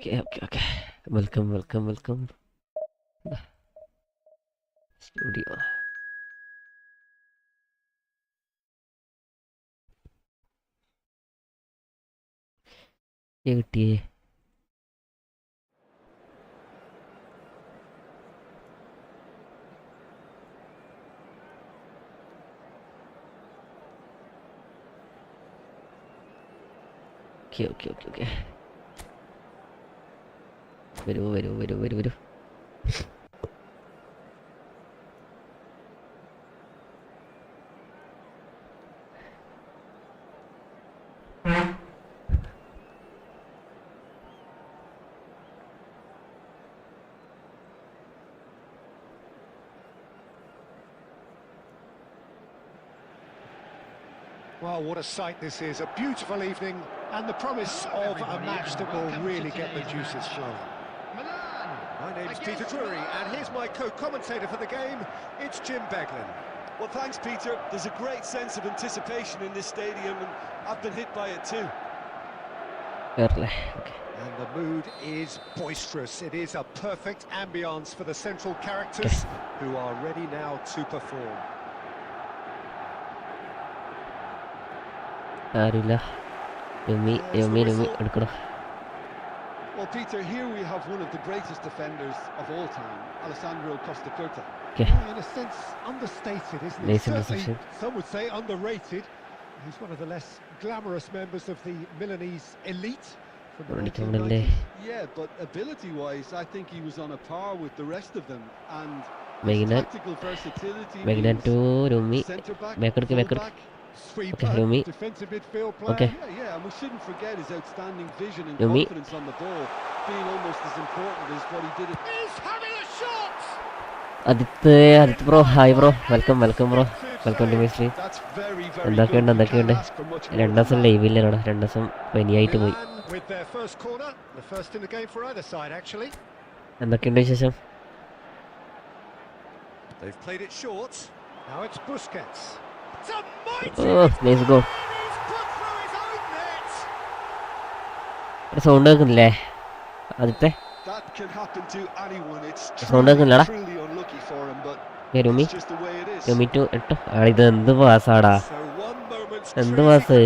Okay. Welcome. Studio. ये kitty है. Okay. വരൂ. Well, what a sight this is. A beautiful evening and the promise of a match that will really get the juices flowing. My name's Peter Drury, and here's my co-commentator for the game. It's Jim Beglin. Well, thanks, Peter. There's a great sense of anticipation in this stadium, and I've been hit by it too. Okay. And the mood is boisterous. It is a perfect ambience for the central characters who are ready now to perform. ആരില്ല യമ്മി എടുക്കണോ. Well, Peter, here we have one of the greatest defenders of all time, Alessandro Costa Curta. In a sense, understated, isn't he? Certainly, some would say underrated. He's one of the less glamorous members of the Milanese elite from the 1990s. Yeah, but ability-wise, I think he was on a par with the rest of them. And tactical versatility, centre-back, full-back, sweeper, defensive midfield player. Yeah, and we shouldn't forget his outstanding vision and confidence on the ball, being almost as important as what he did at... He's having a shot! Adit bro, hi bro, welcome bro, welcome to my stream. That's very എന്തൊക്കെയുണ്ട് 2 ദിവസം ലൈവില്ലാണ്, 2 ദിവസം പനിയായിട്ട് പോയി. With their first corner, the first in the game for either side actually. എന്തൊക്കെയുണ്ട് വിശേഷം? They've played it short. Now it's Busquets. Nice goal. Sound കേൾക്കുന്നില്ലേ ആദ്യത്തെ? Sound കേൾക്കുന്നില്ലടാ. രുമി to ഇട്ടോ. ഇത് എന്ത് പാസ്സാടാ, എന്ത് പാസ്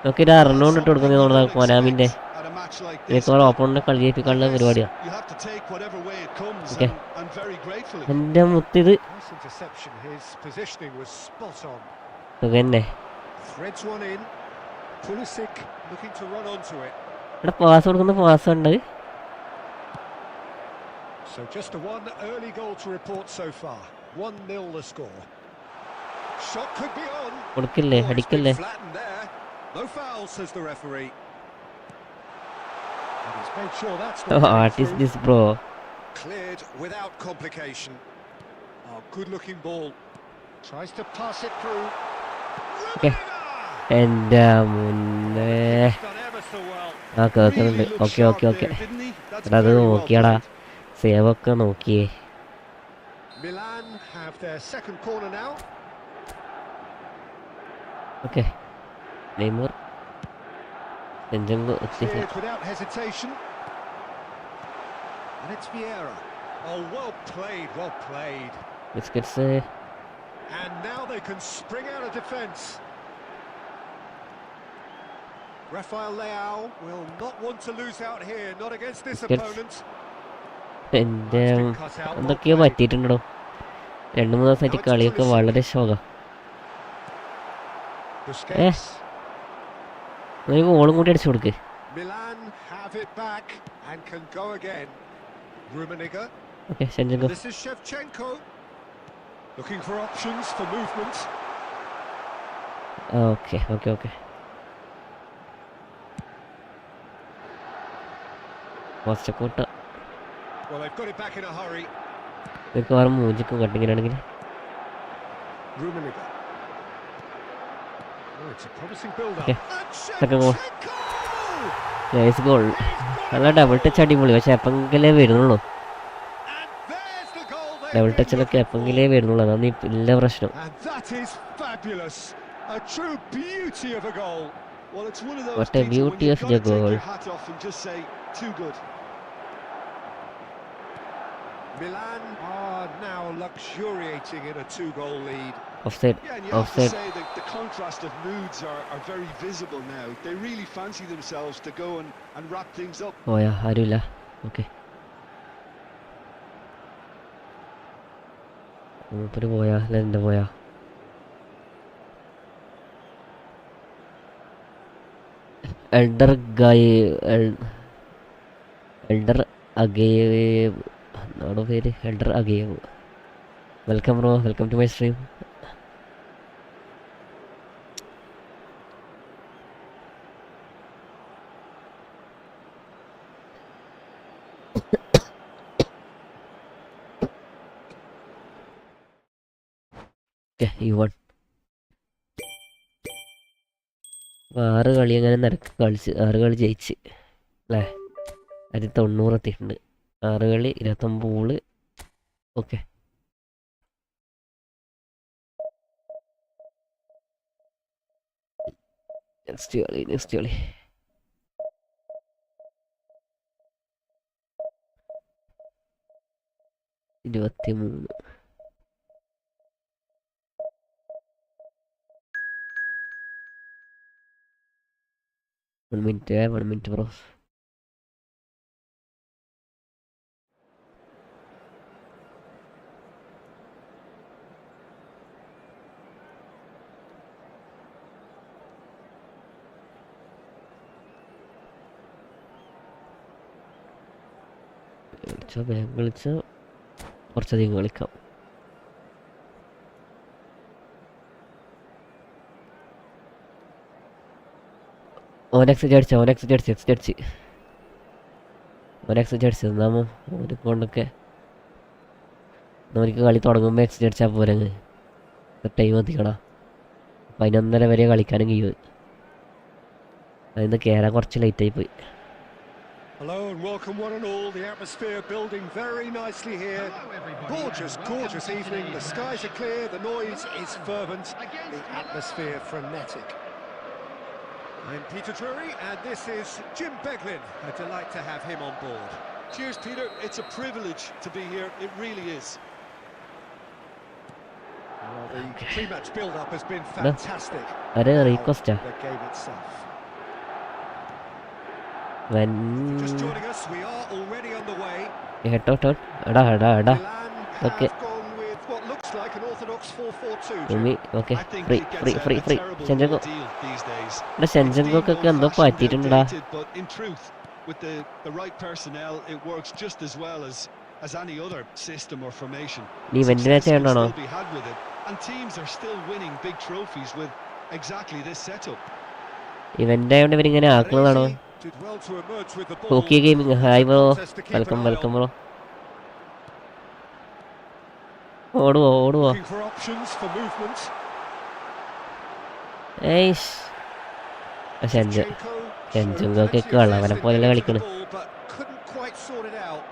നോക്കിയിട്ട് അറുന്നോണ്ട് ഇട്ട് കൊടുക്കുന്ന കൊനാമിന്റെ. ഇതൊക്കെ ഓപ്പണിനെ കളിയേപ്പിക്കാനുള്ള പരിപാടിയാണ്. എന്റെ മുത്തിത് തന്നെ ഇവിടെ പാസ് കൊടുക്കുന്ന പാസ് ഉണ്ട്. So just one early goal to report so far. 1-0 the score. Shot could be on. കൊടുക്കില്ലേ, അടിക്കല്ലേ. No foul, says the referee. And he's made sure that's what is this, bro? Cleared without complication. Oh, good-looking ball. Tries to pass it through. Okay. എൻ്റെ മുന്നേ ആ കേൾക്കുന്നുണ്ട്. Okay അത് നോക്കിയാടാ, സേവൊക്കെ നോക്കിയേ. Milan have their second corner now. Okay. Neymar. Without hesitation. And it's Vieira. Oh, well played. Biscuits. And now they can spring out of defence. Rafael Leao will not want to lose out here, not against this opponent. എൻ്റെ എന്തൊക്കെയോ പറ്റിയിട്ടുണ്ടോ, 2-3 ദിവസമായിട്ട് കളിയൊക്കെ വളരെ ശോകം. ഗോളും കൂടി അടിച്ചു കൊടുക്ക്. Okay, Shevchenko. This is Shevchenko looking for options for movement. Okay. Well, they've got it back in a hurry. മിക്കവാറും മൂഞ്ചിക്കും കട്ടിങ്ങിനാണെങ്കിൽ. Nice goal. നല്ല ഡബിൾ ടച്ച് അടിപൊളി, പക്ഷെ എപ്പെങ്കിലേ വരുന്നുള്ളൂ. ഡബിൾ ടച്ചിലൊക്കെ എപ്പെങ്കിലേ വരുന്നുള്ളൂ, അതാണ് ഈ വലിയ പ്രശ്നം. Well, it's one of those, What a Peter, when beauty you've of got the to take goal. your hat off and just say, too good. Milan are now luxuriating in a 2-goal lead. Offside. Yeah, and you have to Offside. say that the contrast of moods are very visible now. They really fancy themselves to go and wrap things up. പോയാ ആരുമില്ല. Okay. മൂപ്പര് പോയാ അല്ല എൻ്റെ പോയാ? Elder agave എന്നാണോ പേര്? Elder agave. Welcome bro, welcome to my stream. അപ്പോൾ 6 കളി അങ്ങനെ നിരക്ക് കളിച്ച് 6 കളി ജയിച്ച് അല്ലേ? 90 എത്തിയിട്ടുണ്ട്. 6 കളി 29 ബോള്. ഓക്കെ. നെക്സ്റ്റ് കളി 23. One minute bro. കളിച്ച കുറച്ചധികം കളിക്കാം. ഓനെക്സ് അടിച്ച് എന്നാമോ ഓനെ കൊണ്ടൊക്കെ നമുക്ക് കളി തുടങ്ങുമ്പോൾ എക്സിറ്റ് അടിച്ചാൽ പോരങ്ങ് ടൈം എത്തിക്കടാ. 11:30 വരെ കളിക്കാനും കഴിയും. അതിന്ന് കയറാൻ കുറച്ച് ലേറ്റായി പോയി. Hello and welcome one and all. The atmosphere building very nicely here. Gorgeous evening. The skies are clear, the noise is fervent, the atmosphere frenetic. I'm Peter Drury and this is Jim Beglin. A delight to have him on board. Cheers, Peter. It's a privilege to be here. It really is. Well, the pre-match build-up has been fantastic. Are request the game itself. when Just joining us, we are already on the way. head out Milan okay have gone with what looks like an orthodox 4-4-2. to me okay I think free he gets a terrible Senjango deal these days. ഇവിടെ സെഞ്ചങ്കോക്കൊക്കെ എന്തോ പറ്റിയിട്ടുണ്ടാ. But in truth, with the right personnel, it works just as well as any other system or formation. നീ event Success match can ചെയ്യണ്ടാണോ? still be had with it, and teams are still winning big trophies with exactly this setup. Event ആയതുകൊണ്ട് ഇവരിങ്ങനെ ആക്കുന്നതാണോ? Did well to emerge with the ball. Okay gaming hi bro, Contest to keep an eye welcome on. Bro. ഓടുവോ Looking for options for movement. ഏയ്ഷ് Zinchenko സെഞ്ചങ്കോക്കെ showed plenty of അവനെ zest പോലെയല്ല in കളിക്കണ്. the ball, but couldn't quite sort it out.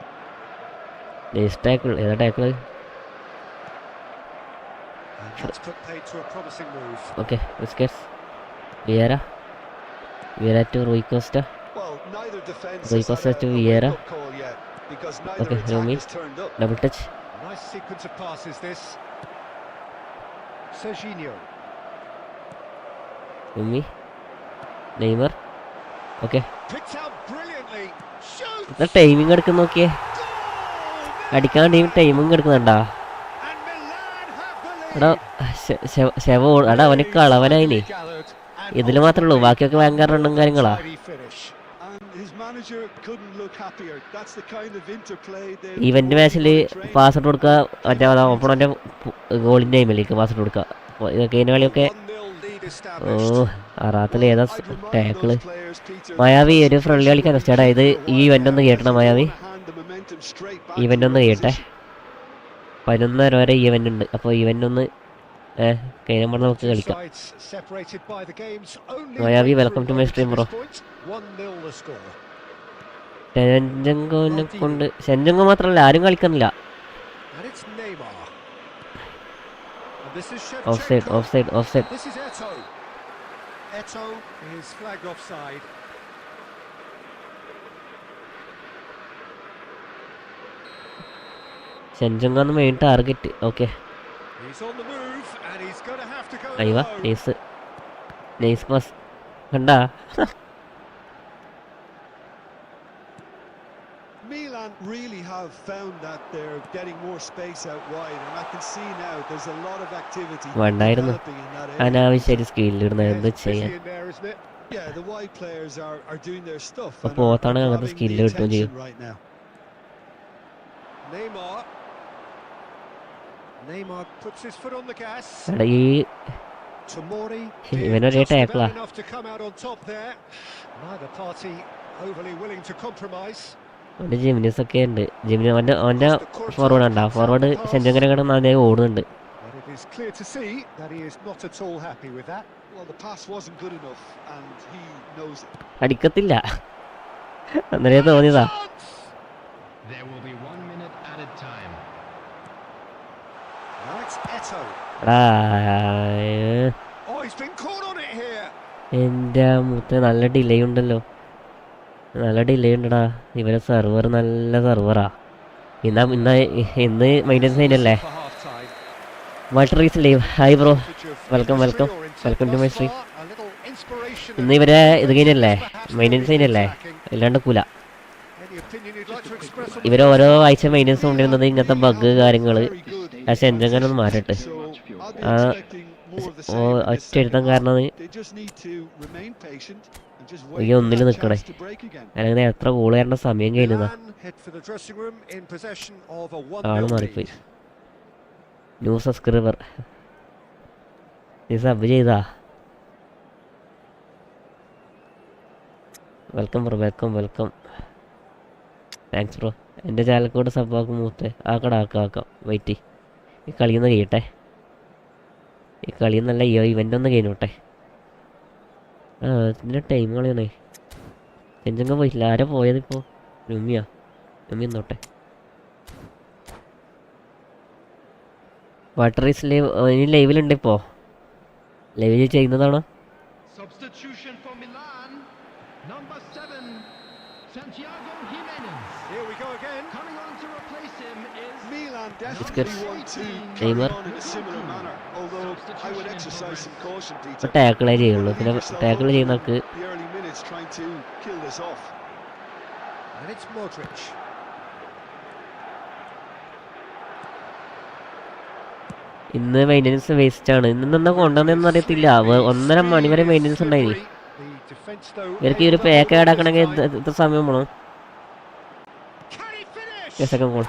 Tackle ഏതാ tackle? And that's put paid to a promising move. Okay Busquets Vieira to Rui Costa. Well, neither defense Rui has had Costa to a Vieira. wake-up call yet, because neither Okay, attack Rumi. has turned up. Double touch Nice sequence of passes this. Serginho. ഉമ്മി Neymar. Okay Picked out brilliantly. Shoots. ഇത്ര timing എടുക്കുന്ന നോക്കിയേ. Goal! അടിക്കാൻ timing എടുക്കുന്നുണ്ടാ. And Milan have the എടാ lead. ശവ എടാ അവന് കളവനായിനി. Gathered and ഇതില് മാത്രമേ ഉള്ളൂ, ബാക്കിയൊക്കെ ഭയങ്കര റണ്ണും കാര്യങ്ങളാ. tidy finish. And his manager couldn't look happier. That's the kind of interplay they event മാച്ചിൽ പാസ് ഇട്ട് കൊടുക്കുക, മറ്റേ ഓപ്പണന്റെ ഗോളിന്റെ ടൈമിലേക്ക് പാസ് ഇട്ട് കൊടുക്കുക. ഇതൊക്കെ ഇതിന്റെ കളിയൊക്കെ 1-0 lead ഓ established. അറാത്തില് ഏതാ I'd remind ടാക്കിള്. those players, Peter, മായാവി ഒരു ഫ്രണ്ട്ലി കളിക്കാൻ ചേട്ടാ. ഇത് ഈ ഇവന്റ് ഒന്ന് കേട്ടണം മായാവി. want to hand the momentum straight back event to ഒന്ന് the കേട്ടെ. opposition. 11:30 വരെ ഇവന്റ് ഉണ്ട്. അപ്പോൾ ഇവന്റ് ഒന്ന് കഴിയുമ്പോൾ നമുക്ക് Two കളിക്കാം. sides separated by the game's only Mayavi, breakthrough welcome to my point stream, to bro. this point. 1-0 the score. സെഞ്ചങ്കോനെ കൊണ്ട് സെഞ്ചങ്കോ മാത്രമല്ല ആരും കളിക്കുന്നില്ല. And it's Neymar. And this is offside Shevchenko. Offside offside. This is Eto'o. Eto is flagged offside. ഷെൻജുങ്കാന്ന് main target. Okay, He's on the move and he's going to have to go അയ്യോ alone. Nice pass കണ്ടാ. Milan really have found that they're getting more space out wide, and I can see now there's a lot of activity വേണ്ടായിരുന്നു developing in that area. അനാവശ്യമായിട്ട് സ്കില്ലിടുന്ന Yes, എന്ത് busy ചെയ്യാൻ. in there, isn't it? Yeah, the wide players are doing their stuff അപ്പോൾ and are പോത്താണ് അങ്ങനത്തെ grabbing skill the കിട്ടുകയും ചെയ്യും. attention right now. Neymar puts his foot on the gas. എടാ ഈ Tomori ഇവനൊരു just ടേക്കിളാ. about enough to come out on top there. Neither party overly willing to compromise. അവൻ്റെ ജിമിനീസ് ഒക്കെ ഉണ്ട്. ജിമിനി അവൻ്റെ ഫോർവേഡ് ഉണ്ടാ. ഫോർവേഡ് ഷെൻജുങ്ങനെ കിടന്ന് അതേ ഓടുന്നുണ്ട്. But it is clear to see that he is not at all happy with that. Well, the pass wasn't good enough and he knows it. അടിക്കത്തില്ല അന്നേരം തോന്നിയതാ. There will be 1 minute added time. Now it's Eto. എടാ Oh, he's been caught on it here. എൻ്റെ മുത്ത് നല്ല delay ഉണ്ടല്ലോ. നല്ല delay ഉണ്ടടാ. ഇവരെ server നല്ല സെർവറാ. ഇന്ന് മെയിൻ്റെനൻസ് കഴിഞ്ഞല്ലേ. For half time. Water is live. Hi bro, welcome to my stream. ഇന്ന് ഇവരെ ഇത് കഴിഞ്ഞല്ലേ, മെയിൻ്റെനൻസ് കഴിഞ്ഞല്ലേ, ഇല്ലാണ്ട് കൂല. ഇവർ ഓരോ ആഴ്ച മെയിൻ്റെനൻസ് കൊണ്ടിരുന്നത് ഇങ്ങനത്തെ ബഗ് കാര്യങ്ങൾ. പക്ഷെ എന്തെങ്കിലും ഒന്ന് മാറ്റട്ടെ. ആ ഒറ്റ എഴുതാൻ കാരണം ഈ ഒന്നിൽ നിൽക്കണേ, അല്ലെങ്കിൽ എത്ര ഗോൾ വരേണ്ട സമയം കഴിഞ്ഞതാ. ആള് മാറിപ്പോയി. ന്യൂ സബ്സ്ക്രൈബർ നീ സബ് ചെയ്താ. Welcome bro, welcome. Thanks bro. എൻ്റെ ചാനൽ കൂടെ സബ്ബാക്കും മൂത്തെ. ആക്കാം വെയിറ്റ്. ഈ കളിയൊന്ന് കഴിയട്ടെ. ഈ കളിയൊന്നല്ല, ഇവൻ്റ് ഒന്ന് കഴിഞ്ഞോട്ടെ. ഇതിൻ്റെ ടൈം കളിയാണേ. ചെഞ്ചങ്ങ പോയിട്ടില്ല. ആരാ പോയതിപ്പോൾ? രുമിയാ. രുമി എന്നോട്ടെ. Walter is live. ഇനി ലൈവിലുണ്ട്. ഇപ്പോൾ ലൈവ് ചെയ്യുന്നതാണോ? Substitution for Milan. Number 7, Santiago Jimenez. Here we go again. Coming on to replace him is Milan good. definitely want to carry Neymar. on in a similar manner, although I would exercise some caution, ഇപ്പോൾ Peter. ടാക്കിളേ ചെയ്യുള്ളൂ. പിന്നെ tackle ചെയ്യുന്ന ആൾക്ക് The early minutes trying to kill this off. And it's Modric. ഇന്ന് maintenance waste ആണ്. ഇന്നെന്താ കൊണ്ടുവന്നതെന്ന് അറിയത്തില്ല. 1:30 മണി വരെ മെയിൻ്റെനൻസ് ഉണ്ടായി. ഇവർക്ക് ഈ ഒരു പാക്ക് ആഡ് ആക്കണമെങ്കിൽ എത്ര സമയം വേണം? Second goal.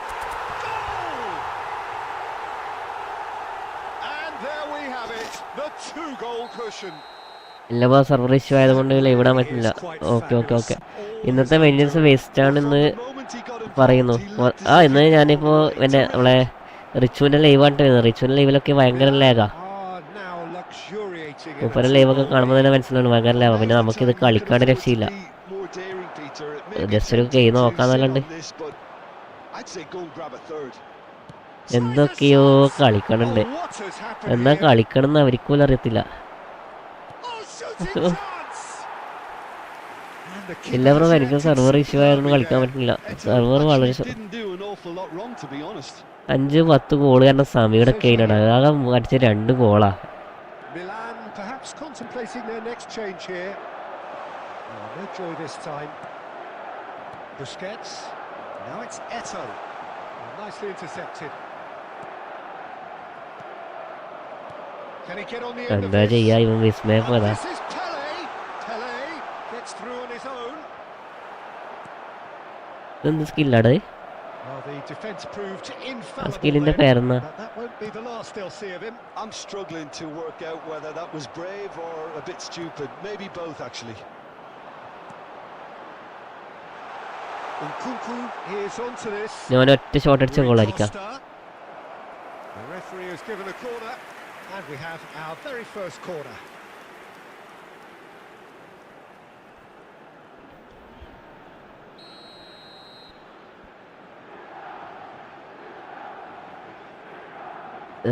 എല്ലാ സെർവർ ഇഷ്യൂ ആയതുകൊണ്ട് ലൈവ് ഇടാൻ പറ്റില്ല. ഓക്കെ. ഇന്നത്തെ മെയിൻ്റെനൻസ് വേസ്റ്റ് ആണെന്ന് പറയുന്നു. ഇന്ന് ഞാനിപ്പോൾ പിന്നെ നമ്മളെ റിച്ചുവിൻ്റെ ലൈവ് ആയിട്ട് വരുന്നത്. റിച്ചുവിൻ്റെ ലൈവിലൊക്കെ ഭയങ്കര ലാഗാ. മൂപ്പര ലൈവൊക്കെ കാണുമ്പോൾ തന്നെ മനസ്സിലാണ് ഭയങ്കര ലാഗാ. പിന്നെ നമുക്കിത് കളിക്കാണ്ട് രക്ഷയില്ല. ജസ്റ്റ് ഒരു ഗെയിം നോക്കാന്നല്ലാണ്ട് എന്തൊക്കെയോ കളിക്കണുണ്ട്. എന്നാ കളിക്കണമെന്ന് അവർക്ക് പോലും അറിയത്തില്ല. എല്ലാവരും എനിക്ക് സെർവർ ഇഷ്യൂ ആയിരുന്നു കളിക്കാൻ പറ്റില്ല. സെർവർ വളരെ 5-10 ഗോൾ കാരണം സമയം കഴിഞ്ഞാണ്. ആകെ അടിച്ച 2 ഗോളാ. Milan perhaps contemplating their next change here. No joy this time. Busquets. Now it's Eto. Nicely intercepted. Can he get on the end of എന്താ this? ചെയ്യാ, ഇവൻ വിസ്മയം പോയതാ. This is Tele gets through on his own. ഇതെന്ത് സ്കില്ലാട്? Well, the defense proved ആ infallible സ്കില്ലിന്റെ then, പേരെന്നാ? but that won't be the last they'll see of him. I'm struggling to work out whether that was brave or a bit stupid. Maybe both, actually. Nkunku is onto this. ഞാൻ ഒറ്റ shot അടിച്ച ഗോളായിരിക്കാം. The referee has given a corner, and we have our very first corner.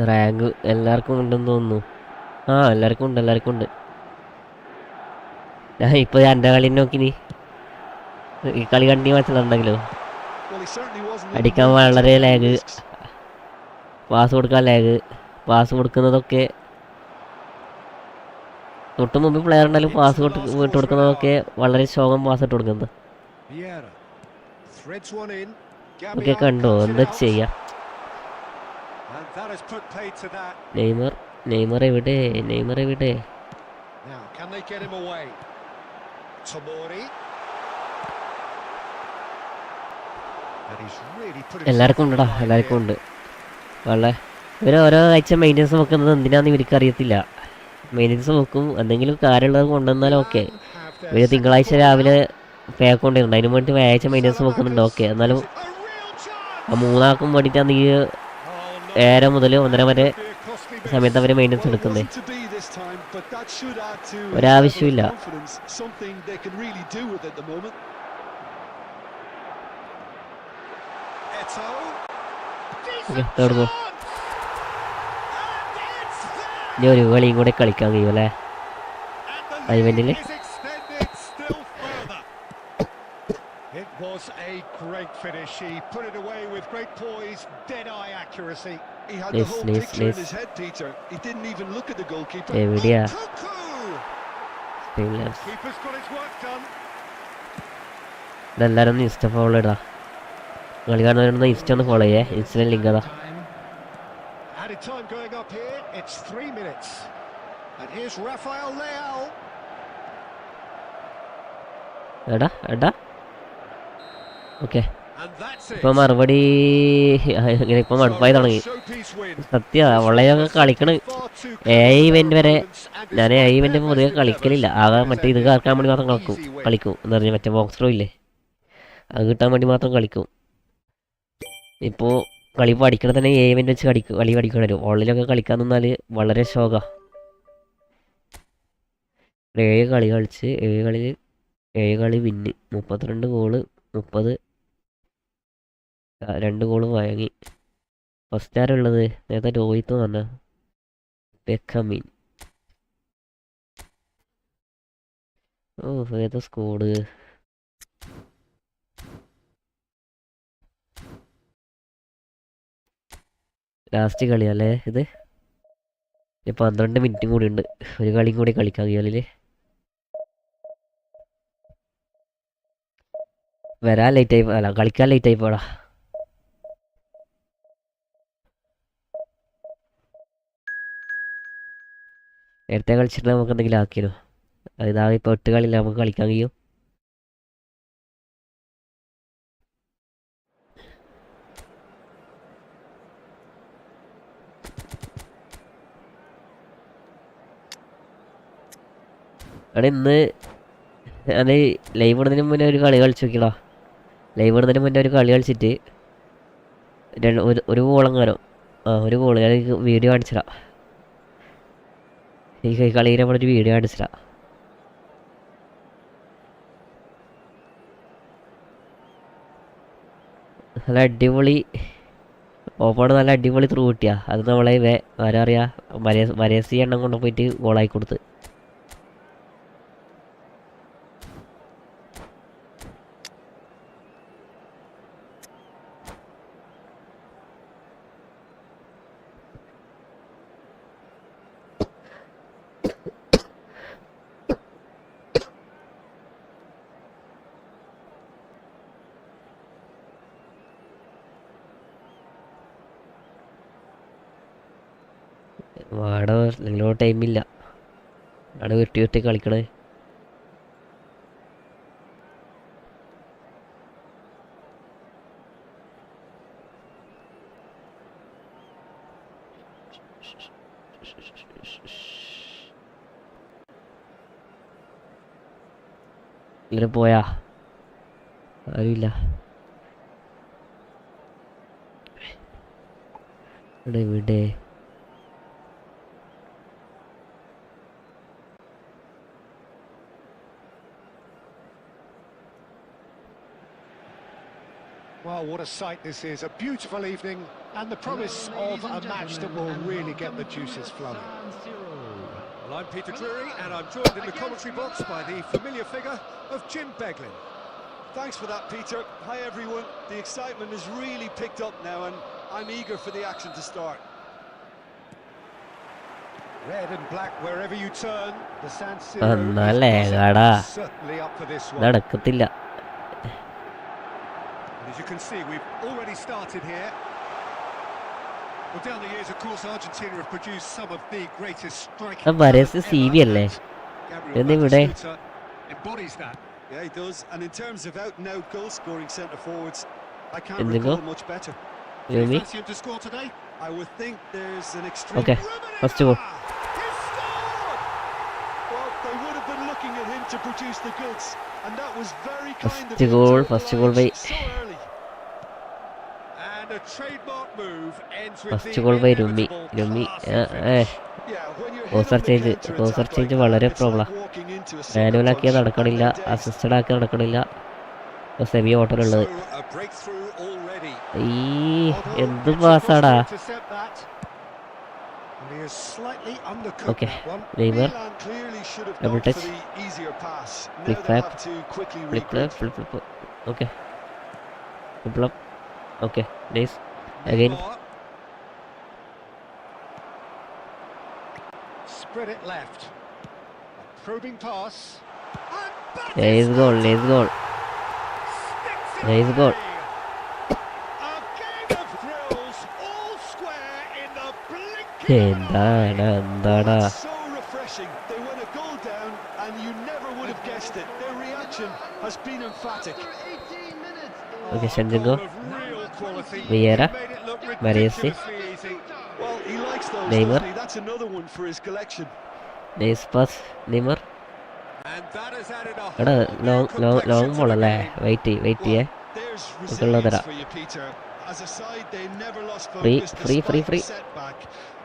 Rank എല്ലാവർക്കും ഉണ്ടെന്ന് തോന്നുന്നു. എല്ലാവർക്കും ഉണ്ട്. ഞാൻ ഇപ്പോൾ എൻ്റെ കളി നോക്കിനി, ഈ കളി കണ്ടി മനസ്സിലുണ്ടെങ്കിലോ അടിക്കാൻ വളരെ ലാഗ്, പാസ് കൊടുക്കാൻ ലാഗ്, പാസ് കൊടുക്കുന്നതൊക്കെ തൊട്ട് മുമ്പ് പ്ലെയർ ഉണ്ടെങ്കിലും പാസ് വിട്ട് കൊടുക്കുന്നതൊക്കെ വളരെ ശോകം പാസ് ഇട്ട് കൊടുക്കുന്നത്. ഓക്കെ കണ്ടോ, എന്താ ചെയ്യാം. നെയ്മർ എവിടെ, നെയ്മർ എവിടെ? എല്ലാവർക്കും ഉണ്ടടാ, എല്ലാവർക്കും ഉണ്ട്. വളരെ ഇവർ ഓരോ ആഴ്ച മെയിൻ്റെനൻസ് വെക്കുന്നത് എന്തിനാന്ന് ഇവർക്ക് അറിയത്തില്ല. മെയിൻ്റെനൻസ് വെക്കും, എന്തെങ്കിലും കാര്യമുള്ളത് കൊണ്ടുവന്നാലും ഓക്കെ. ഇവർ തിങ്കളാഴ്ച രാവിലെ പാക്ക് കൊണ്ടിരുന്നു, അതിന് വേണ്ടി വ്യാഴാഴ്ച മെയിൻ്റെനൻസ് വെക്കുന്നുണ്ട്. ഓക്കെ, എന്നാലും ആ മൂന്നാൾക്കും വേണ്ടിയിട്ടാണ് ഈ 7 മുതൽ 1:30 വരെ സമയത്ത് അവർ മെയിൻ്റെനൻസ് എടുക്കുന്നത്. ഒരാവശ്യമില്ല. ഇനി ഒരു കളിയും കൂടെ കളിക്കാൻ കഴിയും അല്ലേ ഐവന്റില്? It was a great finish. He put it away with great poise, dead-eye accuracy. He had the whole picture in his head, Peter. He didn't even look at the goalkeeper. എവിടെയാ? Keeper's got his work done. ഇതെല്ലാരും insta follow ഇടാ, കളി കാണുന്ന insta ഒന്ന് follow ചെയ്യേ, insta link അതാ. Added time going up here. It's 3 minutes. And here's Rafael Leao. എടാ എടാ ഓക്കെ, ഇപ്പൊ മറുപടി ഇങ്ങനെ ഇപ്പൊ മടുപ്പായി തുടങ്ങി. സത്യ അവളെയൊക്കെ കളിക്കണ ഇവന്റ് വരെ ഞാൻ ഇവന്റ് പൊതുവെ കളിക്കലില്ല. ആകെ മറ്റേ ഇത് കേൾക്കാൻ വേണ്ടി മാത്രം കളിക്കും എന്ന് പറഞ്ഞാൽ മറ്റേ ബോക്സ് ത്രോ ഇല്ലേ, അത് കിട്ടാൻ വേണ്ടി മാത്രം കളിക്കും. ഇപ്പോൾ കളി പഠിക്കണ തന്നെ ഇവന്റ് വെച്ച് കളി പഠിക്കണം വരും. ഓൺലൈനൊക്കെ കളിക്കാൻ നിന്നാൽ വളരെ ശോക. 7 കളി കളിച്ച് 7 കളി വിന്ന്, 32 ഗോള്, 2 ഗോള് വാങ്ങി. ഫസ്റ്റ് ആരുള്ളത്? നേരത്തെ രോഹിത്ത് പറഞ്ഞ ബെക്കമീൻ. ഓ ഏതാ സ്കോഡ്? ലാസ്റ്റ് കളിയല്ലേ ഇത്? 12 മിനിറ്റും കൂടി ഉണ്ട്, ഒരു കളിയും കൂടി കളിക്കാം കളിയില്. വരാൻ ലേറ്റായി, അല്ല കളിക്കാൻ ലേറ്റായി പോടാ. നേരത്തെ കളിച്ചിട്ട് നമുക്ക് എന്തെങ്കിലും ആക്കിയോ? ഇതാ ഇപ്പോൾ 8 കളിയില്ല, നമുക്ക് കളിക്കാൻ കഴിയും. അവിടെ ഇന്ന് ഞാൻ ലൈവ് ഇടുന്നതിന് മുന്നേ ഒരു കളി കളിച്ച് നോക്കിയടാ. ലൈവ് ഇടുന്നതിന് മുന്നേ ഒരു കളി കളിച്ചിട്ട് ഒരു ഗോളെങ്ങാനോ, ഒരു ഗോള് ഞാൻ വീഡിയോ കാണിച്ചിടാ. ഈ കളീനെ നമ്മളൊരു വീഡിയോ കാണിച്ചിടാ. നല്ല അടിപൊളി ഓപ്പാണ്, നല്ല അടിപൊളി ത്രൂ കിട്ടിയാ. അത് നമ്മളെ ആരാ അറിയാ, മരേസി എണ്ണം കൊണ്ടുപോയിട്ട് ഗോളായി കൊടുത്ത്. വാട നിങ്ങളോ ടൈമില്ല, അവിടെ വെട്ടി കളിക്കണേ. ഇങ്ങനെ പോയാ ആരുമില്ല. ഇവിടെ Well, what a sight this is. A beautiful evening and the promise of a match that will really get the juices flowing. Well, I'm Peter Drury, and I'm joined in the commentary box by the familiar figure of Jim Beglin. Thanks for that, Peter. Hi, everyone. The excitement has really picked up now, and I'm eager for the action to start. Red and black wherever you turn. The San Siro is certainly up for this one. നടക്കത്തില്ല. As you can see, we've already started here. Well, down the years, of course, Argentina have produced some of the greatest striking talent ever. Gabriel Batistuta embodies that. Yeah, he does. And in terms of out-and-out goal-scoring centre forwards, I can't recall much better. Do you fancy him to score today? I would think there's an extreme. Okay, first goal. Well, they would have been looking at him to produce the goods, and that was very kind of him. First goal by. So early. And a trademark move ends with First goal by Rumi. Poster change വളരെ problem. മാനുവലാക്കിയാൽ നടക്കണില്ല, assisted ആക്കി നടക്കണില്ല. Semi ഓട്ടറുള്ളത്. ഈ എന്ത് പാസ്സാടാ. Okay, Neymar double touch, flip flap, okay, flip flap, okay, nice. Again spread it left. A probing pass. Nice goal, nice goal. Nice goal. A game of thrills, all square in the blinking. Endada. So refreshing. They went a goal down and you never would have guessed it. Their reaction has been emphatic. Okay, Shanjango. Vieira. Mariesi. Well, he likes those. Neymar. That's another one for his collection. Nice pass, Neymar. And that has added a എടാ long ball അല്ലേ? Wait ചെയ്യേ. Resilience for you, Peter. As a side, they never lost focus despite the setback,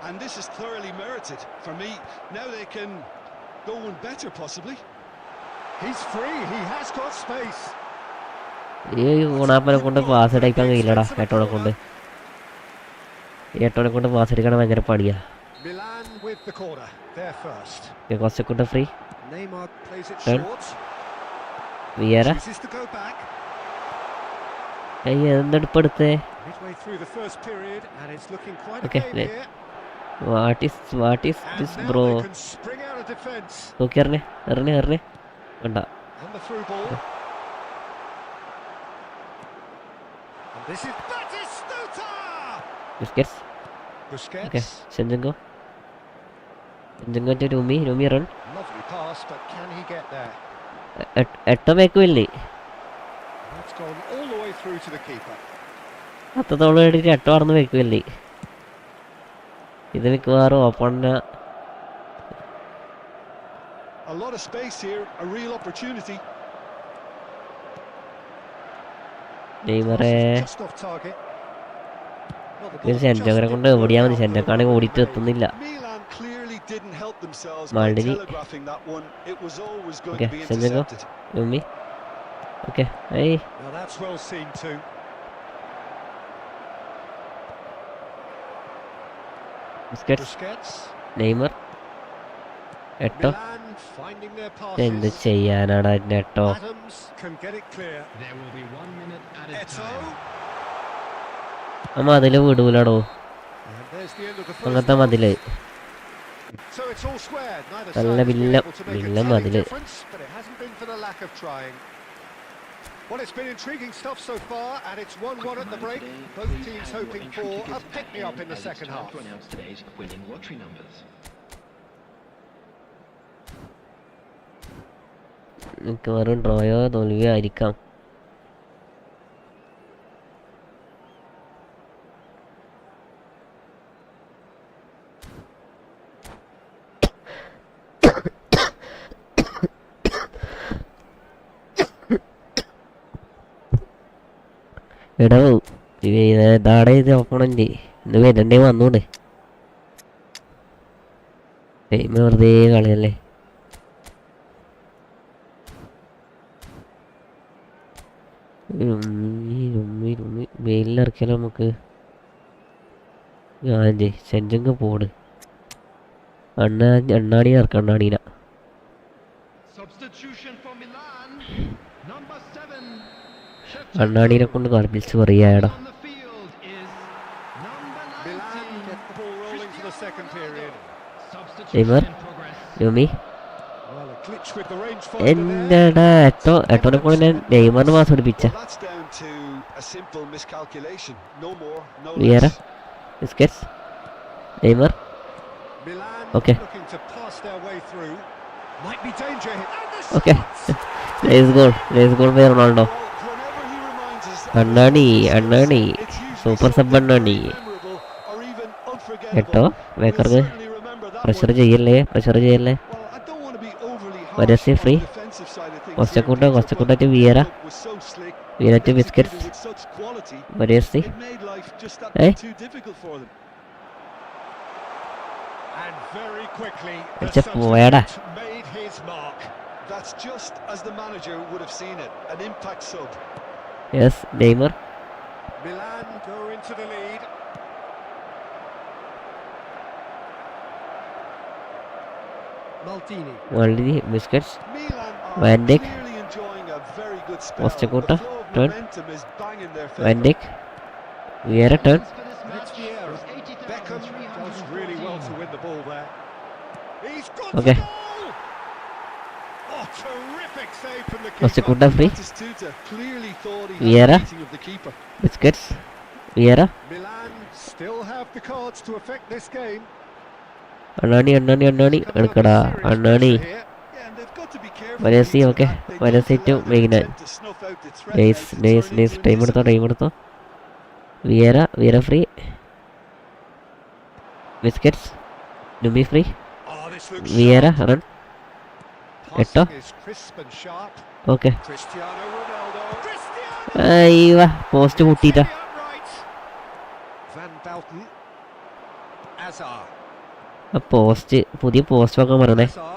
and this is thoroughly merited for me. Now they can go one better, possibly. He's free. He has got space. ഈ ഗുണാപ്പനെ കൊണ്ട് pass അടിക്കാൻ കഴിയില്ലടാ. ഏട്ടോനെ കൊണ്ട് pass അടിക്കാൻ ഭയങ്കര പണിയാ. Milan with the corner. There first. കുറച്ചൊക്കെ free. Neymar plays it short. Vieira. Chooses to go back. എന്തെടുപ്പ് എടുത്തേ? Midway through the first period, and it's looking quite Okay, a game here. What is this, bro? They can spring out of defense. നോക്കി എറിഞ്ഞേ വേണ്ട. And the through ball. And this is Batistuta. Busquets. Okay, Shanjango to Rumi run. Lovely pass, but can he get there? എട്ടോ വെക്കുമില്ലേ? That's gone all the way through to the keeper. അത്രത്തോളം വേണ്ടിയിട്ട് എട്ടോ ആണെന്ന് വെക്കുമില്ലേ? ഇത് മിക്കവാറും ഓപ്പണിന്. A lot of space here, a real opportunity. നെയ്മറെ Just off target. സെന്റോനെ കൊണ്ട് ഓടിയാൽ മതി. സെന്റോക്കാണെങ്കിൽ ഓടിയിട്ട് എത്തുന്നില്ല. മാൾഡിനി. ഓക്കെ, സെന്റോ ഉമ്മി. Okay, biscuits. നെയ്മർ. എട്ടോ എന്ത് ചെയ്യാനാടാ എട്ടോ? ആ മതില് വിടൂലടോ, അങ്ങനത്തെ മതില്. നല്ല വില്ല മതില്. Well, it's been intriguing stuff so far, and it's 1-1 at the break. Both teams hoping for a pick-me-up in the second half. മിക്കവാറും ഡ്രോയോ തോൽവിയോ ആയിരിക്കാം. എടോ ഇതാടെ ഇത് ഓപ്പണന്റ് ഇന്ന് വരണ്ടേ വന്നൂടെ? ടൈം വെറുതെ കളിയല്ലേ. വെയിലിറക്കിയാലോ നമുക്ക്. സെഞ്ചങ്ങ് പോട്. അണ്ണാടി ഇറക്കാം അണ്ണാടീന. Substitution for Milan. Number 7. അണ്ണാടീനെ കൊണ്ട് കളിപ്പിച്ച് പറയാടാ. On the field is number Milan 19. get the ball rolling for the second period. Substitution Neymar. in progress. രൂമി Well, a glitch with the rangefinder there. എന്നടാ എട്ടോനെ കൊണ്ട് ഞാൻ നെയ്മറിന് പാസ് പഠിപ്പിച്ച. Well, that's down to a simple miscalculation. No more, no Vieira less. Biscuits Neymar. Milan Okay. looking to pass their way through. Might be danger here. And the okay shot! Nice goal by Ronaldo. Well, whenever he reminds us of അണ്ണാടി his അണ്ണാടി it's usually super sub something അണ്ണാടി. memorable or even കേട്ടോ unforgettable. We'll വേക്കർക്ക് certainly remember that pressure one. ചെയ്യല്ലേ pressure ചെയ്യല്ലേ. Well, I don't want to be overly Whereas harsh on free? the defensive side of things Costa-Curta, here, Peter, Costa-Curta but to the Vieira. build-up was so slick, Vieira to executed Busquets. with such quality, വരിയസ്തി it made life just that Hey. bit too difficult for them. And very quickly, the It's a poeda. substitute made his mark. That's just as the manager would have seen it, an impact sub. Yes Neymar. Milan go into the lead. Maldini. വളരെ biscuits. Milan Van are Dijk. clearly enjoying a very good spell. Costa-Curta, The flow of turn. momentum is bang in their van favour. ഡിക് Vieira turn. For this match Vieira. was Beckham does really well to 80,314. win the ball there. He's got Okay. the goal! Oh, terrific save from the keeper. Costa-Curta free. Batistuta clearly thought he Vieira. had the beating of the keeper. Biscuits Vieira. Milan still have the cards to affect this game. അണ്ണാടി Coming up എടുക്കടാ with serious അണ്ണാടി. pressure here. Yeah, and they've got to be careful. Valencia, Peter, okay. that they don't Valencia to allow their Mignan. attempt to snuff out the threat nice now to nice turn nice into an time എടുത്തോ incident. Vieira Busquets ലുമി free. Oh, this looks Vieira sharp. Run. Passing Eto. is crisp and sharp. Okay Cristiano Ronaldo. Cristiano! അയ്യ post കൂട്ടിട്ടാ. Sitting upright. Van Belten. Azar. Post പുതിയ post വെക്കാൻ പറയണേ. Azar.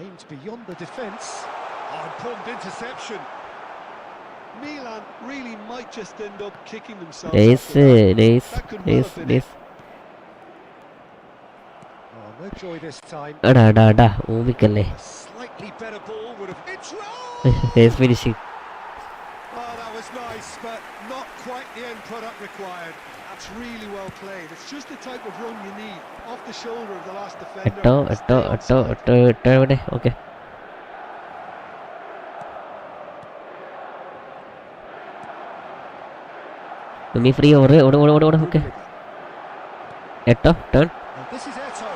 Aimed beyond the defence. Oh, important interception. Milan really might just end up kicking themselves. Nice after that. Nice That could well nice have been it. Nice. Oh, no joy this time. അടാ ഊമിക്കല്ലേ. A slightly better ball would have. It's nice finishing. Oh, that was nice, but not quite the end product required. That's really well played. It's just the type of run you need. Off the shoulder of the last defender. എട്ടോ Stay onside. എവിടെ okay. ലുമി free ഓടെ okay. എട്ടോ turn. And this is Eto.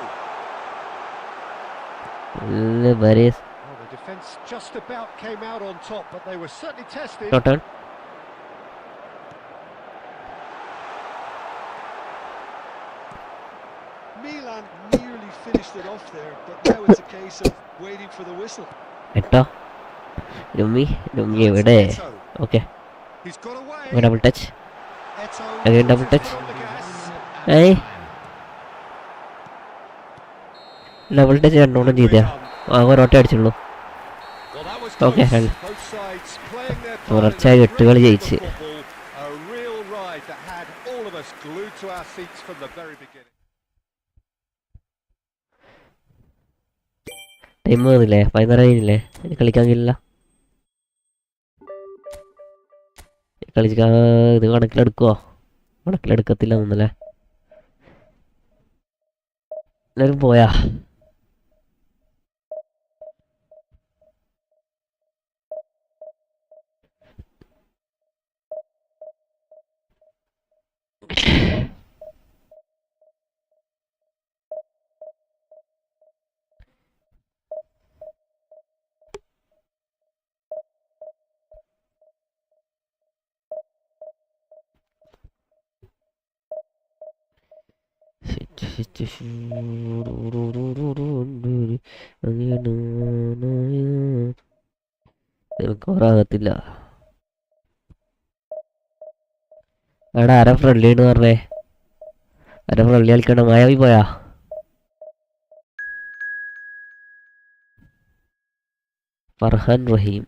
Worries Well, the defence just about came out on top, but they were certainly tested. Turn. Milan nearly finished it off there, but now it's a case of waiting for the whistle. എട്ടോ ലുമി എവിടെ. Eto. Okay He's got away. Double touch. Eto Again, double puts his touch. foot on the gas. ഏയ് double touch രണ്ടോണം ചെയ്താ. ആകെ ഒരൊറ്റ അടിച്ചുള്ളൂ. Well, that was Okay, close. and Both sides playing their part in തുടർച്ചയായി a 8 കളി great ജയിച്ച്. game of football. A real ride that had all of us glued to our seats from the very beginning. Time വന്നില്ലേ 11 കഴിഞ്ഞില്ലേ. ഇനി കളിക്കാൻ കഴിയില്ല. കളിക്കാൻ ഇത് കണക്കിലെടുക്കുവോ. കണക്കിലെടുക്കത്തില്ല എന്നല്ലേ. എല്ലാവരും പോയാ. ആകത്തില്ല. എടാ ആരാ ഫ്രണ്ട്ലി എന്ന് പറഞ്ഞേ. ആരാ ഫ്രണ്ട്ലി കളിക്കണ്ട. മായാവി പോയാ. ഫർഹാൻ റഹീം.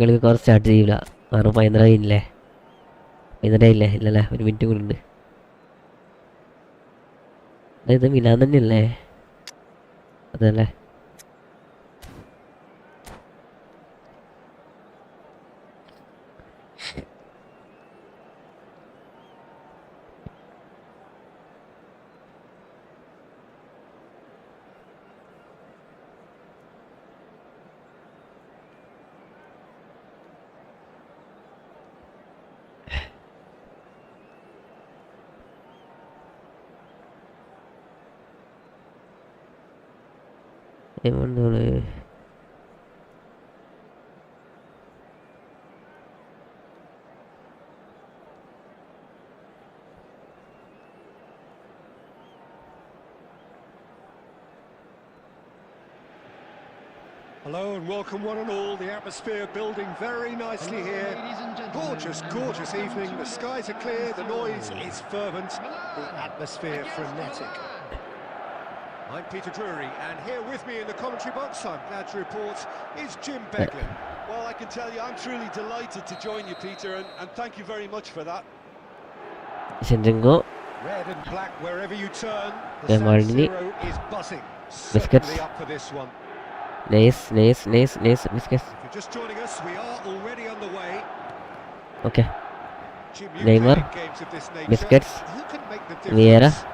കളി മിക്കവാറും സ്റ്റാർട്ട് ചെയ്യില്ല. കാരണം 11 കഴിഞ്ഞില്ലേ? 11 ആയില്ലേ? ഇല്ലല്ലേ, ഒരു മിനിറ്റ് കൂടി ഉണ്ട്. ഇത് മിലാൻ തന്നെയല്ലേ? അതല്ലേ. എന്താണ് Hello and welcome one and all. The atmosphere building very nicely here. Gorgeous evening. The skies are clear, the noise is fervent, the atmosphere frenetic. I'm Peter Drury, and here with me in the commentary box, I'm glad to report, is Jim Beglin. Well, I can tell you I'm truly delighted to join you, Peter, and thank you very much for that. Zinchenko, Red and black wherever you turn, the Yeah, San Maldini. Siro is buzzing. Biscuits. Certainly up for this one. nice biscuits. If you're just joining us, we are already on the way. Okay, Jim, Neymar. you games of this nature. Biscuits. Who can make the Vieira. difference?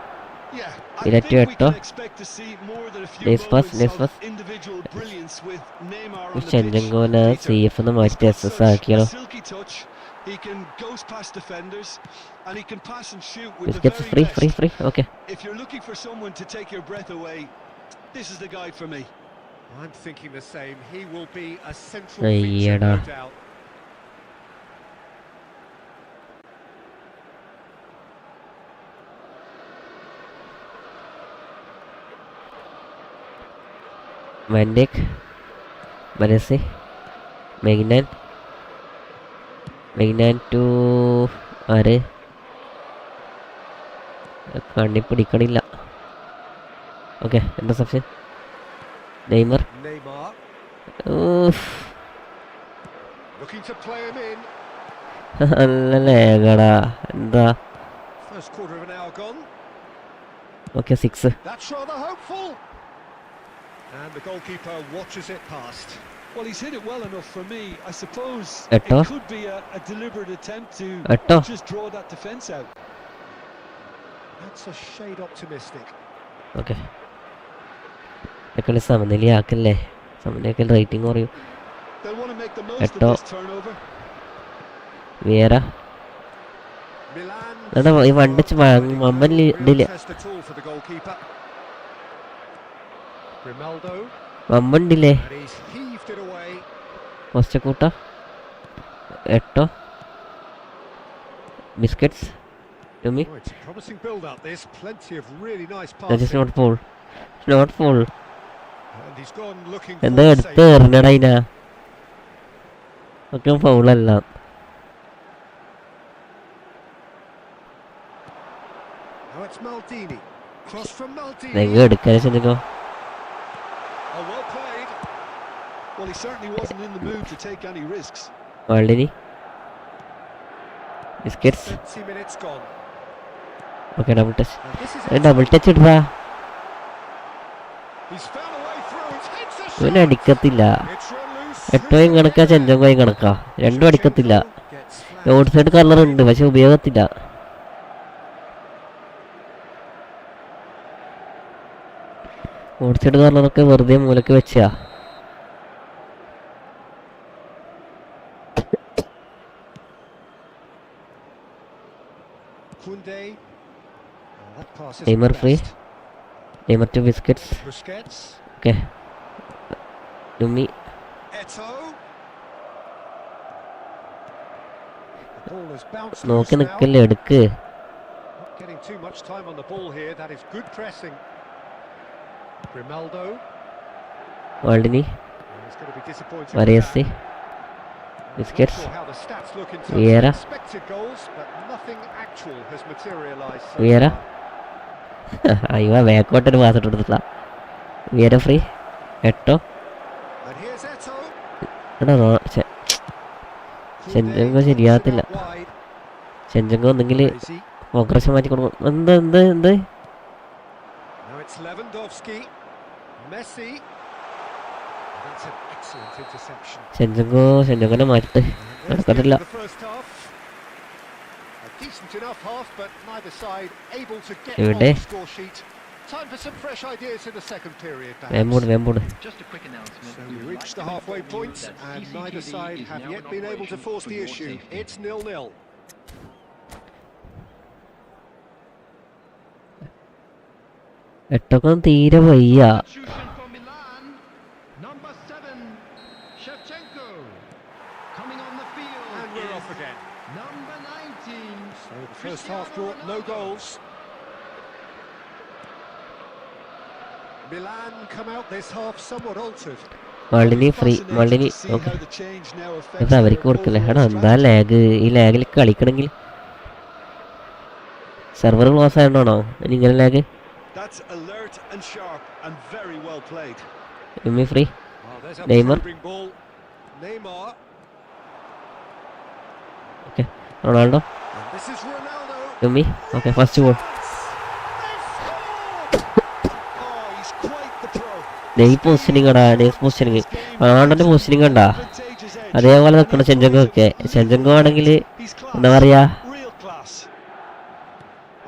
Yeah, Direct I think we to can Eto. expect to see more than a few Nice pass, moments nice of pass. individual brilliance with Neymar on the pitch. ചെഞ്ചങ്കോനെ CF എന്ന് മാറ്റി He's got SS such a ആക്കിയാലോ. silky touch. He can ghost past defenders and he can pass and shoot with the Biscuits very free. best. Okay. If you're looking for someone to take your breath away, this is the guy for me. I'm thinking the same. He will be a central Ayyada. feature, no doubt. Van Dijk, Baresi, Magnan to ആര് കണ്ണി പിടിക്കണില്ല. Okay, interception. Neymar. Neymar ഊഫ്, looking to play him in. നല്ല ലേഖടാ. എന്താ? First quarter of an hour gone. Okay, 6. That's rather hopeful. And the goalkeeper watches it past. Well, he's hit it well enough for me. I suppose Eto. it could be a deliberate attempt to Eto. just draw that defence out. That's a shade optimistic. Okay, കളി സമനിലയാക്കല്ലേ. സമനിലയാക്കൽ rating കുറയും. They'll want to make the most Eto. of this turnover. Vieira. Milan. എടാ, ഈ വണ്ടിച്ച് മമ്മൻ ഇടില്ല. Test at all for the goalkeeper. Grimaldo. Mammen ഇടില്ലേ? And he's heaved it away. ഒച്ചക്കൂട്ട. എട്ടോ. Biscuits. To me. Oh, it's a promising build-up. There's plenty of really nice That is passing. not full. Not full. And he's gone looking എന്താ for എടുത്ത് എറിഞ്ഞടാ ഇതിനാ? ഒക്കെ ഫൗളല്ല. Now it's Maldini. Cross from Maldini. നിങ്ങൾ എടുക്കാൻ ചിന്തിക്കോ. Oh, well played. Well, he certainly wasn't in the mood to take any risks. മാൾഡിനി. Biscuits. 20 minutes gone. Okay, double touch. And this is double touch ഇടാ. He's found a way through. It hits the ഇവന് shot. അടിക്കത്തില്ല. It's run loose. എട്ടോയും കണക്കാ, ചെഞ്ചങ്കോയും കണക്കാ. രണ്ടും അടിക്കത്തില്ല. Gets flat. Road side colour ഉണ്ട്, പക്ഷെ ഉപയോഗത്തില്ല. Road side കളറൊക്കെ വെറുതെ മൂലക്ക് വെച്ചാ. Koundé. Oh, that pass isn't Neymar the free. best. Neymar to Busquets. Busquets. Okay, ടുമി. Eto. The ball has bounced നോക്കി loose now. നിക്കല്ലേ, എടുക്ക്. Not getting too much time on the ball here. That is good pressing. Grimaldo. മാൾഡിനി. He's going to be disappointed. വരേസി. with that. Not Biscuits. sure how the stats look in terms Vieira. of expected goals, but nothing actual has materialised. so Vieira. far. അയ്യോ, ബാക്കോട്ടൊരു pass ഇട്ടെടുത്തില്ല. Vieira free. Eto'o. And here's Eto. എടാ, ചെഞ്ചങ്കോ ശരിയാകത്തില്ല. ചെഞ്ചങ്കോ ഒന്നെങ്കിൽ progression മാറ്റി കൊടുക്കും. എന്ത് ചെഞ്ചങ്കോനെ മാറ്റിട്ട് നടക്കത്തില്ല. ഇവിടെ വേമ്പോട് Just a quick announcement. So we reached the halfway point and neither side have yet been able to force the issue. It's 0-0. എട്ടൊക്കെ തീരെ വയ്യ. Substitution for Milan. Number 7, Shevchenko. Coming on the field. And we're off again. Number 19. So the first half brought no goals. Milan come out this half somewhat altered. മള്ളിനി okay. ഇത് അവർക്ക് കൊടുക്കല്ലേ? എടാ എന്താ lag? ഈ ലാഗിൽ കളിക്കണമെങ്കിൽ server close ആയതുകൊണ്ടാണോ ഇനി ഇങ്ങനെ lag? Free Neymar. Okay Ronaldo. Okay first goal. Positioning റൊണാൾഡോന്റെ പൊസിഷനിങ് കണ്ടാ അതേപോലെ നിൽക്കണം. ചെഞ്ചങ്കോ ആണെങ്കിൽ എന്താ പറയാ,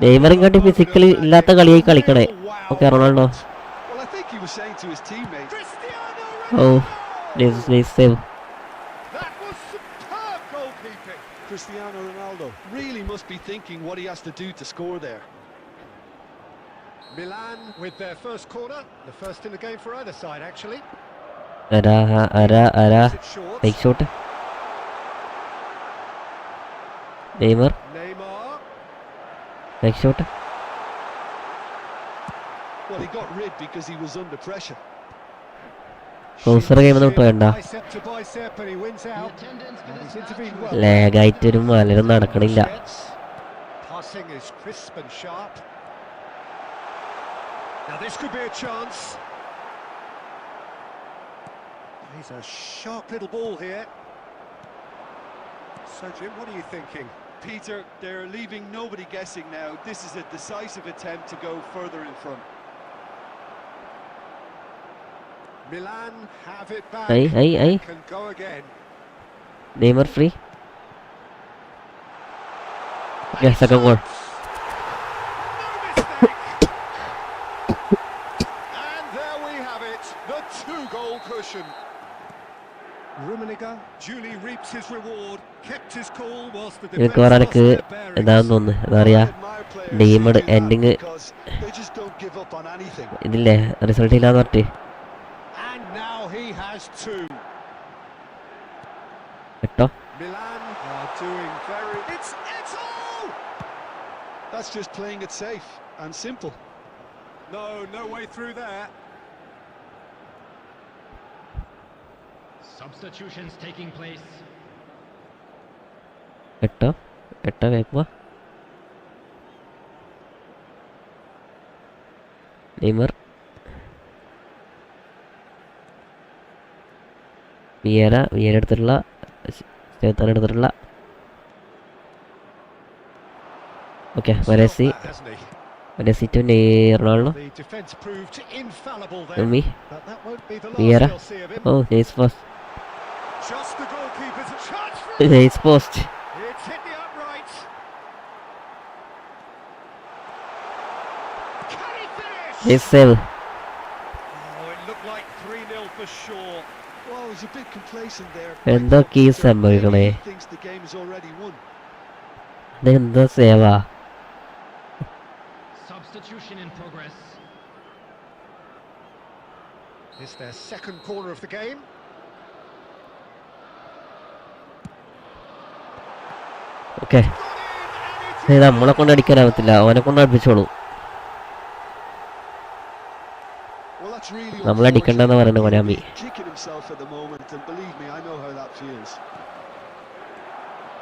നെയ്മറിങ്ങാട്ടി ഫിസിക്കലി ഇല്ലാത്ത കളിയായി കളിക്കണേ. Okay Ronaldo. Oh nice save. Cristiano Ronaldo really must be thinking what he has to do to score there. Milan with their first corner, the first in the game for either side actually. Big shot. Neymar. Big shot. Well, he got rid because he was under pressure. Closer game ഒന്നും വേണ്ട. ലാഗായിട്ടൊരു മലരും നടക്കണില്ല. Passing is crisp and sharp. Now this could be a chance. He's a sharp little ball here. So Jim, what are you thinking? Peter, they're leaving nobody guessing now. This is a decisive attempt to go further in front. Milan have it back. Can go again. Neymar free. Okay, second goal. എനിക്ക് പറയാനൊക്കെ എന്താന്ന് തോന്നുന്നു. എന്താ പറയാ, deemed ending ഇതില്ലേ result ഇല്ലാന്ന് പറഞ്ഞിട്ട് കേട്ടോ. That's just playing it safe and simple. No way through there. Substitutions taking place. എട്ടോ വേഗം. നെയ്മർ. വിയര എടുത്തിട്ടുള്ള ഓക്കെ. വരസി to Ronaldo. Vieira. Oh nice pass. Nice post. It's hit the upright. Can he finish? Nice save. It looked like 3-0 for sure. Well, he's a bit complacent there. എന്തൊക്കെ സംഭവിക്കണേ? Thinks the game is already won. ഇതെന്താ സേവാ? Substitution in progress. It's their second corner of the game. Okay നമ്മളെ കൊണ്ട് അടിക്കാനാവത്തില്ല, അവനെ കൊണ്ട് അടുപ്പിച്ചോളൂ. നമ്മളടിക്കണ്ടെന്ന് പറയുന്നത് Konami.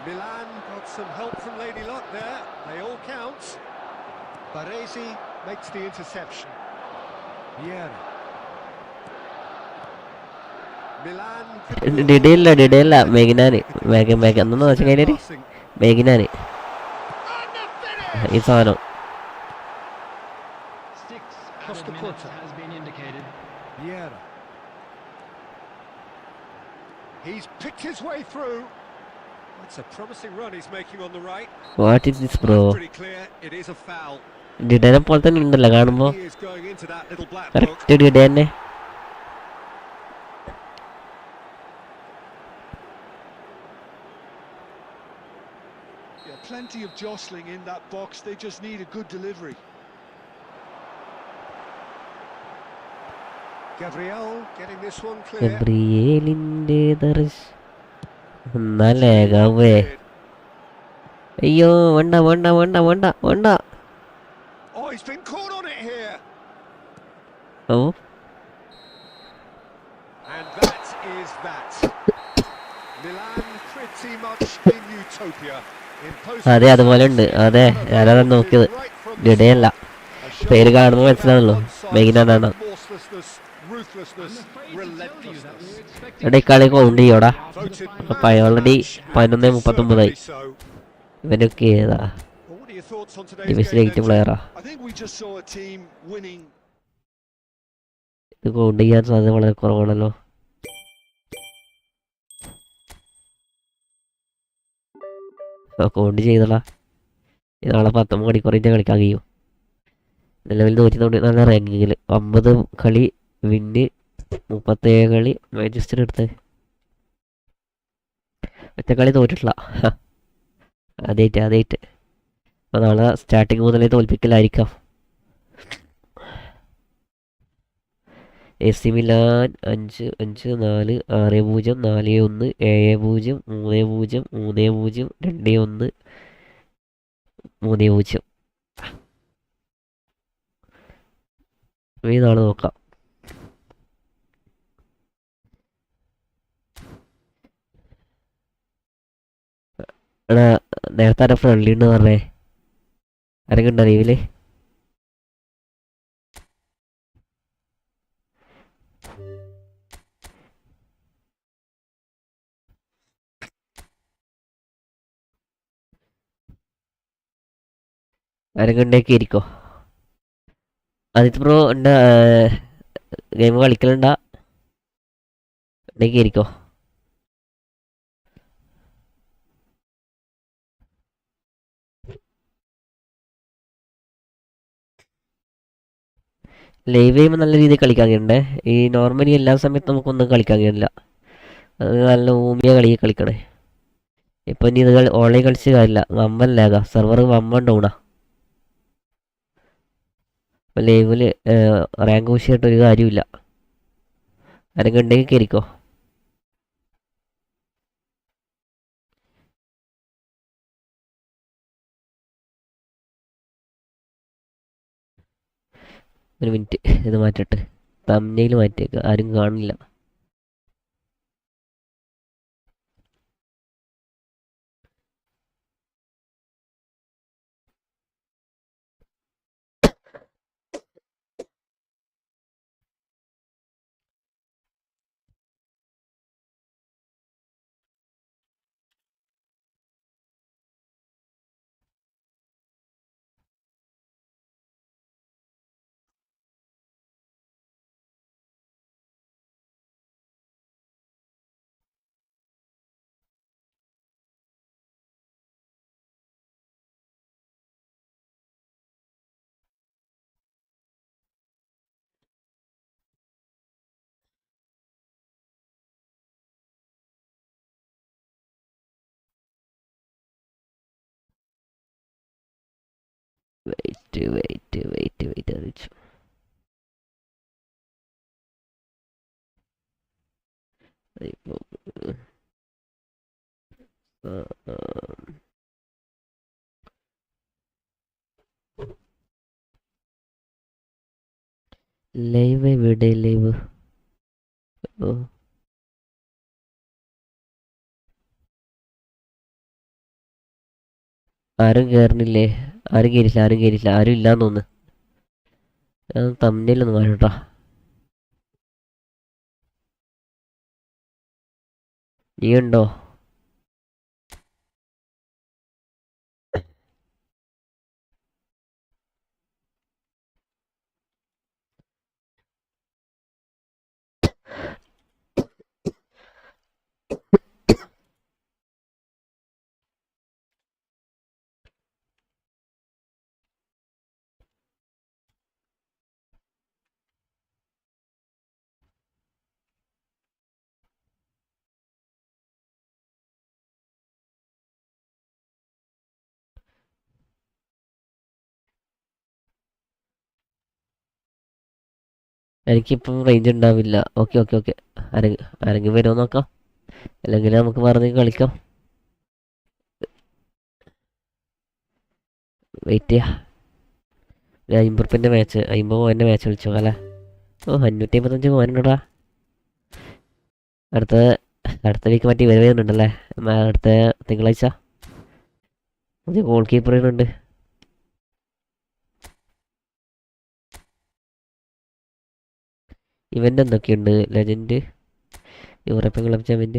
Milan got some help from Lady Luck there. They all count. Baresi makes the interception. Yeah. Milan ഡിഡയില്ല മെഗിനാന് എന്താന്ന് വെച്ചാൽ കഴിഞ്ഞാല് മെഗിനാന് ഈ സാധനം Vieira. He's picked his way through. That's a promising run he's making on the right. What is this bro? Pretty clear. It is a foul. ഡിഡനെ പോലെ തന്നെ ഉണ്ടല്ലോ കാണുമ്പോ. He is going into that little black book. Correct Dida തന്നെ. Plenty of jostling in that box. They just need a good delivery. Gabriel getting this one clear. ഗബ്രിയേലിന്റെ ദർശ് നല്ലേകാവേ. അയ്യോ വേണ്ട. Oh, he's been caught on it here. Oh. And that is that. Milan pretty much in utopia. അതെ അതുപോലെ ഉണ്ട്. അതെ ഞാനത് നോക്കിയത് ഡിഡയല്ല, പേര് കാണുമ്പോൾ മനസ്സിലാണല്ലോ മെഗിനാണ്. എടാ ഈ കളി കൗണ്ട് ചെയ്യോടാ. അപ്പൊ ഓൾറെഡി 11:39. ഇവനൊക്കെ ഏതാ ഡിവിഷൻ 8 പ്ലെയറാ. ഇത് കൗണ്ട് ചെയ്യാൻ സാധ്യത വളരെ കുറവാണല്ലോ. കൗണ്ട് ചെയ്തോളാ. നാളെ 19 മണിക്കൂറിൻ്റെ കളിക്കാൻ കഴിയും. നിലവിൽ 194 റാങ്കിങ്ങിൽ 50 കളി വിന്ന്, 37 കളി മാഞ്ചസ്റ്റർ എടുത്ത്. ഒറ്റ കളി തോറ്റിട്ടില്ല. ആദ്യമായിട്ട് അപ്പോൾ നാളെ സ്റ്റാർട്ടിങ് മുതലേ തോൽപ്പിക്കലായിരിക്കാം. AC Milan 5-4 6-0 4-1 7-0 3-0 3-0 2-1 3-0. ഈ നാളെ നോക്കാം. എടാ നേരത്തെ ആരെ ഫ്രണ്ട്ലി ഉണ്ട് പറഞ്ഞേ? ആരൊക്കെ ഉണ്ടോ ലീവില്? ആരൊക്കെ ഉണ്ടേക്ക് ഇരിക്കോ? ആദിത്യ ബ്രോ ഉണ്ട്, ഗെയിം കളിക്കലുണ്ടാ? ഉണ്ടെങ്കിൽ ഇരിക്കോ. ലൈവ് ചെയ്യുമ്പോൾ നല്ല രീതിയിൽ കളിക്കാൻ കഴിയണ്ടേ. ഈ നോർമലി എല്ലാ സമയത്തും നമുക്കൊന്നും കളിക്കാൻ കഴിയില്ല. അത് നല്ല ഊമിയ കളിക്കണേ. ഇപ്പം ഇനി ഇത് ഓൺലൈൻ കളിച്ച് കാര്യമില്ല, വമ്പല്ലാകാം സെർവർ വമ്പൻ ഡൗണാ. അപ്പം ലൈവിൽ റാങ്ക് പുഷായിട്ട് ഒരു കാര്യമില്ല. ആരെങ്കിലും ഉണ്ടെങ്കിൽ കയറിക്കോ. ഒരു മിനിറ്റ് ഇത് മാറ്റിട്ട് തംബ്നെയിൽ മാറ്റിയേക്കുക, ആരും കാണില്ല. വെയിറ്റ് അറിയിച്ചു. ലൈവ് എവിടെ? ലൈവ് ആരും കയറണില്ലേ? ആരും കയറില്ല. ആരും ഇല്ലാന്ന് തോന്നുന്നു. തമ്മിലൊന്നും കാണട്ടാ. നീ ഉണ്ടോ? എനിക്കിപ്പം റേഞ്ച് ഉണ്ടാവില്ല. Okay okay okay. ആരെങ്കിലും വരുമോ നോക്കാം, അല്ലെങ്കിൽ നമുക്ക് പറഞ്ഞ് കളിക്കാം. വെയിറ്റ് ചെയ്യാം. 50 റുപ്യൻ്റെ മാച്ച്, 50 പോയിൻ്റെ മാച്ച് കളിച്ചോ അല്ലേ? ഓ 555 പോയിൻ്റെടാ. അടുത്ത വീക്ക് മറ്റേ ഇവർ വരുന്നുണ്ടല്ലേ, അടുത്ത തിങ്കളാഴ്ച. പുതിയ ഗോൾ കീപ്പർ വരുന്നുണ്ട്. ഇവൻ്റ് എന്തൊക്കെയുണ്ട്? Legend, European club champion.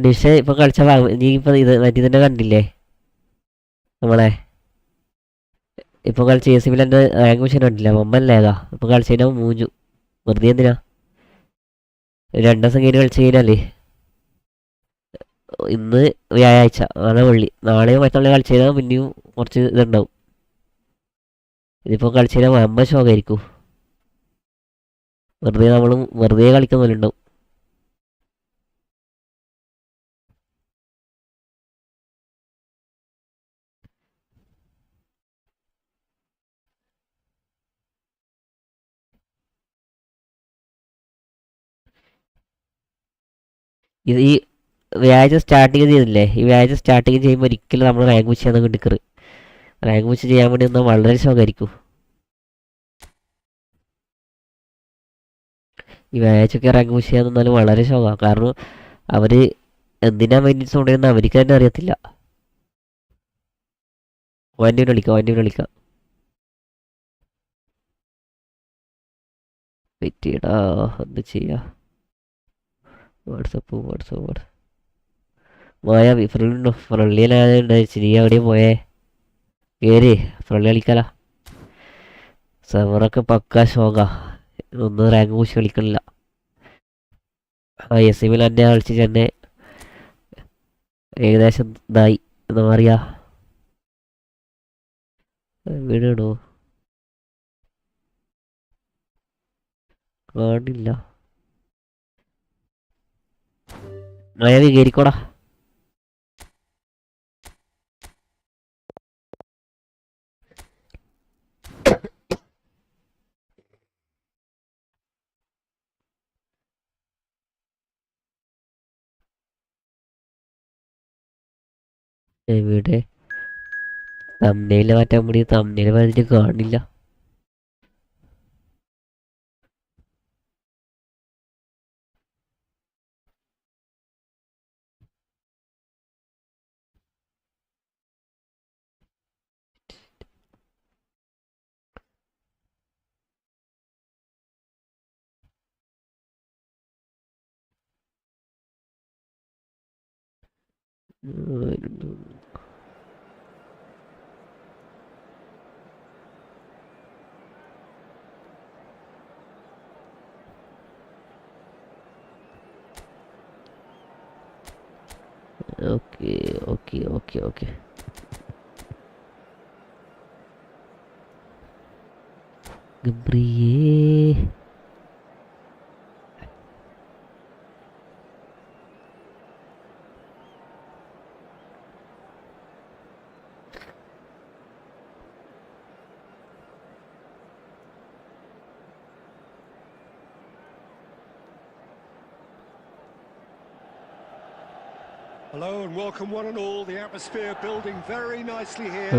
ഡിഷ ഇപ്പൊ കളിച്ച നീ ഇപ്പൊ ഇത് മറ്റേ തന്നെ കണ്ടില്ലേ നമ്മളെ? ഇപ്പൊ കളിച്ച AC മിലൻ്റെ റാങ്ക് മെഷീൻ കണ്ടില്ല? മൊമ്പല്ലേതാ ഇപ്പൊ കളിച്ചതിനാ മൂഞ്ചു. വെറുതെ എന്തിനാ 2 ദിവസം കഴിഞ്ഞ് കളിച്ചു കഴിഞ്ഞാലേ. ഇന്ന് വ്യാഴാഴ്ച, നാളെ വെള്ളി, നാളെയോ മറ്റുള്ള കളിച്ചു കഴിഞ്ഞാൽ പിന്നെയും കുറച്ച് ഇതുണ്ടാവും. ഇതിപ്പോൾ കളിച്ചു കഴിഞ്ഞാൽ വമ്പ ഷോക്കായിരിക്കും. വെറുതെ കളിക്കുന്ന പോലെ ഉണ്ടാവും. ഇത് ഈ വ്യാഴാഴ്ച സ്റ്റാർട്ടിങ് ചെയ്തില്ലേ, ഈ വ്യാഴാഴ്ച സ്റ്റാർട്ടിങ് ചെയ്യുമ്പോൾ ഒരിക്കലും നമ്മൾ റാങ്ക് പുഷ് ചെയ്യാൻ എടുക്കറ്. റാങ്ക് പുഷ് ചെയ്യാൻ വേണ്ടി എന്നാൽ വളരെ ഷോക്കായിരിക്കും. ഈ വ്യാഴാഴ്ചയൊക്കെ റാങ്ക് പുഷ് ചെയ്യാൻ നിന്നാലും വളരെ ഷോക്കാണ്. കാരണം അവർ എന്തിനാ മെയിൻറ്റൻസ് കൊണ്ടുവരുന്ന അവർക്ക് തന്നെ അറിയത്തില്ല. വണ്ടി വിളിക്കാം. വെയിറ്റ് ചെയ്യടാ, എന്ത് ചെയ്യാ? വാട്സപ്പ് മായാവി ഫ്രണ്ട്ലിയിലായതുകൊണ്ട് നീ എവിടെയും പോയേ? കേറി ഫ്രണ്ട്ലി കളിക്കാല. സെവറൊക്കെ പക്കാ ഷോക്കാ, ഒന്നും റാങ്ക് പുഷ് കളിക്കണില്ല. AC മിലൻ്റെ കളിച്ച് തന്നെ ഏകദേശം ഇതായി, എന്താ പറയാ, വീടാണോ കാണില്ല. മായാവി കയറിക്കോടാ. എവിടെ തമ്മനയില് മാറ്റാൻ വേണ്ടി തമ്മനയില് പറഞ്ഞിട്ട് കാണില്ല. Okay. ഗബ്രിയേ Hello and welcome one and all. The atmosphere building very nicely here.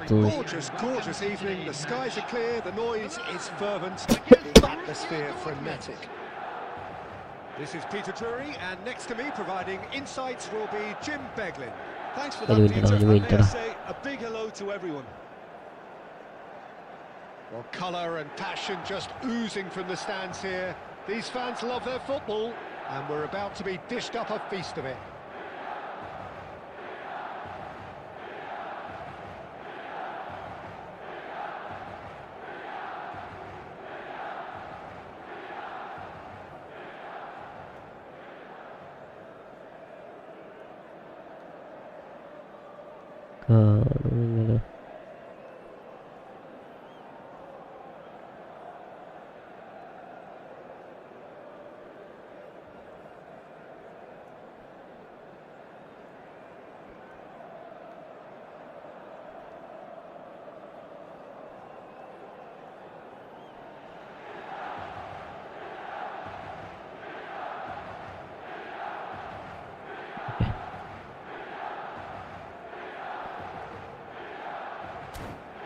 Gorgeous evening. The skies are clear, the noise is fervent, the atmosphere frenetic. This is Peter Drury, and next to me providing insights will be Jim Beglin. Thanks for that, Peter. And may I say a big hello to everyone. Well, colour and passion just oozing from the stands here. These fans love their football. And we're about to be dished up a feast of it.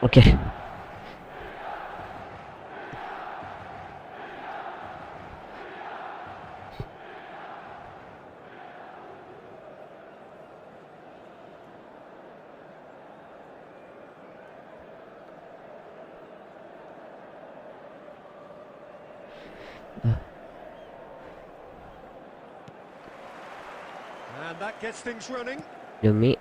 Okay. And that gets things running. Yumi.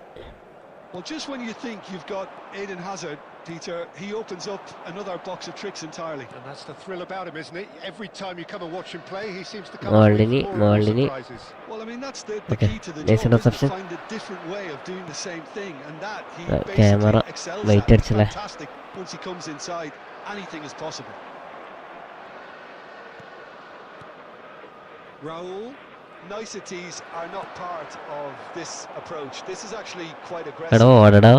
Well, just when you think you've got Eden Hazard, Peter, he opens up another box of tricks entirely. And that's the thrill about him, isn't it? Every time you come and watch him play, he seems to come up Maldini, with more and more Maldini. surprises. Well, I mean, that's the Okay. key to the Nice job, is to interception. find a different way of doing the same thing, and that he Camera basically excels weight at. It's അടിച്ചല്ലേ? fantastic. Once he comes inside, anything is possible. Raul, niceties are not part of this approach. This is actually quite എടാ aggressive. ഓടടാ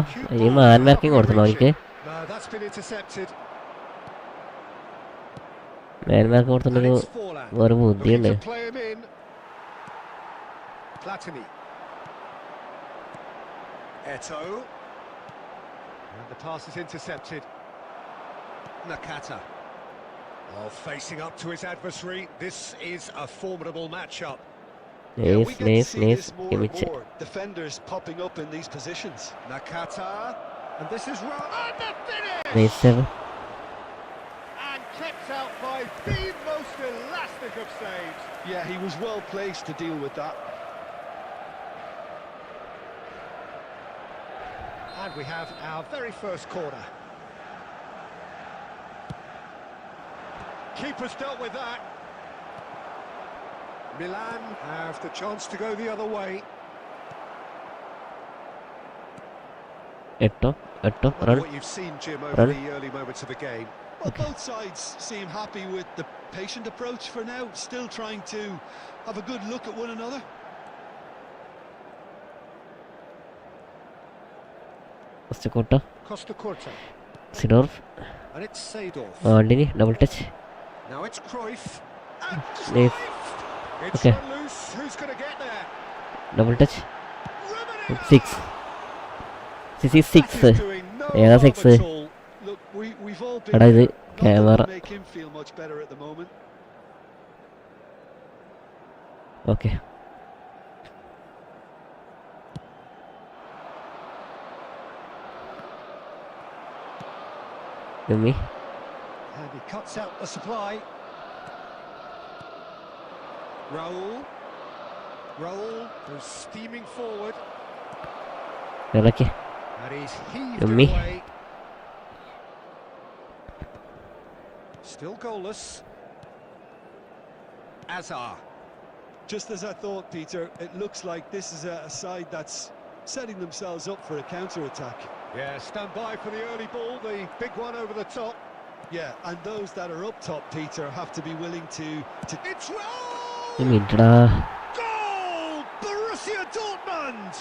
ഈ മാൻ marking കൊടുത്തണോ എനിക്ക് No, that's been intercepted. Man mark And കൊടുത്തിട്ടൊരു it's Forlan. വേറെ Looking ബുദ്ധിയുണ്ട് to play him in. Platini. Eto. And the pass is intercepted. Nakata. Oh, facing up to his adversary. This is a formidable matchup. Yeah, we nice get to nice see nice this more and Kimmich more. Defenders popping up in these positions. Nakata. And this is and the finish! Nice save And kept out by the most elastic of saves. Yeah, he was well placed to deal with that. And we have our very first corner. Keeper's dealt with that. Milan have the chance to go the other way. എട്ടോ എട്ടോ Wonder run what you've seen, Jim, over Run. the early moments of the game. Well, both sides seem happy with the patient approach for now, still trying to have a good look at one another. First കോട്ട Costa Curta. സിഡോർഫ് And it's Seedorf. മാൾഡിനി double touch Now it's Cruyff. And Nice. Cruyff! It's Okay. run loose. Who's going to get there? Double touch Ruben six six That is doing no Yeah, harm six. at all. Look, we've all been എടാ ഇത് there. Not that camera will make him feel much better at the moment. Okay യുമി And he cuts out the supply. Raul goes steaming forward. ഇറക്കി And he's heaved Yummy. it away. Still goalless. Azar. Just as I thought, Peter, it looks like this is a side that's setting themselves up for a counter-attack. Yeah, stand by for the early ball, the big one over the top. Yeah, and those that are up top, Peter, have to be willing to It's Raul! മിനിറ്റടാ Goal! Borussia Dortmund!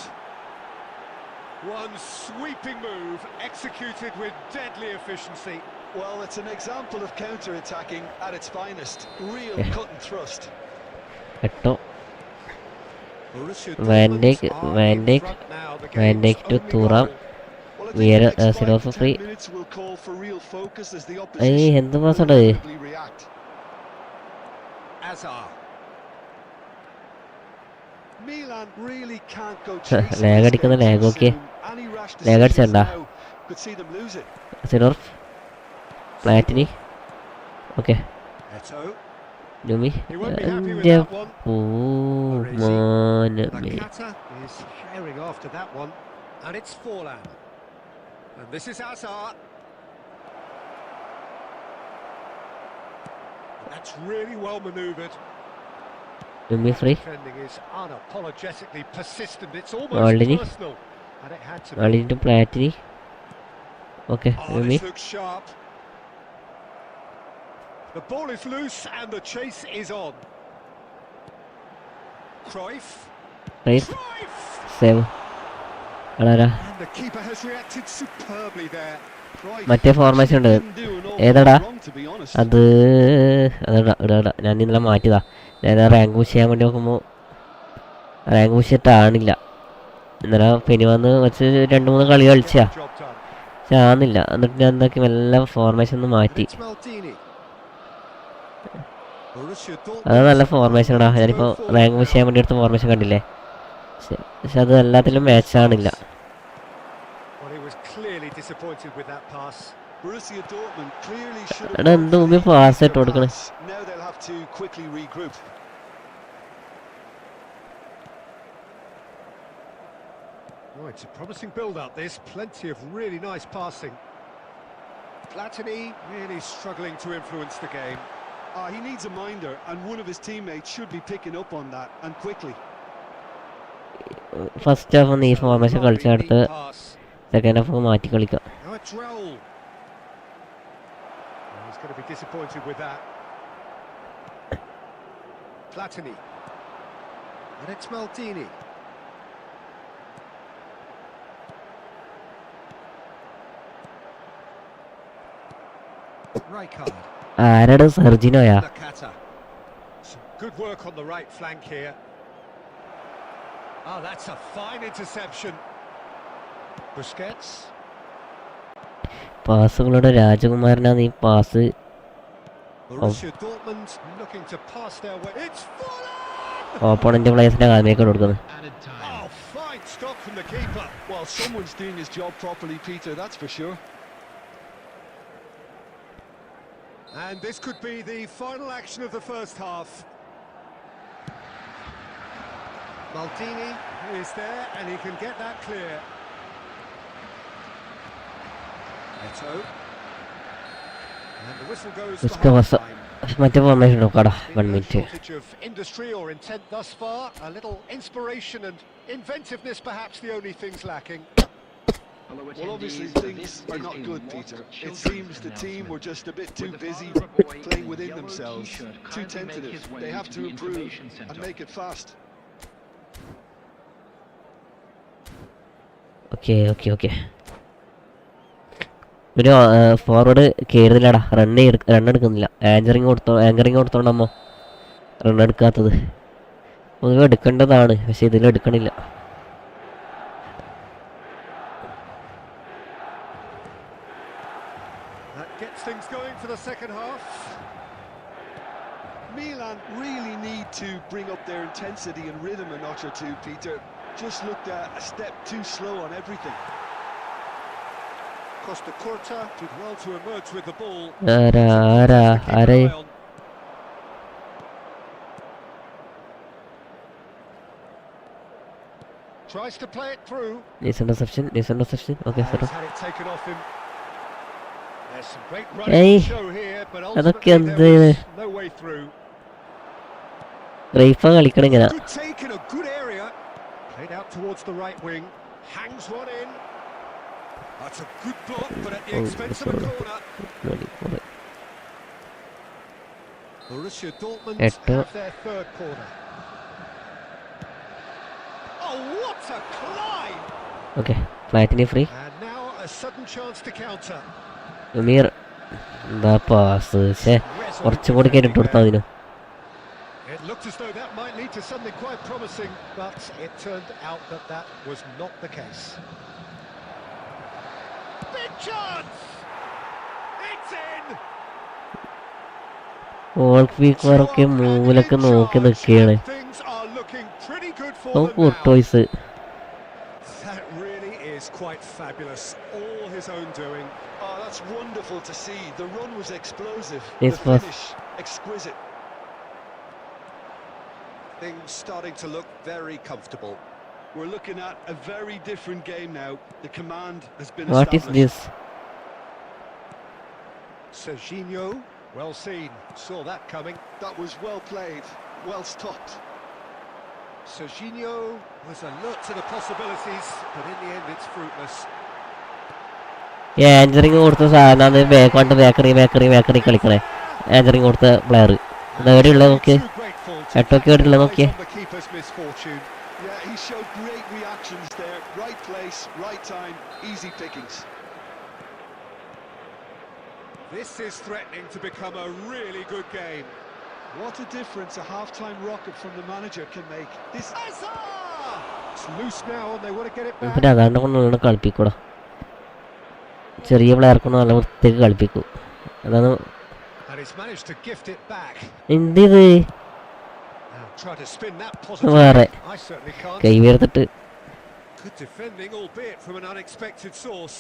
One sweeping move, executed with deadly efficiency. Well, it's an example of counter-attacking at its finest. Real Yeah. cut and thrust. എട്ടോ Borussia Van Dortmund Dijk, are Van in Dijk, front now. The Van game's Dijk to only Thuram. goal. Well, I We think are, the next 5 Sidorf to for 10 free. minutes will call for real focus as the ഏയ് opposition എന്ത് will പാസ്സാണ് inevitably react. Azar. Milan really can't go chasing lag this അടിക്കുന്ന game lag too നോക്കിയേ. soon. Any rash lag decisions അടിച്ചണ്ട. now could see them lose it. Seedorf Platini okay Eto. Rumi. He won't be happy with എൻ്റെ that one. മോനെ. Nakata is herring after that one, and it's Forlan. And this is Hazard. That's really well manoeuvred. Rumi free. Defending is unapologetically persistent. It's Already? almost personal, and it had to be. Already into Platini. Okay, Oh, Rumi. this looks sharp. The ball is loose and the chase is on. Cruyff. Right. Cruyff! Save. Alright. And the keeper has reacted superbly there. Cruyff മറ്റേ formation ഉണ്ട്. Didn't do an awful ഏതാടാ? lot wrong, to be honest. അത് ഞാൻ ഇന്നലെ മാറ്റിയതാ. ഞാൻ rank push ചെയ്യാൻ വേണ്ടി നോക്കുമ്പോൾ റാങ്ക് പുഷ് ഇട്ടാണില്ല. ഇന്നലെ പിന്നെ വന്ന് വെച്ച് 2-3 കളി കളിച്ചാ job done. പക്ഷെ ആന്നില്ല. എന്നിട്ട് ഞാൻ എന്താക്കി മെല്ലെ ഫോർമേഷൻ ഒന്ന് മാറ്റി. It's Maldini. Borussia അത് നല്ല Dortmund ഫോർമേഷനാടാ. ഞാനിപ്പോൾ റാങ്ക് പുഷ് ചെയ്യാൻ വേണ്ടി എടുത്ത ഫോർമേഷൻ കണ്ടില്ലേ? പക്ഷെ അത് എല്ലാത്തിലും മാച്ചാണില്ല. Well, he was clearly disappointed with that pass. Borussia Dortmund clearly should എടാ have എന്ത് മുമ്പിൽ പാസ് ഇട്ട് കൊടുക്കണേ. Now they'll have to quickly regroup. Oh, it's a promising build-up. There's plenty of really nice passing. Platini really struggling to influence the game. He needs a minder, and one of his teammates should be picking up on that, and quickly. First half ഒന്ന് ഈ formation കളിച്ചെടുത്ത് Neat pass. Second half മാറ്റി കളിക്കാം. Now it's Raul. Oh, he's going to be disappointed with that. Platini. And it's Maldini. Rijkaard. ആരാണ് സെർജിനോയാ? Nakata. Some good work on the right flank here. Oh, that's a fine interception. Busquets. പാസുകളുടെ രാജകുമാരനാണ് ഈ pass. Borussia Dortmund looking to pass their way. It's Forlan! Opponent പ്ലേയേഴ്സിന്റെ കാലിലേക്ക് കൊടുക്കുന്നത്. Added time. Oh, fine stop from the keeper. Well, someone's doing his job properly, Peter, that's for sure. And this could be the final action of the first half. Maldini is there and he can get that clear. Eto. And the whistle goes for Uska wasa. half-time. മറ്റേ formation നോക്കാടാ. 1 No minute. shortage of industry or intent thus far. A little inspiration and inventiveness perhaps the only things lacking. Well, obviously things are not good, Peter. It seems the team were just a bit too busy playing within themselves, too tentative. They have to improve and make it fast. Okay okay okay. ഒരു forward കയറുന്നില്ലടാ. റണ്ണെടുക്കുന്നില്ല. Anchoring കൊടുത്തോണ്ടമ്മോ റണ്ണെടുക്കാത്തത്. പൊതുവെ എടുക്കേണ്ടതാണ്, പക്ഷെ ഇതിൽ എടുക്കണില്ല. That gets things going for the second half. Milan really need to bring up their intensity and rhythm a notch or two, Peter. Just looked a step too slow on everything. Costa Curta did well to emerge with the ball. ആരെ Tries to play it through. Interception. Okay He's sir. had it taken off him. There's some great Hey, running to show here, but അതൊക്കെ ultimately എന്ത് there was no way through. Raifa കളിക്കണം ഇങ്ങനെ. Good take in a good area. Played out towards the right wing. Hangs one in. That's a good block, but at the expense of a corner. Borussia Dortmund Eto. have their third corner. Oh, what a climb! Okay ഫ്ലാറ്റിന് free. And now a sudden chance to counter. ഉമീർ എന്താ pass. കുറച്ചും കൂടി കയറിട്ട് കൊടുത്താൽ അതിന്. It looked as though that might lead to something quite promising, but it turned out that that was not the case. Big chance! It's in! Goal കീപ്പറൊക്കെ മൂലൊക്കെ നോക്കി നിൽക്കുകയാണ്. Things are looking pretty good for നമുക്ക് them now. ഒട്ടോയ്സ്. That really is quite fabulous. All his own doing. Oh, that's wonderful to see. The run was explosive. Yes, The boss. finish exquisite. Things starting to look very comfortable. We're looking at a very different game now. The command has been What is established. this? Serginho, well seen, saw that coming. That was well played, well stopped. Serginho was alert to the possibilities, but in the end it's fruitless. ആഞ്ചറിങ് കൊടുത്ത സാധനം അത് കൊണ്ട് bakery കളിക്കണേ. ആഞ്ചറിങ് കൊടുത്ത player എവിടെയുള്ളത് നോക്കിയേ, എട്ടൊക്കെ എവിടെയുള്ളത് നോക്കിയേ. Yeah, he showed great reactions there. Right place, right time, easy pickings. This is threatening to become a really good game. What a difference a half-time rocket from the manager can make. This It's loose now and they want to get it back. പിന്നെ അതാണ്ട് കൊണ്ട് കളിപ്പിക്കൂടാ, ചെറിയ പ്ലെയർക്കൊന്നും നല്ല വൃത്തിക്ക് കളിപ്പിക്കൂ. അതാണ് And he's managed to gift it back. എന്തിത് Now try to spin that positive. വേറെ I certainly can't. കൈ വീർത്തിട്ട്. Good defending, albeit from an unexpected source.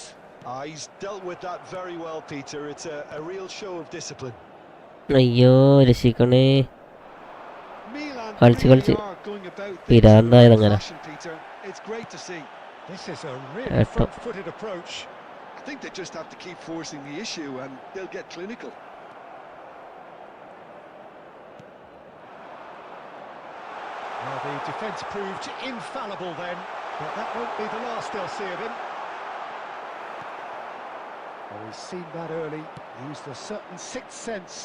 he's dealt with that very well, Peter. It's a real show of discipline. അയ്യോ രക്ഷിക്കണേ. Milan കളിച്ച് really കളിച്ച് are going about things പിരാന്തായത് with അങ്ങനെ. passion, Peter. It's great to see. This is a really front-footed approach. I think they just have to keep forcing the issue and they'll get clinical. Well, the defence proved infallible then, but that won't be the last they'll see of him. Well, he's seen that early, used a certain sixth sense.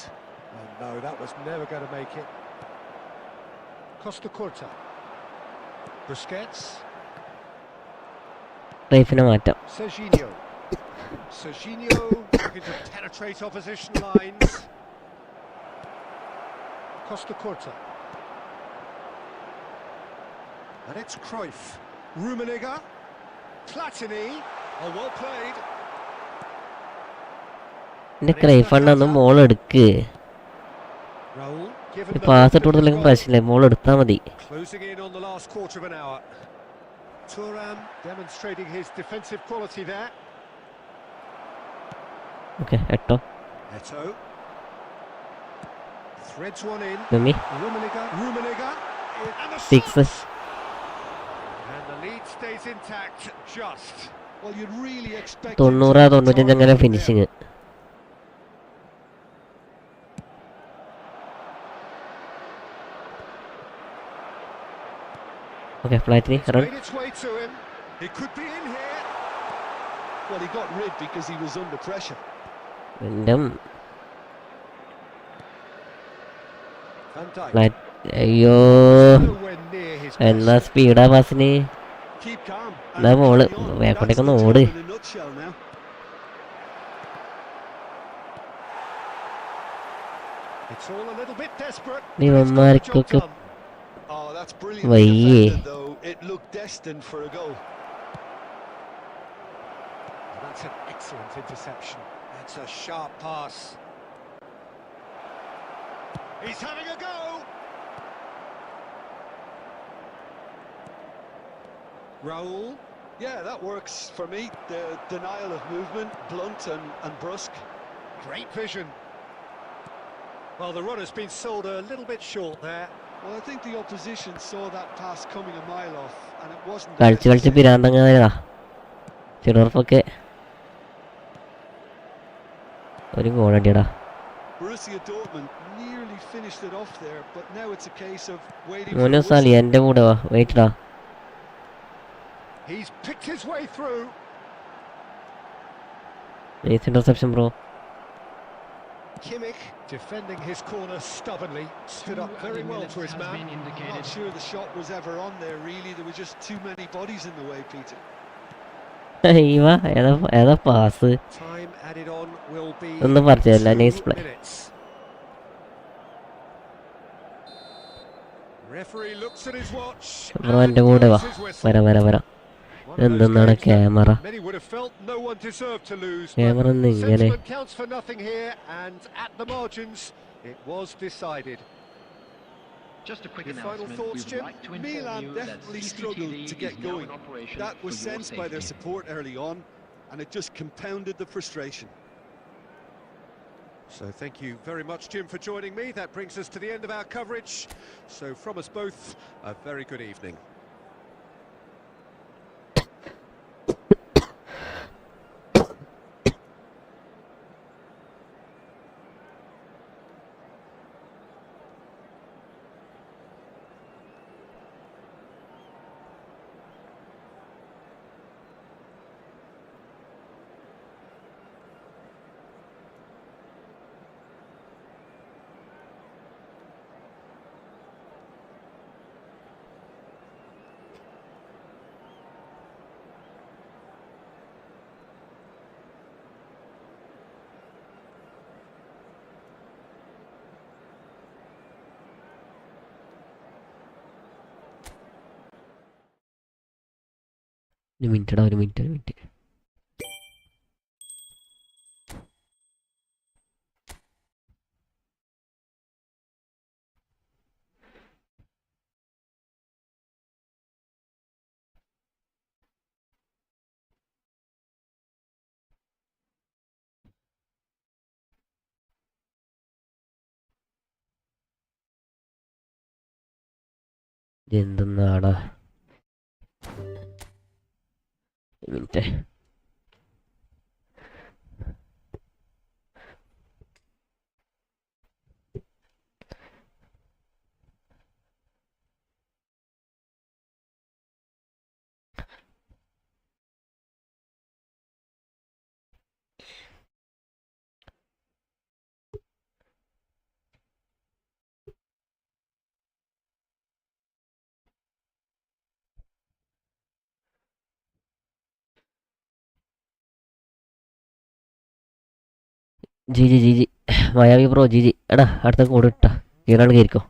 Oh no, that was never going to make it. Costa Curta. Busquets. റൈഫിനെ മാറ്റാം. Serginho. Serginho looking to penetrate opposition lines. Costa Curta. And it's Cruyff. Rummenigge. Platini. Oh, well played. എൻ്റെ ക്രൈഫണ്ണൊന്ന് മോൾ എടുക്ക്. Raul, given the pass ഇട്ട് കൊടുത്തില്ലെങ്കിൽ പ്രശ്നമില്ല, മോൾ എടുത്താൽ മതി. closing in on the last quarter of an hour. Thuram demonstrating his defensive quality there. Okay എട്ടോ Eto. Threads one in. Mummy Rummenigge. And the six. shot. And the lead stays intact, just. Well, you'd really expect 90-95 അങ്ങനെ finishing. Okay Platini run. Made its way to him. He could be in here. Well, he got rid because he was under pressure. എൻ്റെ Van Dijk. Flat. അയ്യോ Nowhere near his എന്നാ best. സ്പീഡാ പാസിന്. Keep calm. എന്നാ മോള് വേക്കോട്ടേക്കൊന്ന് ഓട്. In a nutshell now. It's all a little bit desperate. ഇവന്മാർക്കൊക്കെ Oh, that's brilliant വയ്യേ. defended, though. It looked destined for a goal. That's an excellent interception. That's a sharp pass. He's having a go. Raul. Yeah, that works for me. The denial of movement, blunt and brusque. Great vision. Well, the run has been sold a little bit short there. Well, I think the opposition saw that pass coming a mile off, and it wasn't. കളിച്ച് പിരാന്തങ്ങാതാ ചിലർക്കൊക്കെ. ഒരു goal അടിയടാ. Borussia Dortmund nearly finished it off there, but now it's a case of waiting for മോനു the സാലി whistle. എൻ്റെ കൂടെ വാ, വെയിറ്റടാ. He's picked his way through. Nice interception bro. Kimmich defending his corner stubbornly, stood up very well to his man. I'm not sure the shot was ever on there, really. There were just too many bodies in the way, Peter. ഇവ ഏതാ pass Time added on will be ഒന്നും പറഞ്ഞില്ല. 2 nice play. minutes. Referee looks at his watch. Bro എൻ്റെ കൂടെ വാ, and blows his whistle. വരാം. One of those എന്തെന്നാണ് games that camera many would have felt no one deserved to lose, camera but ഒന്ന് ഇങ്ങനെ. sentiment counts for nothing here, and at the margins it was decided. Just a quick Your final announcement. thoughts, We would Jim? like to inform Milan you that definitely CCTV struggled to is get now going. in operation That was for your sensed by their safety. support early on, and it just compounded the frustration. So thank you very much, Jim, for joining me. That brings us to the end of our coverage. So from us both, a very good evening. ഒരു minute. എന്തെന്നാടാ minute. G മായാവി bro G എടാ അടുത്ത കൂടെ ഇട്ടാ ഈടാണ് കയറിക്കോ.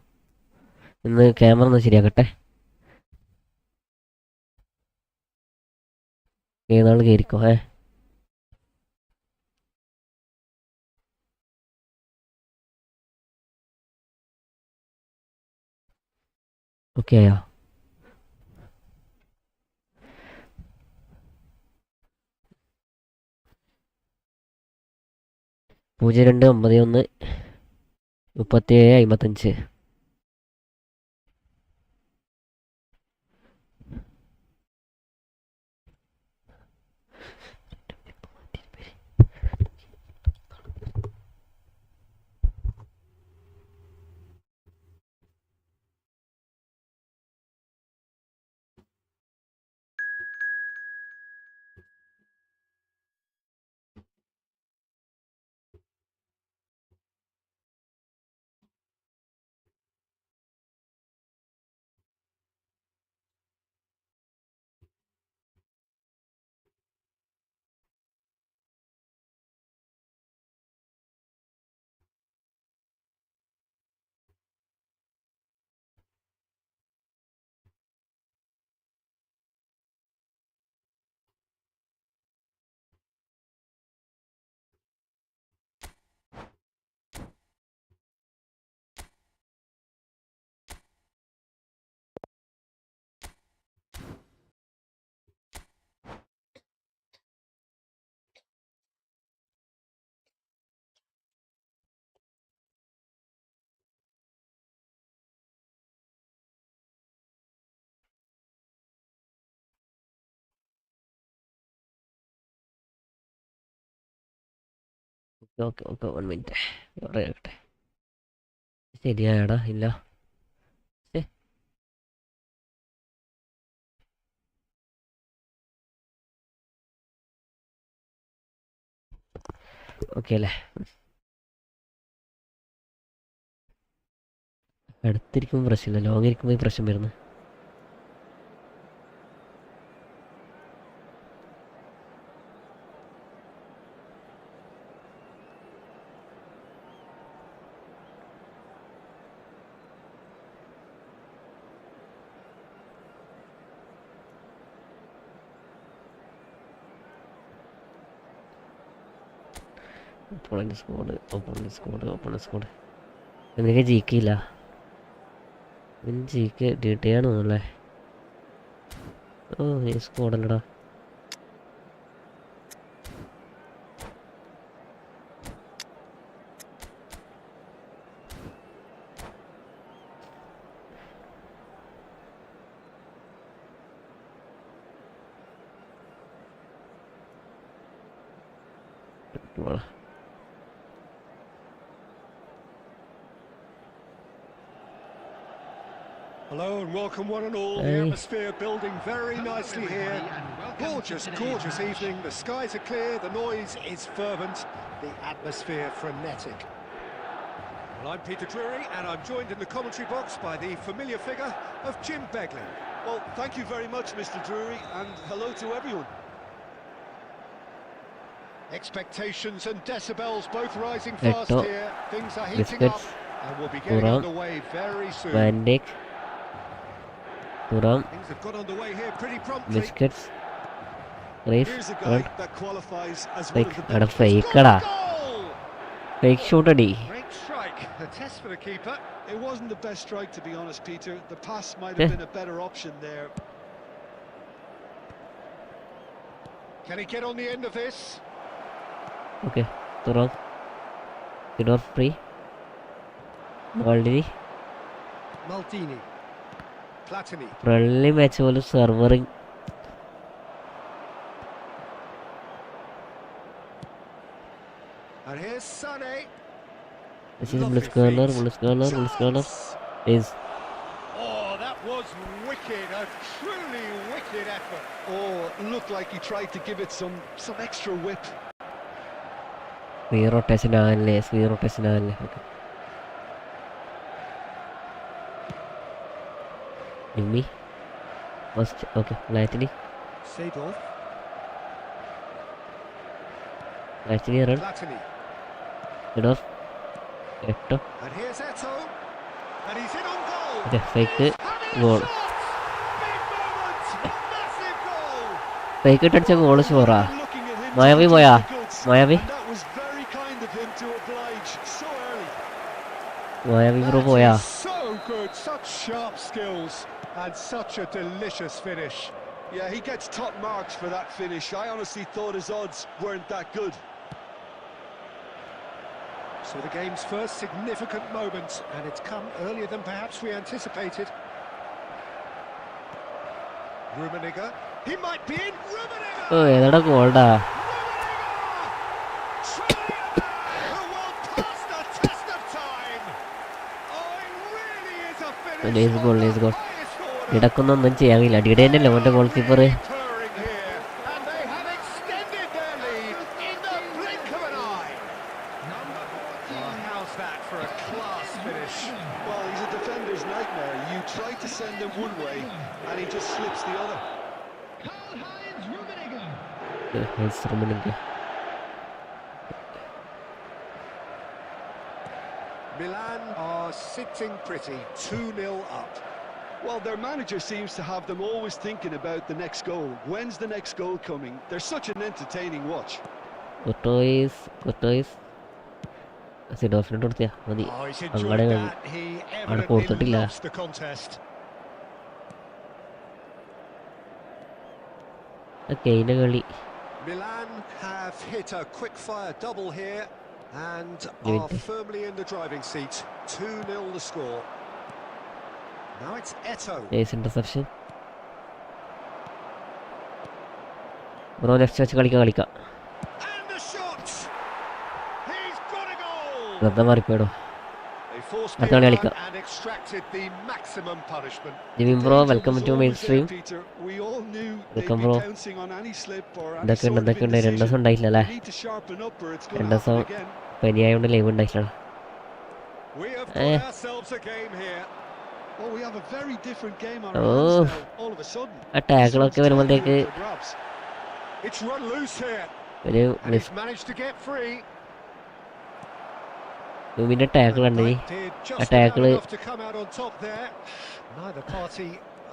ഇന്ന് camera ഒന്ന് ശരിയാക്കട്ടെ. ഏതാൾ കയറിക്കോ. Okay ആയോ? 02913755. ഓക്കെ 1 മിനിറ്റ് പറയട്ടെ. ശരിയായടാ ഇല്ല. ഓക്കെ അല്ലേ? അടുത്തിരിക്കുമ്പോൾ പ്രശ്നമില്ല, ലോങ് ഇരിക്കുമ്പോൾ ഈ പ്രശ്നം വരുന്നു. ഓപ്പണന്റ് സ്കോഡ് എന്തൊക്കെ ജയിക്കില്ല. ജയിക്ക് ഡീറ്റയാണ് തോന്നുന്നല്ലേ. ഓ നീ സ്കോഡല്ലടാ. Hello and welcome one and all. The atmosphere building very nicely here. Gorgeous, gorgeous evening. The skies are clear, the noise is fervent, the atmosphere frenetic. Well, I'm Peter Drury and I'm joined in the commentary box by the familiar figure of Jim Beglin. Well, thank you very much, Mr. Drury, and hello to everyone. Expectations and decibels both rising fast here. Things are heating up and we'll be getting underway very soon. Things have got underway here pretty promptly. Biscuits. Here's a guy that qualifies as one of the best. Fake shot adi. Great strike. A test for the keeper. It wasn't the best strike, to be honest, Peter. The pass might have been a better option there. Can he get on the end of this? Okay, Turok. It was free. Maldini. Maldini. Platini. Friendly match was servering. And here's Sane. This is Bliss corner. Is. Oh, that was wicked. A truly wicked effort. Oh, looked like he tried to give it some extra whip. Free rotation. Okay. Jimmy. First, okay. Platini. Seedorf. Platini run. Platini. Seedorf. Eto. And here's Eto. And he's in on goal. Okay, fake goal. Massive goal. Fake it അടിച്ച goal score. Mayavi പോയാ. Mayavi. That was very kind of him to oblige so early. Mayavi bro പോയാ. So good, such sharp skills and such a delicious finish. Yeah, he gets top marks for that finish. I honestly thought his odds weren't that good. So the game's first significant moment, and it's come earlier than perhaps we anticipated. Rummenigge, he might be in. Rummenigge! Oh, ഏതാടാ Golda. Who will pass the test of time? Oh, it really is a finish. Nice goal, nice goal. Highest order. ഇടക്കൊന്നും ചെയ്യാൻ കഴിയില്ല. അടിയുടെ തന്നെയല്ലേ അവൻ്റെ goal keeper. Purring here, and they have extended their lead in the blink of an eye. Oh, how's that for a class finish? Well, he's a defender's nightmare. You try to send him one way, and he just slips the other. Karl-Heinz Rummenigge. Milan are sitting pretty, 2-0 up. Well, their manager seems to have them always thinking about the next goal. When's the next goal coming? They're such an entertaining watch. Courtois. Seedorfിനോട് കൊടുത്തിയാ മതി. Oh, he's അങ്ങടെ enjoyed that. He evidently കൊടുത്തിട്ടില്ല. loves the contest. കെയിൻ്റെ കളി. Milan have hit a quick-fire double here and Good. are firmly in the driving seat. 2-0 the score. Now it's Eto. Nice interception. Bro next വെച്ച് കളിക്കാം. And the shot. He's got a goal. ശ്രദ്ധ മാറിപ്പോയിടോ. They forced അടുത്ത കളി Milan കളിക്കാം. and extracted the maximum punishment. Jimin bro welcome to main stream. Peter, we all knew they'd Welcome, be bro. pouncing on any slip or any ഇതൊക്കെ sort of ഉണ്ട്. 2 indecision. ദിവസം ഉണ്ടായില്ല അല്ലേ? They need to sharpen up or it's going 2 to ദിവസം happen again. പനിയായോണ്ട് live ഉണ്ടായില്ല. We have got ourselves a game here. Oh, we have a very different game on Oh. our hands now. All of a sudden. ആ ടാക്കിളൊക്കെ വരുമ്പോഴത്തേക്ക് It's run loose here. ഒരു And he's managed to get free. ലുമിന്റെ tackle ഉണ്ട്. Did just about tackle- enough to come out on top there. Neither party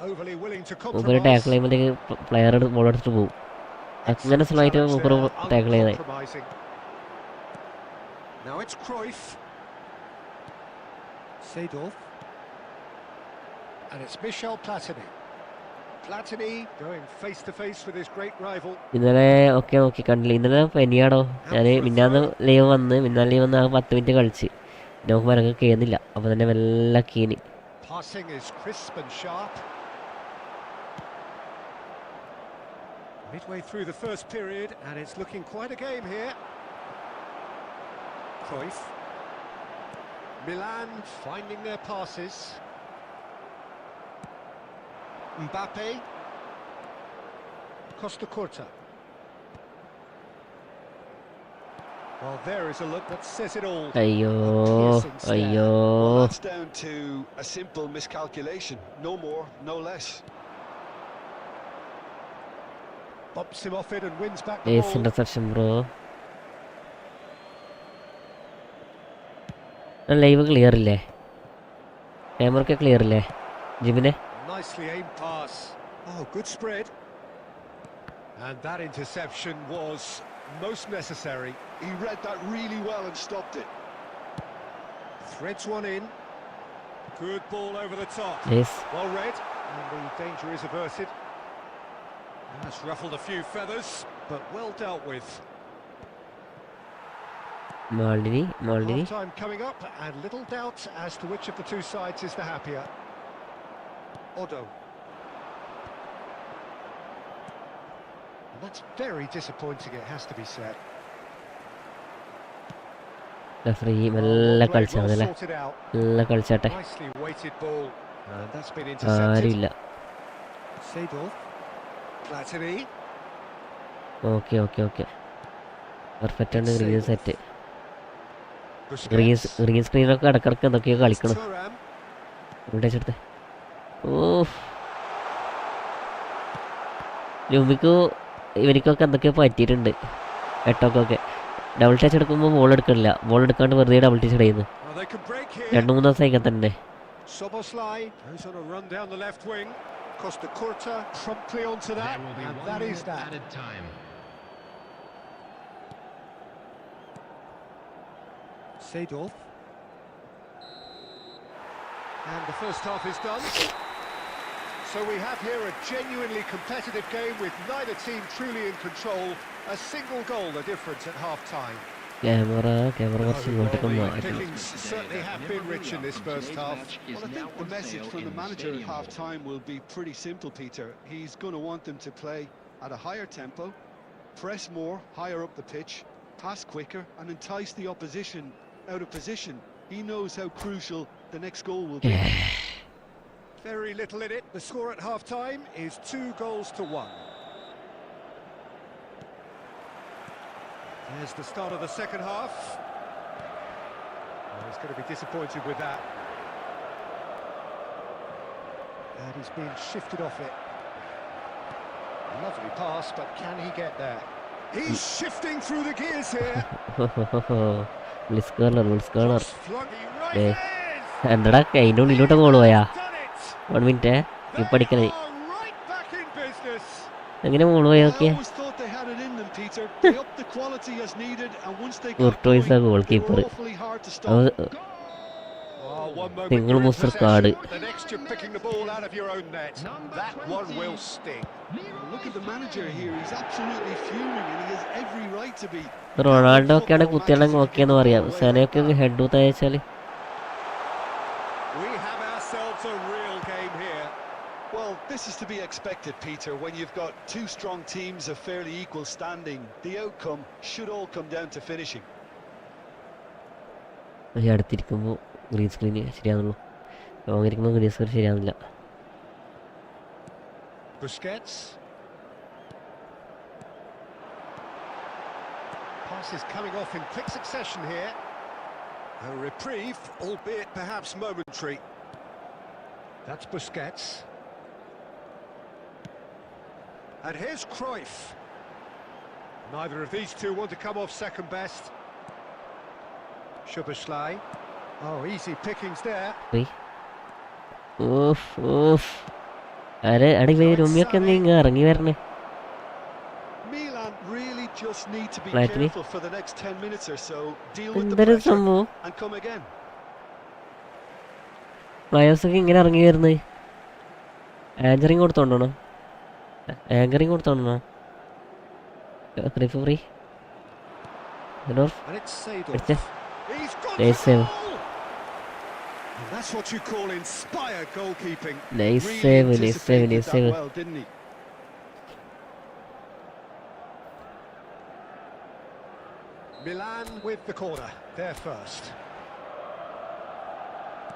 overly willing to മൂപ്പര് compromise. Tackle ചെയ്യുമ്പോഴത്തേക്ക് player ball എടുത്തിട്ട് പോകും. അങ്ങനെ slow ആയിട്ട് മൂപ്പര് tackle ചെയ്തായി. Uncompromising. Now it's Cruyff. Seedorf. And it's Michel Platini. Platini going face to face with his great rival. ഇന്നലെ ഒക്കെ നോക്കി കണ്ടില്ല. ഇന്നലെ പനിയാടോ. ഞാൻ മിന്നാന്ന് ലീവ് വന്ന് 10 മിനിറ്റ് കളിച്ച് നോക്കുമ്പോൾ എനിക്ക് കേൾക്കുന്നില്ല. അപ്പോൾ തന്നെ വെല്ല കീനി. Passing is crisp and sharp. Midway through the first period, and it's looking quite a game here. Cruyff. Milan finding their passes. Mbappe. Costa Curta. Well, there is a look that says it all. അയ്യോ Piercing അയ്യോ stare. Well, that's down to a simple miscalculation. No more, no less. Bumps him off it and wins back the ഏസ് ball. Interception bro. Live clear ഇല്ലേ? ക്യാമറയൊക്കെ clear ഇല്ലേ ജിമിനെ? Nicely aimed pass. Oh, good spread. And that interception was most necessary. He read that really well and stopped it. Threads one in. Good ball over the top. ഏസ് Well read. And the danger is averted. That's ruffled a few feathers, but well dealt with. മാൾഡിനി Half time coming up, and little doubt as to which of the two sides is the happier. Odo. And that's very disappointing, it has to be said. Referee മെല്ലെ കളിച്ചാൽ മതി അല്ലേ? Sorted out. മെല്ലെ കളിച്ചാട്ടെ, Nicely weighted ball. And that's been intercepted. ആരുമില്ല. Seedorf. Platini. Okay okay okay perfect ആണ്. Green set, Busquets. Green സ്ക്രീനൊക്കെ ഇടക്കിടക്ക് എന്തൊക്കെയോ കളിക്കണം. Thuram. വിട്ടേച്ചെടുത്ത്. ഓ ലുമിക്കോ ഇവനിക്കൊക്കെ എന്തൊക്കെയോ പറ്റിയിട്ടുണ്ട്. എട്ടോക്കൊക്കെ ഡബിൾ ടച്ച് എടുക്കുമ്പോൾ ബോൾ എടുക്കണില്ല, ബോൾ എടുക്കാണ്ട് വെറുതെ ഡബിൾ ടച്ച് ഇടയുന്നു. Oh, they can break here. 2-3 ദിവസം ഇങ്ങനെ തന്നെ. Soboslai goes on a run down the left wing. Costa Curta promptly onto that, There will be and 1 that is minute that. added time. Seedorf. And the first half is done. So we have here a genuinely competitive game with neither team truly in control. A single goal the difference at half-time. Camera കുറച്ച് ഇങ്ങോട്ടൊക്കെ മാറ്റണം. Pickings certainly have been rich in this first half. Well, I think the message from the manager at half-time will be pretty simple, Peter. He's going to want them to play at a higher tempo, press more, higher up the pitch, pass quicker, and entice the opposition out of position. He knows how crucial the next goal will be. Very little in it. The score at half-time is 2-1. There's the start of the second half. Oh, he's going to be disappointed with that. And he's being shifted off it. Lovely pass, but can he get there? He's shifting through the gears here. വിളിസ് corner Just flung he right Yeah. in. എന്താടാ അതിൻ്റെ ഉള്ളിലോട്ട് ball പോയാ? Done it. 1 minute ഇപ്പം അടിക്കണേ. They are right back in business. എങ്ങനെ ball പോയാ I നോക്കിയേ? always thought they had it in them, Peter. They upped the quality as needed, and once they got Courtois going, goal they keeper. were awfully hard to stop. Oh, one moment Single you're in booster possession, card. the next you're picking the ball out of your own net. That one will sting. Look at the manager here. He's absolutely fuming, and he has every right to be. Ronaldo ഒക്കെ ആണെങ്കിൽ കുത്തിയാണെങ്കിൽ ഓക്കെയെന്ന് പറയാം. സനയൊക്കെ head ഊത്ത് അയച്ചാൽ We have ourselves a real game here. Well, this is to be expected, Peter. When you've got two strong teams of fairly equal standing, the outcome should all come down to finishing. അടുത്തിരിക്കുമ്പോൾ green screen ശരിയാവുന്നുള്ളൂ, long ഇരിക്കുമ്പോൾ green screen ശരിയാവുന്നില്ല. Busquets. Passes coming off in quick succession here. A reprieve, albeit perhaps momentary. That's Busquets. And here's Cruyff. Neither of these two want to come off second best. Szoboszlai. Oh, easy pickings there. Of of അടെ രുമിയൊക്കെ ഇങ്ങ് ഇറങ്ങി വരണേ. Milan really just need to be Platini. careful for the next 10 minutes or so. Deal with the എന്തൊരു pressure സംഭവം, and come again. പ്ലേയേഴ്സൊക്കെ ഇങ്ങനെ ഇറങ്ങി വരുന്നത്. Anchoring കൊടുത്തോണ്ടോ? ആങ്കറിങ് കൊടുത്തോണ്ടോ? Free And it's Seedorf. He's got Nice the save. goal! And that's what you call inspired goalkeeping. Nice Really save, nice save, anticipated nice that save. well, didn't he? Milan with the corner, there first.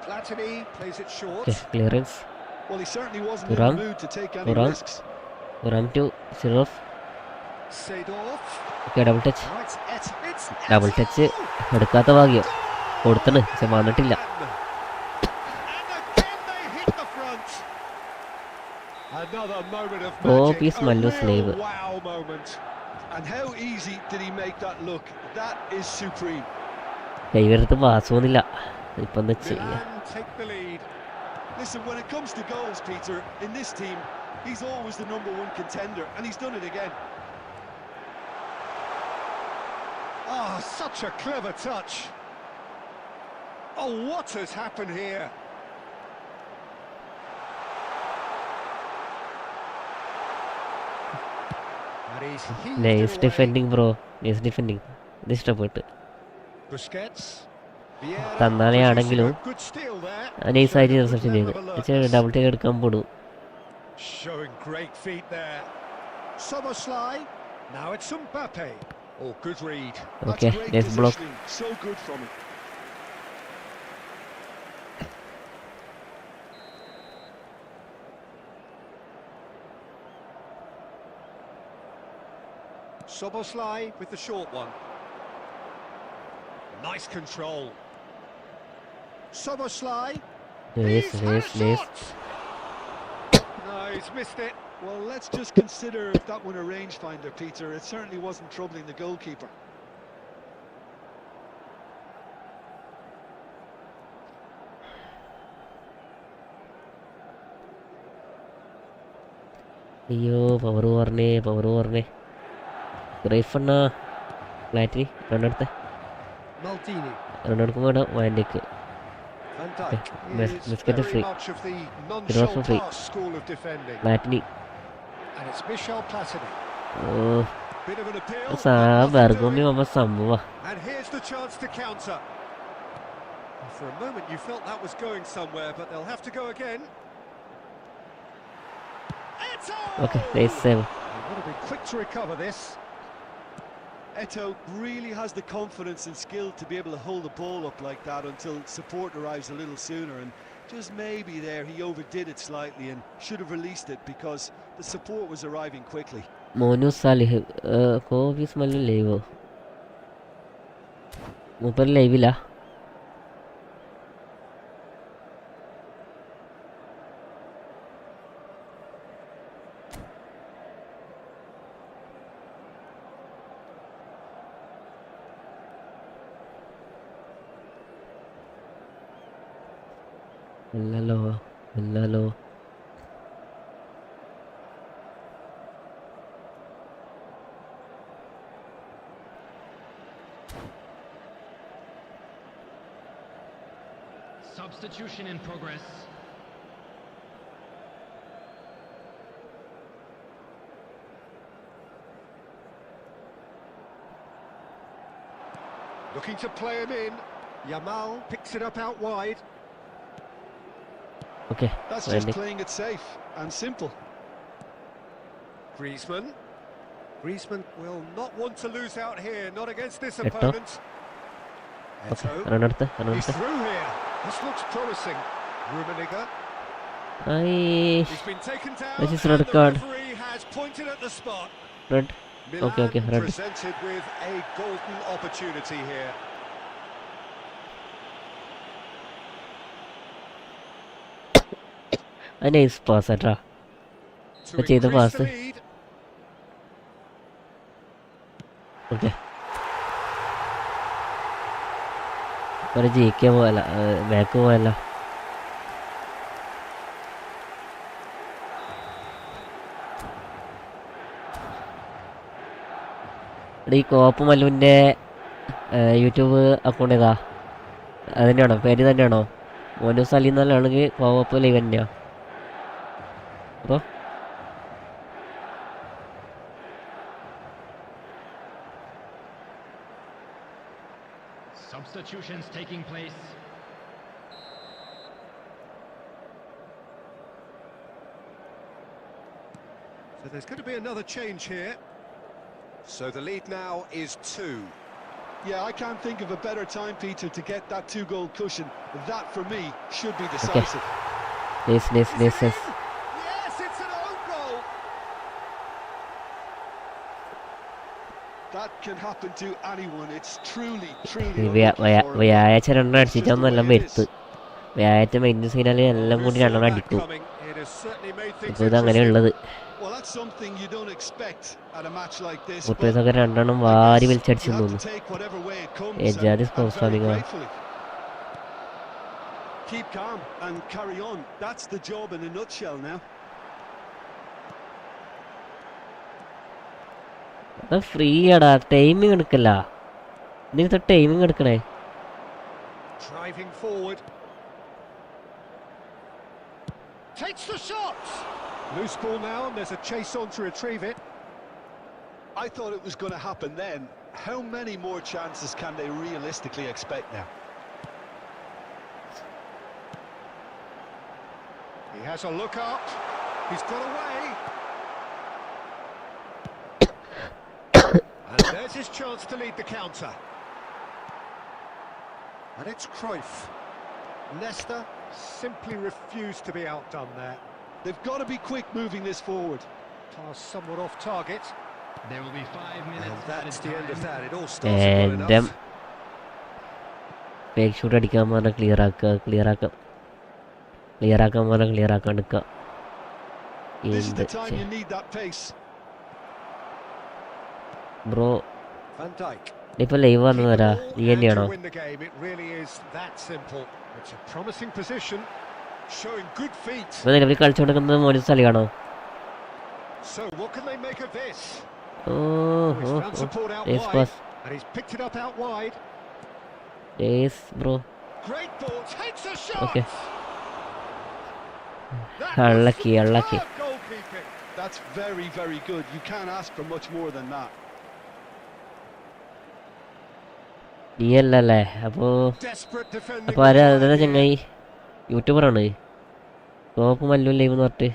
Platini plays it short. Okay, clearance. Well, he certainly wasn't Thuram. in the mood to take any Thuram. risks. Thuram to Sirov. Seedorf. Okay, double touch. Now it's Double touch. എടുക്കാത്ത ഭാഗ്യം കൊടുത്തണ് പക്ഷെ വന്നിട്ടില്ല. Another moment of Oh, magic, piece a Mallu real slave. wow moment. And how easy did he make that look? That is supreme. കൈവരത്ത് pass പോകുന്നില്ല. ഇപ്പൊ എന്താ ചെയ്യാ? Milan take the lead. Listen, when it comes to goals, Peter, in this team, he's always the #1 contender, and he's done it again. Oh, such a clever touch. Oh, what has happened here? And he's heaved Nice it away. defending, bro. Nice defending. ഇത് ഇഷ്ടപ്പെട്ടു. Busquets. Vieira തന്നാലെയാണെങ്കിലും producing a good steal there. നൈസായിട്ട് Showing a good reception level ചെയ്ത് of പക്ഷേ alertness. Double take എടുക്കാൻ പോടും. Showing great feet there. Soboslai. Now it's Mbappe. Oh, good read. Okay, That's great nice block. positioning. So good from him. Soboslai with the short one. Nice control. Soboslai. Nice, He's had a nice, nice. shot. No, he's missed it. Well, let's just consider that one a rangefinder, Peter. It certainly wasn't troubling the goalkeeper. അയ്യോ power പറഞ്ഞേ റൈഫണ്ണ ഫ്ലാറ്റിനി റണ്ണെടുത്തെ Maldini. റണ്ണെടുക്കുമ്പോൾ വേണം van Dijk. Van Dijk Miss- is Miss Getty very free. much of the Get off for free. non-show pass school of defending. Platini. And it's Michel Platini. ഓ Bit of an appeal. സാ but nothing Bergomi doing. വന്ന സംഭവ. And here's the chance to counter. For a moment you felt that was going somewhere, but they'll have to go again. Eto'o! Okay nice save. They've got to be quick to recover this. Eto'o really has the confidence and skill to be able to hold the ball up like that until support arrives a little sooner, and just maybe there he overdid it slightly and should have released it because the support was arriving quickly. Monu Salih കോഫീസ് മല്ലു ലൈവോ മൂപ്പർ ലൈവില്ല. ഇല്ലല്ലോ Substitution in progress. Looking to play him in. Yamal picks it up out wide. Okay That's just playing it safe and simple. Griezmann. Griezmann will not want to lose out here, not against this Eto'o. opponent. Okay Eto'o. റണ്ണെടുത്ത് He's through here. This looks promising. Rummenigge. I He's been taken down. This is And red the card. referee has pointed at the spot. Red. Okay, Milan red. presented with a golden opportunity here. Nice pass ആട്ടാ. To ചെയ്ത increase the pass. lead. Okay ഒരു ജയിക്കാൻ പോയല്ല back പോയല്ല. ഈ കോപ്പ് മല്ലുവിൻ്റെ YouTube account ഏതാ? അത് തന്നെയാണോ പേര് തന്നെയാണോ? മോനു സലി എന്നാണെങ്കിൽ കോപ്പ് ലൈവ് തന്നെയാ bro? Substitutions taking place. So there's going to be another change here. So the lead now is 2. Yeah, I can't think of a better time, Peter, to get that 2-goal cushion. That, for me, should be Okay. decisive. Nice. Yes, it's an own goal. That can happen to anyone. It's truly ഈ unlucky for him. വ്യാഴാഴ്ച രണ്ടെണ്ണം That's just the അടിച്ചിട്ടാകുമ്പോൾ way എല്ലാം it വരുത്ത്. is. വ്യാഴാഴ്ച മെയിൻ്റെ സീനാല് Well, എല്ലാം who കൂടി saw രണ്ടെണ്ണം that അടിക്കും. coming? It has certainly made things ഇപ്പോൾ ഇത് അങ്ങനെയുള്ളത്. Well, that's something you don't expect at a match like this. കുട്ടികൾക്കൊക്കെ രണ്ടെണ്ണം I വാരി guess വലിച്ചടിച്ചു you have to തോന്നുന്നു. take whatever way it comes, Ejadi and sports very farming ആണ്. gratefully. Keep calm and carry on. That's the job in a nutshell now. അത് free ആടാ, timing എടുക്കല്ല. ഇതിനകത്ത് timing എടുക്കണേ. Driving forward. Takes the shot. Loose ball now, and there's a chase on to retrieve it. I thought it was going to happen then. How many more chances can they realistically expect now? He has a look up. He's got away. And there's his chance to lead the counter. And it's Cruyff. Leicester simply refused to be outdone there. They've got to be quick moving this forward. Pass somewhat off target. There will be 5 And minutes. that's the end of that. It all started well And enough. Fake shoot അടിക്കാൻ പറഞ്ഞാൽ clear ആക്കാൻ പറഞ്ഞാൽ clear ആക്കാൻ എടുക്കുക. This is the time you need that pace. Bro Van Dijk. ഇപ്പൊ live വന്നു തരാ, നീ തന്നെയാണോ? Win the game. It really is that simple. It's a promising position, showing good feet. ഇപ്പൊ നിലവിൽ കളിച്ചുകൊണ്ടിരിക്കുന്നത് മോനിസ് കളിയാണോ? So what can they make of this? Oh He's found support out nice wide, pass. and he's picked it up out wide. Nice bro. Great ball, takes a shot. Okay. That was Unlucky. superb goalkeeping. That's very, very good. You can't ask for much more than that. നീ അല്ലല്ലേ? അപ്പോ Desperate ആരാ defending. അതാ ചങ്ങായി? യൂട്യൂബറാണ്. Top Mallu live എന്ന് പറഞ്ഞിട്ട്.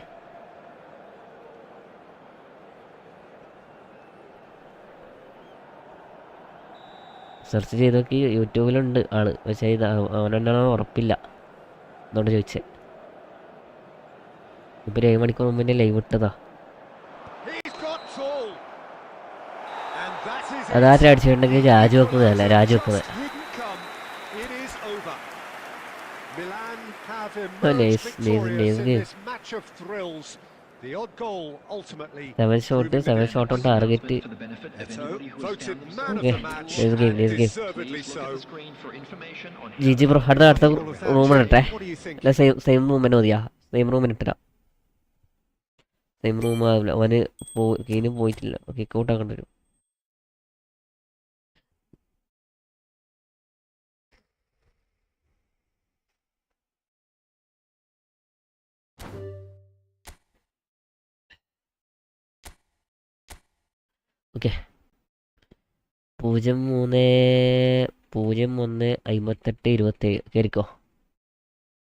Search ചെയ്ത് നോക്കി, യൂട്യൂബിലുണ്ട് ആള്. പക്ഷേ ഇത് അവനെന്നാണോ ഉറപ്പില്ല, അതുകൊണ്ട് ചോദിച്ചേ. ഇപ്പൊ 7 മണിക്കൂർ മുമ്പ് ലൈവ് ഇട്ടതാ. He's got tall. And that is it. അതാരും അടിച്ചിട്ടുണ്ടെങ്കിൽ രാജിവെക്കുന്നതല്ല, രാജിവെക്കുന്നത്. Wouldn't come. It is over. Milan have nice, emerged nice victorious in game. this match of thrills. The odd goal ultimately 7 shot on target. voted man of Okay, the match, nice game, and nice game. deservedly so. GG bro അടുത്ത room ഇടട്ടെ. What do you think? അല്ല same റൂമിന് മതിയാ? Same റൂമിന് ഇട്ടരാ. Same room ആവില്ല, അവന് കീന് പോയിട്ടില്ല. Kick out ആക്കേണ്ടി വരും. ഓക്കെ, 03-01-57 കയറിക്കോ,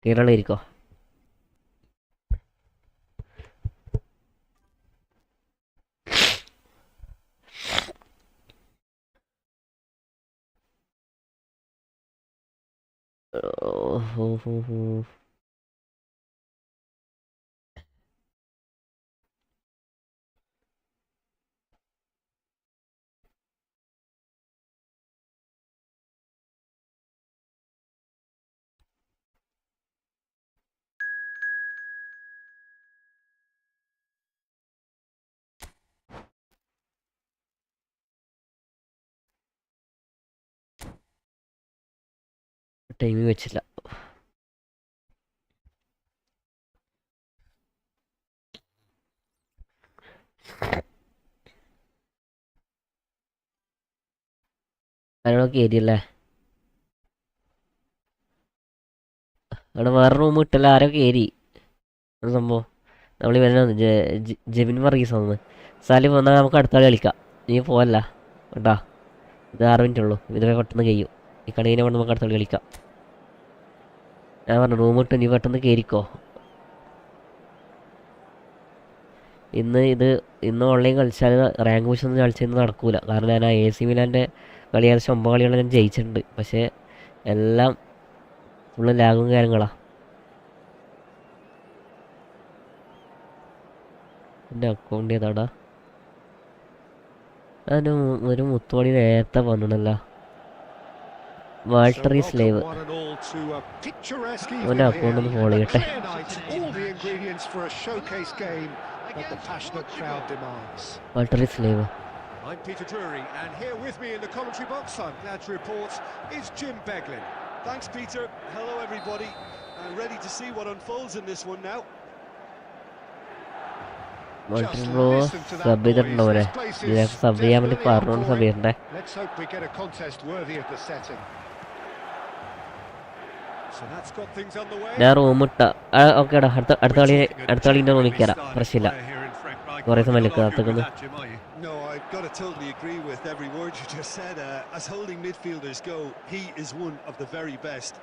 കേരള ഇരിക്കോ. ടൈമിങ് വെച്ചില്ല. അതിനൊക്കെ ഏരിയല്ലേ? അവിടെ വേറെ റൂം കിട്ടല്ല, ആരൊക്കെ ഏരി സംഭവം. നമ്മൾ ഇവനാണ് ജെബിൻ വർഗീസ് വന്ന്. സാലി വന്നാൽ നമുക്ക് അടുത്ത കളി കളിക്കാം. നീ പോവല്ല കേട്ടാ, ഇത് 6 മിനിറ്റ് ഉള്ളൂ, ഇതുവരെ പെട്ടെന്ന് കഴിയും. ഈ കളിനെ കൊണ്ട് നമുക്ക് അടുത്ത കളി കളിക്കാം. ഞാൻ പറഞ്ഞു റൂം ഇട്ട് നീ പെട്ടെന്ന് കയറിക്കോ. ഇന്ന് ഓൺലൈൻ കളിച്ചാൽ റാങ്ക് പുഷ് ഒന്നും കളിച്ചൊന്നും നടക്കൂല. കാരണം ഞാൻ AC മിലാൻ്റെ കളി ഏകദേശം 9 കളിയോളം ഞാൻ ജയിച്ചിട്ടുണ്ട്. പക്ഷേ എല്ലാം ഫുള്ള് ലാഗും കാര്യങ്ങളാണ്. എൻ്റെ അക്കൗണ്ട് ഏതാടാ? അതിന് ഒരു മുത്തുമണി നേരത്തെ വന്നിടല്ലോ. Walter is live. അവൻ്റെ അക്കൗണ്ട് ഒന്ന് ഫോളോ ചെയ്യട്ടെ. Walter is live. I'm Peter Drury, and here with me in the commentary box, I'm glad to report, is Jim Beglin. Thanks, Peter. Hello, everybody. Ready to see what unfolds in this one now. Walter bro sub ചെയ്തിട്ടുണ്ടോ അവരെ? Sub ചെയ്യാൻ വേണ്ടി പറഞ്ഞോണ്ട് sub ചെയ്യണ്ടേ? Let's hope we get a contest worthy of the setting. So that's got things underway. ഞാൻ room ഇട്ട ഓക്കേടാ. അടുത്ത കളിൻ്റെ റൂമിൽ കയറാം. പ്രശ്നമില്ല. കുറേ സമയം കാത്തുക്കുന്നു. No, I've got to totally agree with every word you just said. As holding midfielders go, he is one of the very best.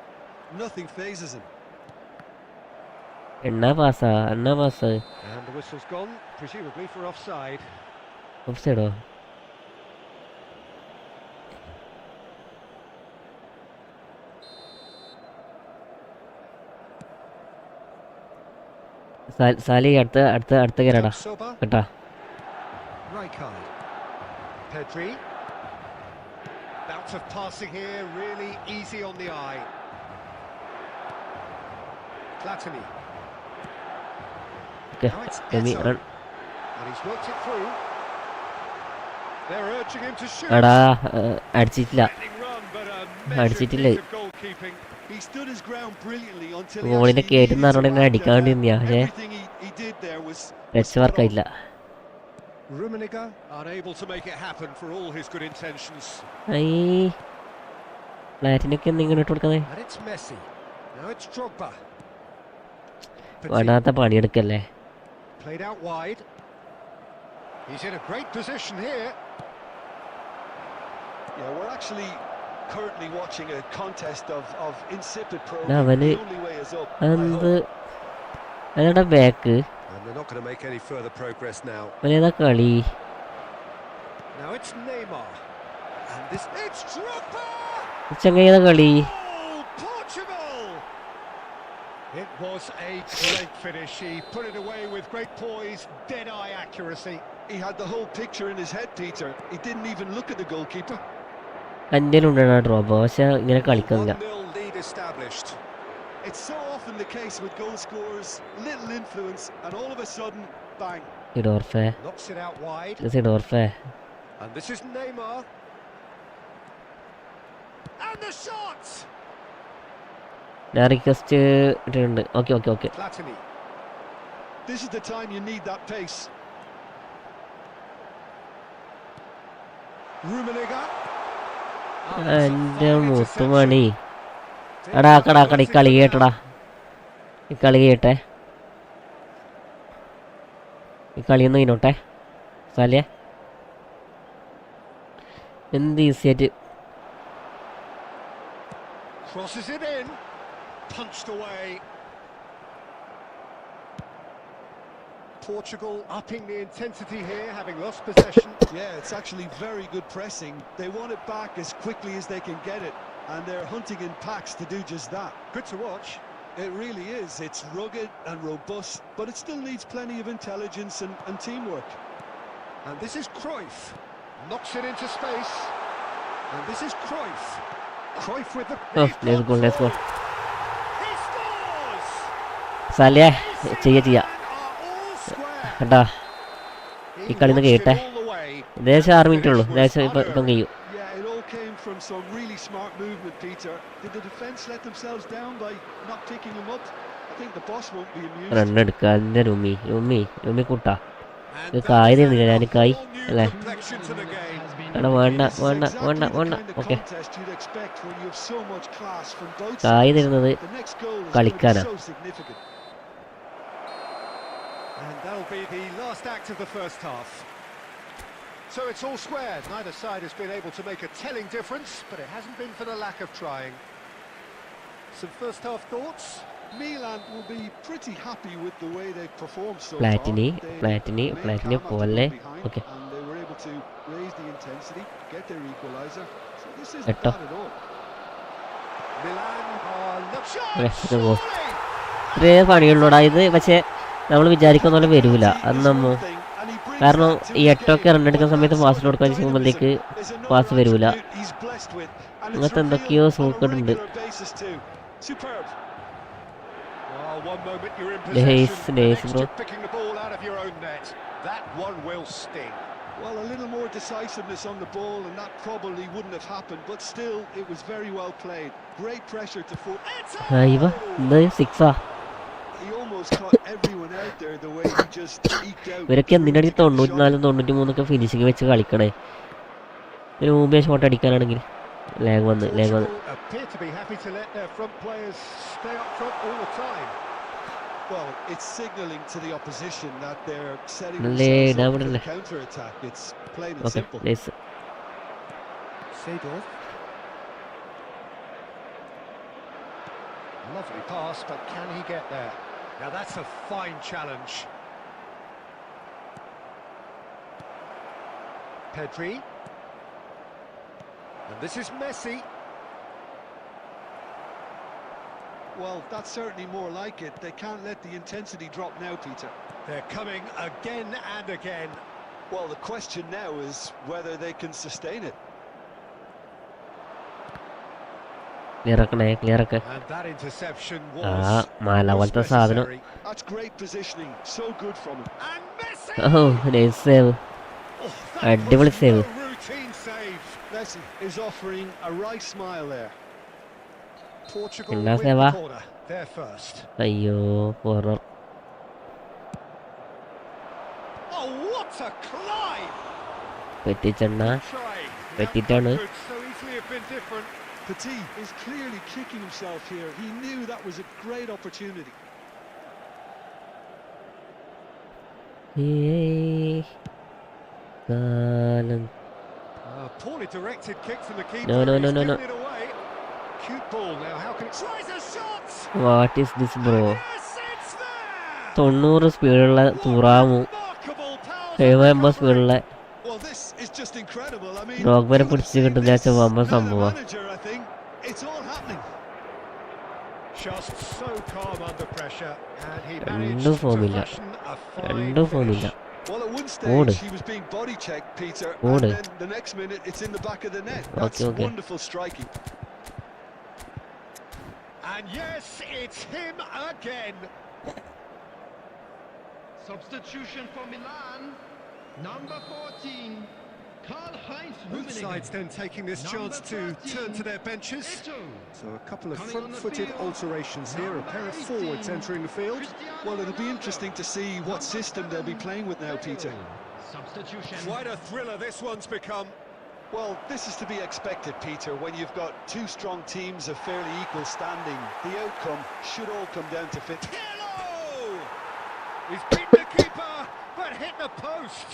Nothing phases him. എന്നാ pass. And the whistle's gone, presumably for offside. ഓഫ്സൈഡോ? സാലി അടുത്ത കയറാടാ കേട്ടാ. Pedri. Bout of passing here, really easy on the eye. Platini. Okay, let me run. And he's worked it through. They're urging him to shoot. എടാ അടിച്ചിട്ടില്ല. He stood his ground brilliantly until ഗോളിനെ കേറ്റുന്ന പറഞ്ഞ അടിക്കാണ്ടിരുന്ന പക്ഷേ രക്ഷവർക്കായില്ല. Rummenigge unable to make it happen for all his good intentions. ഫ്ലാറ്റിനൊക്കെ എന്തെങ്കിലും ഇട്ട് കൊടുക്കുന്നേ? And it's Messi. Now it's Drogba. വേണ്ടാത്ത പണിയെടുക്കല്ലേ. Played out wide. He's in a great position here. Yeah, we're actually currently watching a contest of insipid pro. അവന് എന്ത് അതിനടാ back? And they're not going to make any further progress now. അവനേതാ കളി? Now it's Neymar. And this it's Drogba. ചങ്ങേതാ കളി? Portugal. It was a great finish. He put it away with great poise, dead-eye accuracy. He had the whole picture in his head, Peter. He didn't even look at the goalkeeper. എൻ്റെ ഉണ്ടാ drop പക്ഷെ ഇങ്ങനെ കളിക്കുന്നില്ല. 1-0 lead established. It's so often the case with goal scorers, little influence, and all of a sudden, bang. Sidorfe. Knocks it out wide. Sidorfe. And this is Neymar. And the shot. ഞാൻ request ഇട്ടിട്ടുണ്ട്. Okay. Platini. This is the time you need that pace. Rummenigge. എൻ്റെ മുത്തുമണി. എടാ ഈ കളി കേട്ടടാ. ഈ കളി കേട്ടെ. ഈ കളിയൊന്ന് കഴിഞ്ഞോട്ടെ സാലിയ. എന്ത് ഈസിയായിട്ട് Crosses it in. Punched away. Portugal upping the intensity here, having lost possession. Yeah, it's actually very good pressing. They want it back as quickly as they can get it, and they're hunting in packs to do just that. Good to watch. It really is. It's rugged and robust, but it still needs plenty of intelligence and teamwork. And this is Cruyff. Knocks it into space. And this is Cruyff. Cruyff with the... let's go. He scores! Saliya ചെയ്യാ കേട്ടാ. ഈ കളി ഒന്ന് കേട്ടെ. ഏകദേശം 6 minute ഉള്ളൂ. ഏകദേശം ഇപ്പം കഴിയും. Yeah, it all came from some really smart movement, Peter. Did the defense let themselves down by not picking him up? I think the boss won't be amused. Run എടുക്കുക. എൻ്റെ റുമി കൂട്ടാ. ഇത് കായ് തരുന്നില്ല. ഞാൻ കായ് അല്ലേ? എടാ വേണ്ട. ഓക്കെ. കായ് തരുന്നത് കളിക്കാനാ. And that'll be the last act of the first half. So it's all squared. Neither side has been able to make a telling difference, but it hasn't been for the lack of trying. Some first half thoughts? Milan will be pretty happy with the way they've performed so Platini പോലെ. Okay. And they were able to raise the intensity, get their equalizer. So isn't Etto. bad at all. Milan are ഇത് post ഇത്രേ പണിയുള്ളൂടാ ഇത്. പക്ഷേ നമ്മൾ വിചാരിക്കുന്ന പോലെ വരൂല അന്നമ്മോ. കാരണം ഈ 8 റണ്ണെടുക്കുന്ന സമയത്ത് പാസ് കൊടുക്കാൻ ചെയ്യുമ്പോഴത്തേക്ക് പാസ് വരൂല. അങ്ങനത്തെ എന്തൊക്കെയോ സൂക്കേടുണ്ട്. one moment you're in Nice, possession, nice, next bro. you're picking the ball out of your own net. That one will sting. Well, a little more decisiveness on the ball and that probably wouldn't have happened, but still it was very well played. Great pressure to foot. ഇവ ഇത് 6 He almost caught everyone out there the way he just eked out. ഇവരൊക്കെ എന്തിനടി 94 93 finishing വെച്ച് കളിക്കണേ. ഒരു മുമ്പേ shot അടിക്കാനാണെങ്കിൽ lag വന്ന്. Appear to be happy to let their front players stay up front all the time. Well, it's signalling to the opposition that they're setting Nalle, themselves up down for the nalle. counter-attack. It's plain and okay simple. Nice. Seedorf. Lovely pass, but can he get there? Now that's a fine challenge. Pedri. And this is Messi. Well, that's certainly more like it. They can't let the intensity drop now, Peter. They're coming again and again. Well, the question now is whether they can sustain it. Clear ആക്കണേ. And that interception മാല was പോലത്തെ സാധനം. necessary. That's great positioning. So good from him. And Messi! Nice save. Oh, that അടിപൊളി was save. a routine save. Messi is offering a right smile there. Portugal Illa win seva. the corner. They're first. അയ്യോ corner. Oh, what a climb! പെറ്റിച്ചെണ്ണ Trying. പെറ്റിട്ടാണ്. Could so easily have been different. Petit is clearly kicking himself here. He knew that was a great opportunity. കാലം. Poorly directed kick from the keeper. No. He's given it away. Cute ball now. How can it tries a shot? What is this bro? Yes, it's there. 90 സ്പീഡുള്ള തുറാമു, Remarkable power. 70 സ്പീഡുള്ള Well, this is just incredible. I mean, dog വരെ you പിടിച്ച് would have കിട്ടുന്ന seen this വമ്പ man സംഭവം. manager, I think. It's all happening. Just so calm under pressure, and he രണ്ടും managed to ഫോമില്ല. fashion a fine രണ്ടും ഫോമില്ല. finish. Well, at one Old. stage he was being body checked, Peter, Old. and then the next minute it's in the back of the net. That's Okay. wonderful striking. And yes, it's him again. Substitution for Milan, number 14, Karl-Heinz Both Rummenigge. sides then taking this chance to turn to their benches. Eto'o. So a couple of Coming on the front-footed field, alterations here, a pair of forwards entering the field. Well, it'll be interesting to see what system they'll be playing with now, Peter. Substitution. Quite a thriller this one's become. Well, this is to be expected, Peter, when you've got two strong teams of fairly equal standing. The outcome should all come down to fit. Hello! He's beaten the keeper, but hit the post.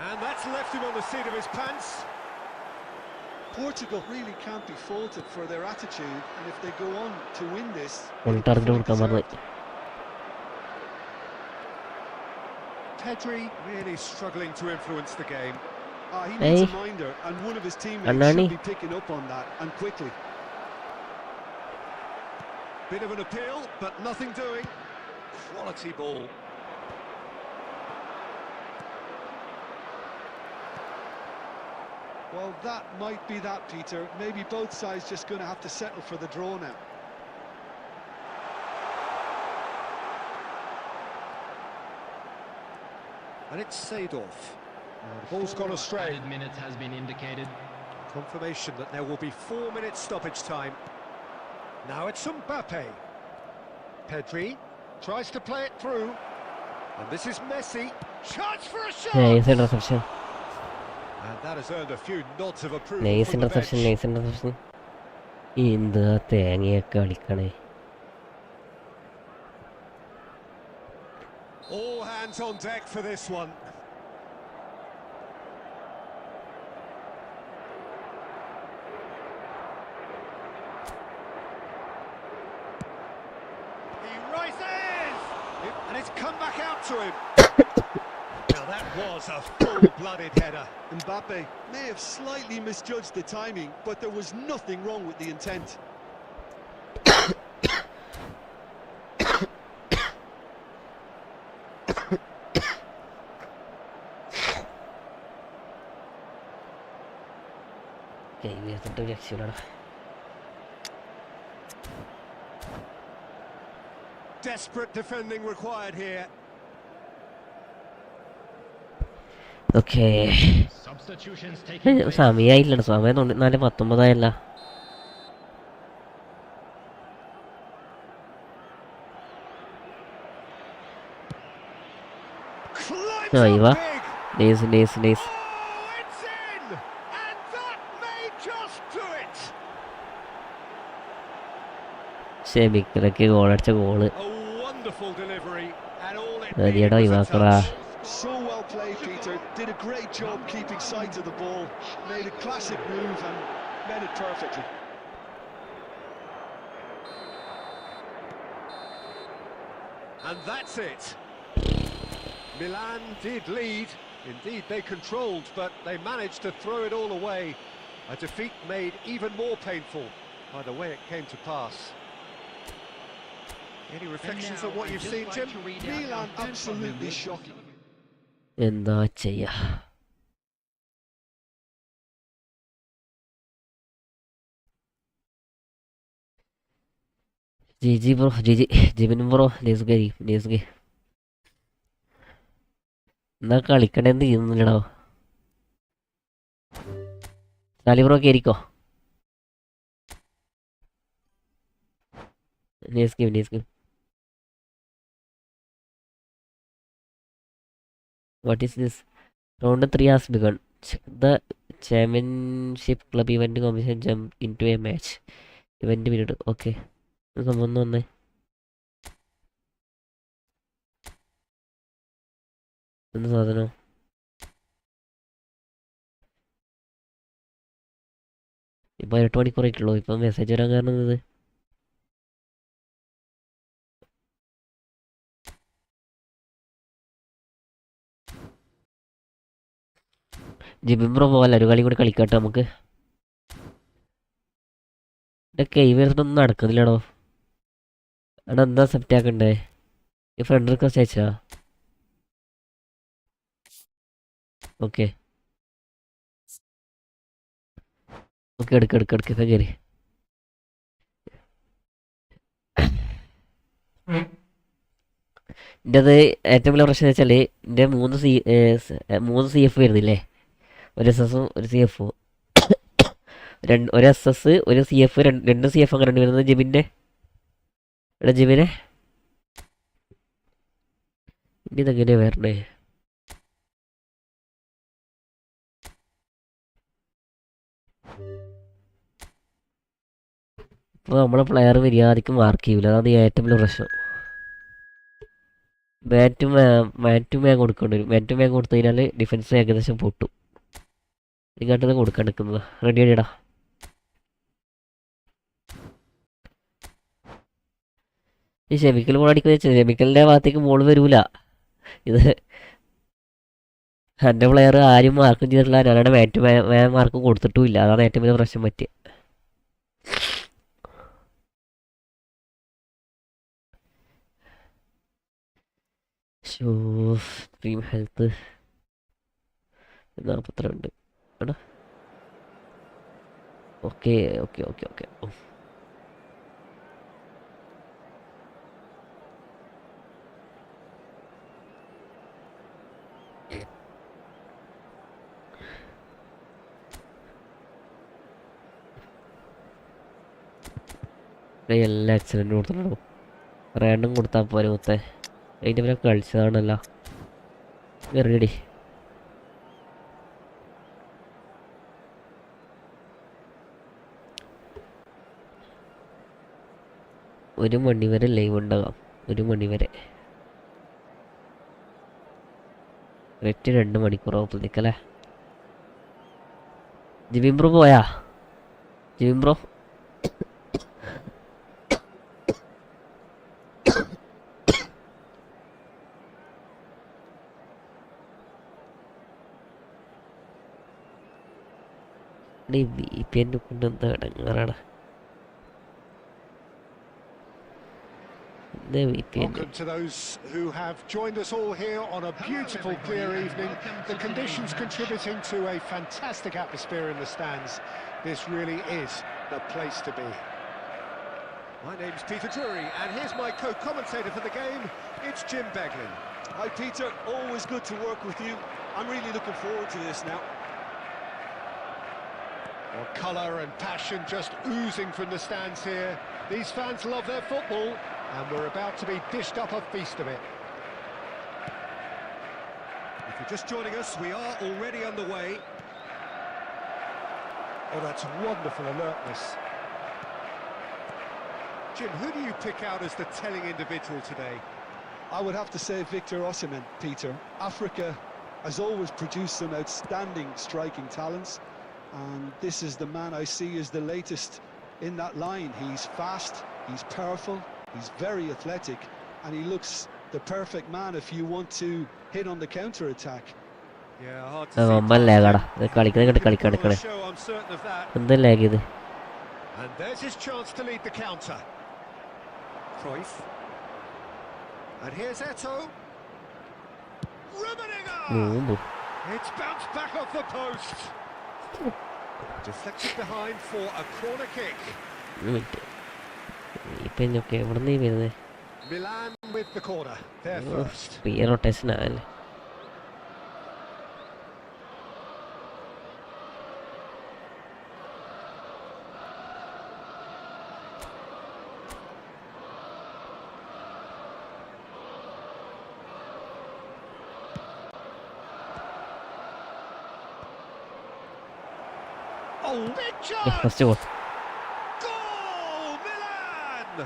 And that's left him on the seat of his pants. Portugal really can't be faulted for their attitude, and if they go on to win this, target കൊടുക്കാൻ പറഞ്ഞു. Pedri really struggling to influence the game. he needs Hey. a minder, and one of his teammates Anani. should be picking up on that, and quickly. Bit of an appeal, but nothing doing. Quality ball. Well, that might be that, Peter. Maybe both sides just going to have to settle for the draw now. And it's Seedorf. The ball's gone astray. Added minute has been indicated. Confirmation that there will be 4 minutes stoppage time. Now it's Mbappe. Pedri tries to play it through. And this is Messi. Chance for a shot! Nice interception. And that has earned a few nods of approval nice from the interception. bench. Nice interception. എന്താ തേങ്ങയൊക്കെ കളിക്കണേ. All hands on deck for this one. He rises! And it's come back out to him. Now that was a full-blooded header. Mbappe may have slightly misjudged the timing, but there was nothing wrong with the intent. Desperate defending required here. Okay Substitutions taking place. സമയമായില്ലല്ലോ, സമയം 4:19 Climbs Ahí up va. big. Nice. Oh, it's in! And that may just do it. ഷെമിക്കലൊക്കെ ഗോളടിച്ച ഗോള്. A wonderful delivery and all it മതിയെടാ needed was a ഒഴിവാക്കടാ. touch. So well played, Peter. Did a great job keeping sight of the ball. Made a classic move and made it perfectly. And that's it. Milan did lead. Indeed, they controlled, but they managed to throw it all away. A defeat made even more painful by the way it came to pass. Any reflections on what you've seen, Tim? Milan absolutely shocking. എന്താ ചെയ്യാ? Jiji bro, Jibin bro, നെസ്ഗി എന്നാ കളിക്കണേന്ന് ചെയ്യുന്നില്ലടോ. Sally bro കയറിക്കോ. നെസ്ഗി What is this? Round 3 has begun. The championship club event competition jump into a match. Event period. Okay. സംഭവം വന്നേ. എന്ത് സാധനം? ഇപ്പൊ 8 മണിക്കൂറായിട്ടുള്ളൂ. ഇപ്പൊ മെസ്സേജ് വരാൻ കാരണം ഇത്. ജിബിംബ്രോ പോകല്ല, ഒരു കളി കൂടി കളിക്കട്ടെ നമുക്ക്. എൻ്റെ കൈ വരുന്നൊന്നും നടക്കുന്നില്ലടോ. എടാ എന്താ സെപ്റ്റ് ആക്കണ്ടേ? ഈ ഫ്രണ്ട് റിക്വസ്റ്റ് അയച്ചാ? ഓക്കെ എടുക്ക ഇപ്പം കയറി. എൻ്റെ അത് ഏറ്റവും വലിയ പ്രശ്നം വെച്ചാൽ എൻ്റെ 3 CF വരുന്നില്ലേ? ഒരു SS ഉം ഒരു CF ഉം. ഒരു SS, ഒരു CF, 2 CF അങ്ങനെ വരുന്നത് ജിബിൻ്റെ. എടാ ജിബിനെ, ഇനി ഇതെങ്ങനെയാ വരണേ? ഇപ്പോൾ നമ്മളെ പ്ലെയർ മര്യാദയ്ക്ക് മാർക്ക് ചെയ്യൂല, അതാണ് ഏറ്റവും വലിയ പ്രശ്നം. മാറ്റും മാൻ കൊടുക്കേണ്ടി വരും. മാൻ കൊടുത്തു കഴിഞ്ഞാൽ ഡിഫൻസ് ഏകദേശം പൊട്ടും. ഇങ്ങോട്ടത് കൊടുക്കാൻ നിൽക്കുന്നത്. റെഡി അടിയടാ. ഈ ഷെമിക്കൽ ബോൾ അടിക്കുന്ന വെച്ചാൽ ഷെമിക്കലിൻ്റെ ഭാഗത്തേക്ക് ബോൾ വരൂല. ഇത് എൻ്റെ പ്ലെയർ ആരും മാർക്കും ചെയ്തിട്ടില്ല, ഞാനാണ് മാൻ മാർക്കും കൊടുത്തിട്ടുമില്ല. അതാണ് ഏറ്റവും വലിയ പ്രശ്നം പറ്റിയത്. ഡ്രീം ഹെൽത്ത് 42 എടാ. ഓക്കെ എല്ലാം എക്സലൻ്റ് കൊടുത്തിട്ടുണ്ടോ? റാൻഡും കൊടുത്താൽ പോലെ മൊത്തം അതിൻ്റെ പിന്നെ കളിച്ചതാണല്ലോ. റെഡി. ഒരു മണി വരെ ലൈവ് ഉണ്ടാകാം. 1 മണി വരെ. കറക്റ്റ് 2 മണിക്കൂറാവുമ്പോഴത്തേക്കല്ലേ? ജിബിംബ്രോ പോയാ? ജിബിംബ്രോ VPN കൊണ്ടെന്താ ഇടങ്ങാറാണ്. Welcome to those who have joined us all here on a beautiful clear evening. The conditions contributing to a fantastic atmosphere in the stands. This really is the place to be. My name's Peter Drury, and here's my co-commentator for the game. It's Jim Beglin. Hi Peter, always good to work with you. I'm really looking forward to this now. Well, colour and passion just oozing from the stands here. These fans love their football, and we're about to be dished up a feast of it. If you're just joining us, we are already underway. Oh, that's wonderful alertness. Jim, who do you pick out as the telling individual today? I would have to say Victor Osimhen, Peter. Africa has always produced some outstanding striking talents, and this is the man I see as the latest in that line. He's fast, he's powerful, he's very athletic, and he looks the perfect man if you want to hit on the counter-attack. Yeah, hard to show, I'm certain of that. And there's his chance to lead the counter. Cruyff. And here's Eto'o. Rummenigge! It's bounced back off the post. Deflected behind for a corner kick. Milan with the corner. There first. Oh, big chance! Goal, Milan!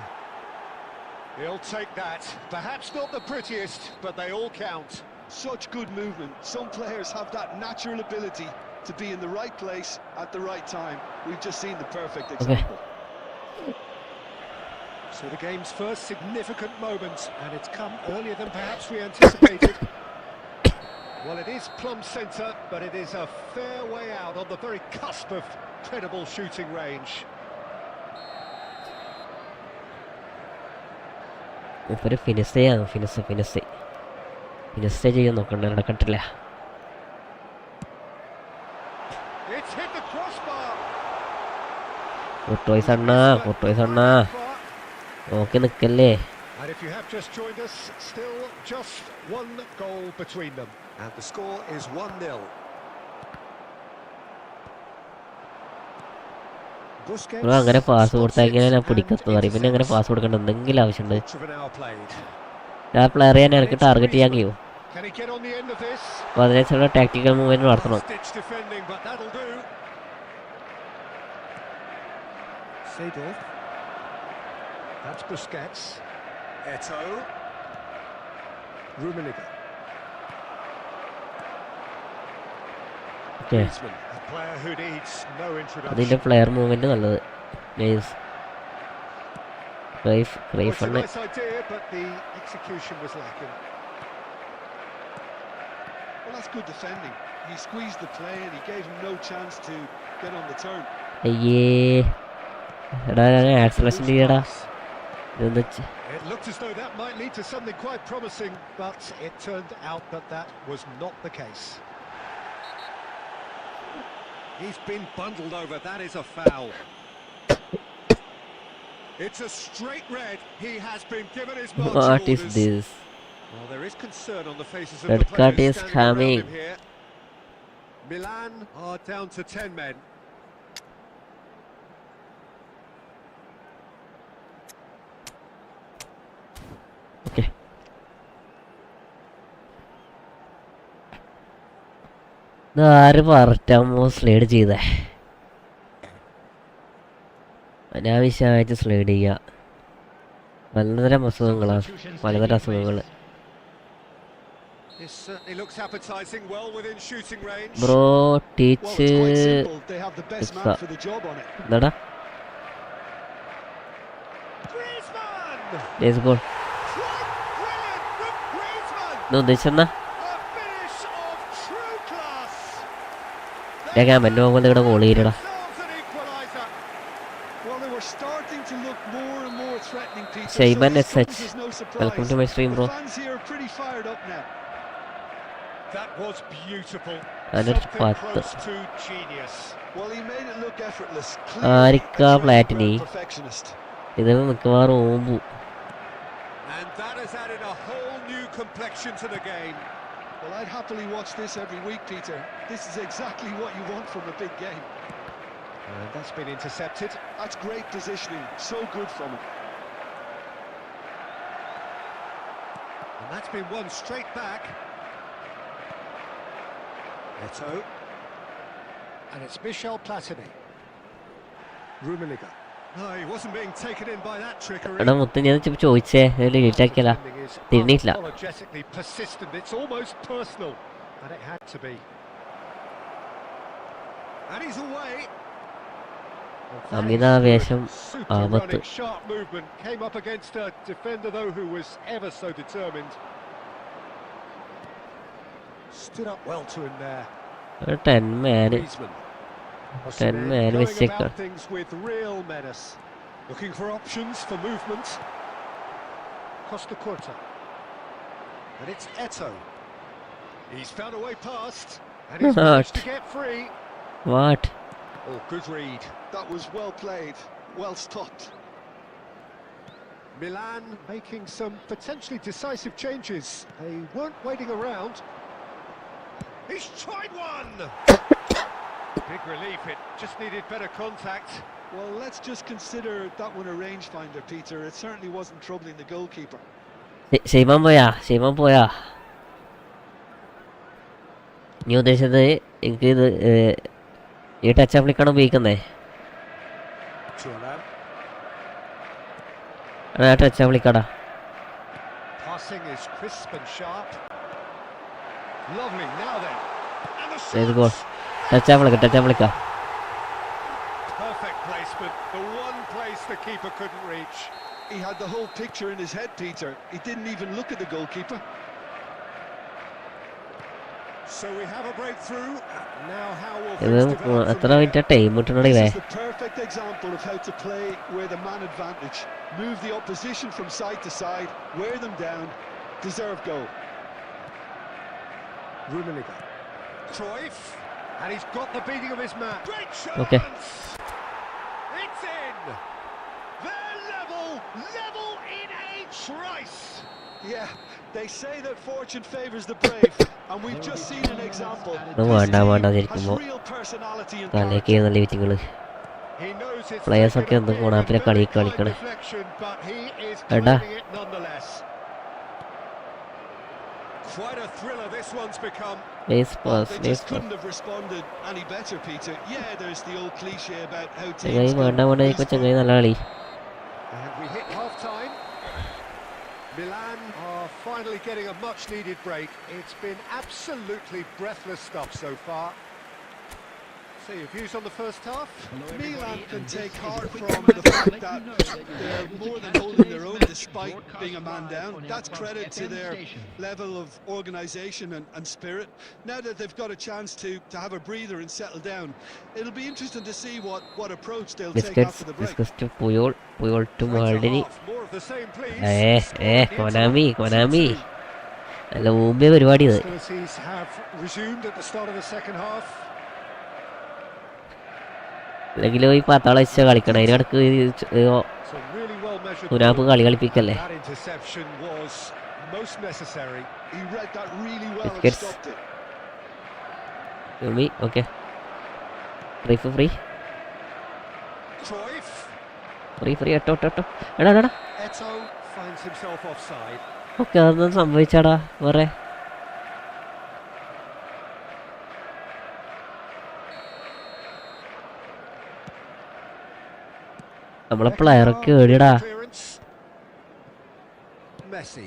He'll take that. Perhaps not the prettiest, but they all count. Such good movement. Some players have that natural ability to be in the right place at the right time. We've just seen the perfect example. So the game's first significant moment, and it's come earlier than perhaps we anticipated. Well, it is plumb centre, but it is a fair way out on the very cusp of credible shooting range. Finish ചെയ്യാൻ നോക്കണ്ട നടക്കട്ടില്ല. It's hit the crossbar. പൊട്ടോയ്സ് അണ്ണാ നോക്കി നിക്കല്ലേ. And if you have just joined us, still just one goal between them. And the score is 1-0. അങ്ങനെ pass കൊടുത്താൽ ഞാൻ പിടിക്കത്തു പറയും. പിന്നെ അങ്ങനെ പാസ് കൊടുക്കേണ്ട എന്തെങ്കിലും ആവശ്യമുണ്ട്. ആ പ്ലെയറെ ഞാൻ എനിക്ക് ടാർഗറ്റ് ചെയ്യാൻ കഴിയും. അപ്പോൾ അതിനനുസരിച്ചുള്ള ടാക്ടിക്കൽ മൂവ്മെന്റ് നടത്തണം. അതിന്റെ പ്ലെയർ മൂവ്മെന്റ് നല്ലത്. ക്രൈഫ് ആണ്. അയ്യേ എടാ ആക്സലേഷൻ ചെയ്യടാ. It looked as though that might lead to something quite promising, but it turned out that was not the case. He's been bundled over. That is a foul. It's a straight red. He has been given his marching orders. What is this? Well, there is concern on the faces of Red the players card is coming. here. Milan are down to 10 men. Okay. ആര് പറഞ്ഞോ slide ചെയ്തേ? അനാവശ്യമായിട്ട് slide ചെയ്യുക. പലതരം അസുഖങ്ങളാണ്, പലതരം അസുഖങ്ങൾ. Bro teach എന്താടാ goal ഉദ്ദേശിച്ചെന്നാ ഞാൻ മെന്നോ പോലെ ഇവിടെ ഗോൾ ചെയ്യടാ. Shayban so as such. there's no surprise. Welcome to my stream, bro. The fans here are pretty fired up now. That was beautiful. Another Something path. close to genius. Well, he made it look effortless. Arika Clearly a Platini. trained perfectionist. ഇത് മിക്കവാറും ഓമ്പു. And that has added a whole new complexion to the game. Well, I'd happily watch this every week, Peter. This is exactly what you want from a big game. And that's been intercepted. That's great positioning. So good from him. And that's been won straight back. Eto. And it's Michel Platini. Rummenigge. No, he wasn't being taken in by that trickery. എടാ മുത്ത് ഞാൻ ചോദിച്ചേ delete ആക്കിയല്ല തിരിഞ്ഞിട്ടില്ല. Unapologetically persistent. It's almost personal. And it had to be. And he's away. അമിതാവേശം Super ആപത്ത്. running, sharp movement. Came up against a defender though who was ever so determined. Stood up well to him there. 10 man Griezmann. 10 man Going വെച്ചേക്ക. about things with real menace. Looking for options for movement. Costa Curta. And it's Eto. He's found a way past. And he's managed to get free. What? Oh, good read. That was well played. Well stopped. Milan making some potentially decisive changes. They weren't waiting around. He's tried one! Big relief, it just needed better contact. Well, let's just consider that one a rangefinder, Peter. It certainly wasn't troubling the goalkeeper. ഷെയ്മാൻ പോയാ നീ ഉദ്ദേശിച്ചത് എനിക്ക് ഇത് ഈ touch ആപ്ലിക്കാണ് ഉപയോഗിക്കുന്നേ. Touch ആപ്ലിക്കാടാ. Passing is crisp and sharp. Lovely, now then. And the There's a goal. shot! Touch ആപ്ലിക്ക. Perfect placement, the one place the keeper couldn't reach. He had the whole picture in his head, Peter. He didn't even look at the goalkeeper. So we have a breakthrough. Now how will ഇത് things develop എത്ര from minute time ഇട്ടുണ്ടേ. This is the perfect example of how to play with a man advantage. Move the opposition from side to side, wear them down, deserve goal. Rummenigge. Cruyff. And he's got the beating of his man. Great chance! Okay. It's in! They're level in a trice! Yeah, they say that fortune favours the brave, and we've just seen an example. വേണ്ട Has ശരിക്കുമ്പോ real personality and തലേക്ക് character. നല്ല മീറ്റിങ്ങള് He knows it's Players taken ഒക്കെ a എന്ത് big ഗുണാപ്പിലെ very കളിക്കണേ. fine deflection, but he is എടാ. claiming it nonetheless. Quite a thriller this one's become. They just couldn't have responded any better, Peter. Yeah, there's the old cliche about how ചങ്ങായി teams വേണ്ട ഇപ്പൊ can ചങ്ങായി നല്ല കളി. And we hit half-time. Milan are finally getting a much-needed break. It's been absolutely breathless stuff so far. So your views on the first half? Milan can take heart from the fact that they're more than holding their own despite being a man down. That's credit to their level of organisation and spirit. Now that they've got a chance to have a breather and settle down, it'll be interesting to see what approach they'll take biscuits after the break. Biscuit Puyol to Maldini. More of the same, please. Konami നല്ല ഊമ്പിയ പരിപാടി ഇത്. Hostilities have resumed at the start of the second half. അല്ലെങ്കിൽ ഈ പത്താളെ വെച്ച കളിക്കണം അതിനിടക്ക് So really well measured. സുനാപ്പ് കളി കളിപ്പിക്കല്ലേ. That interception was most necessary. He read that really well and Biscuits. stopped it. യൂമി ഓക്കെ ഫ്രീ Cruyff. എട്ടോ എടാ Eto finds himself offside. Okay അതൊന്നും സംഭവിച്ചാടാ വേറെ. നമ്മളെ പ്ലെയറൊക്കെ ഏടിയടാ. Clearance. Messi.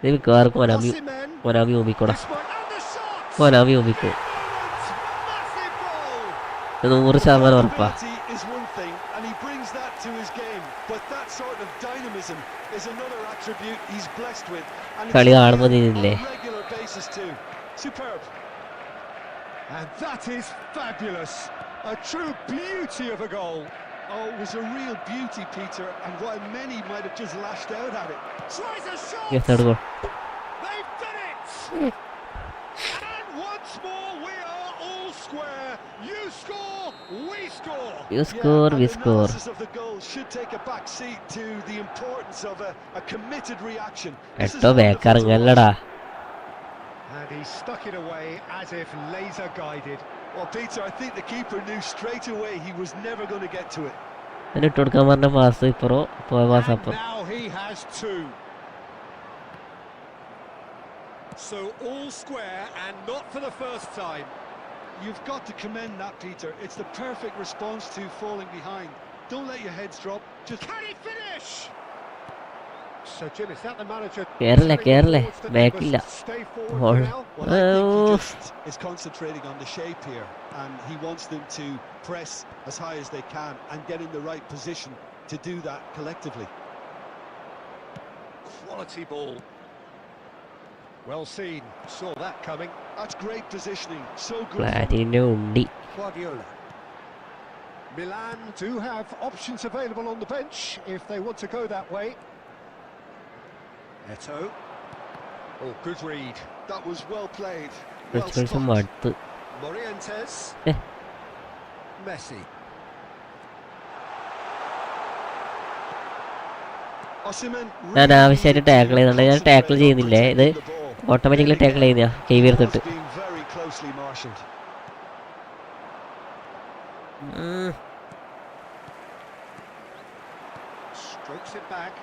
ഇത് മിക്കവാറും Osimhen. കൊനാമി ഓമിക്കോടാ. This one and the shot. Konami ഓമിക്കോ. Massive goal. 100% ഉറപ്പാ. Ability is one thing, and he brings that to his game. But that sort of dynamism is another attribute he's blessed with, and കളി it's കാണുമ്പോൾ on നീന്നില്ലേ. a regular basis too. Superb. And that is fabulous. A true beauty of a goal. Oh, it was a real beauty, Peter, and while many might have just lashed out at it. Tries a shot. Yes, third goal. They've done it. And once more, we are all square. You score, we score. You score, we and score. analysis of the goal should take a back seat to the importance of a committed reaction. എട്ടോ ബേക്കറങ്ങല്ലടാ. And he stuck it away as if laser guided. Well, Peter, I think the keeper knew straight away he was never going to get to it. ഇട്ട് കൊടുക്കാൻ പറഞ്ഞ pass ഇപ്പറോ പോയ pass And അപ്പുറം. now he has two. So all square and not for the first time. You've got to commend that, Peter. It's the perfect response to falling behind. Don't let your heads drop. Just Can he finish? So Jim, is that the manager? കേറല്ലേ ബാക്കില്ല. Stay forward Hold. now. Well, I think he just is concentrating on the shape here, and he wants them to press as high as they can and get in the right position to do that collectively. Quality ball. Well seen. Saw that coming. That's great positioning. So good. ഫ്ലാറ്റിന്റെ ഉണ്ടി. Guardiola. Milan do have options available on the bench if they want to go that way. Eto. Oh, good read. That was well played. Well ക്രിസ്ത്യൻസും stopped. മടുത്ത്. Morientes. Eh. Messi. Osimhen ഞാൻ ആവശ്യമായിട്ട് tackle ചെയ്യുന്നുണ്ട്. ഞാൻ tackle ചെയ്യുന്നില്ലേ, ഇത് automatically tackle ചെയ്യുന്ന കൈ വീർത്തിട്ട്. being very closely marshalled. Strokes it back.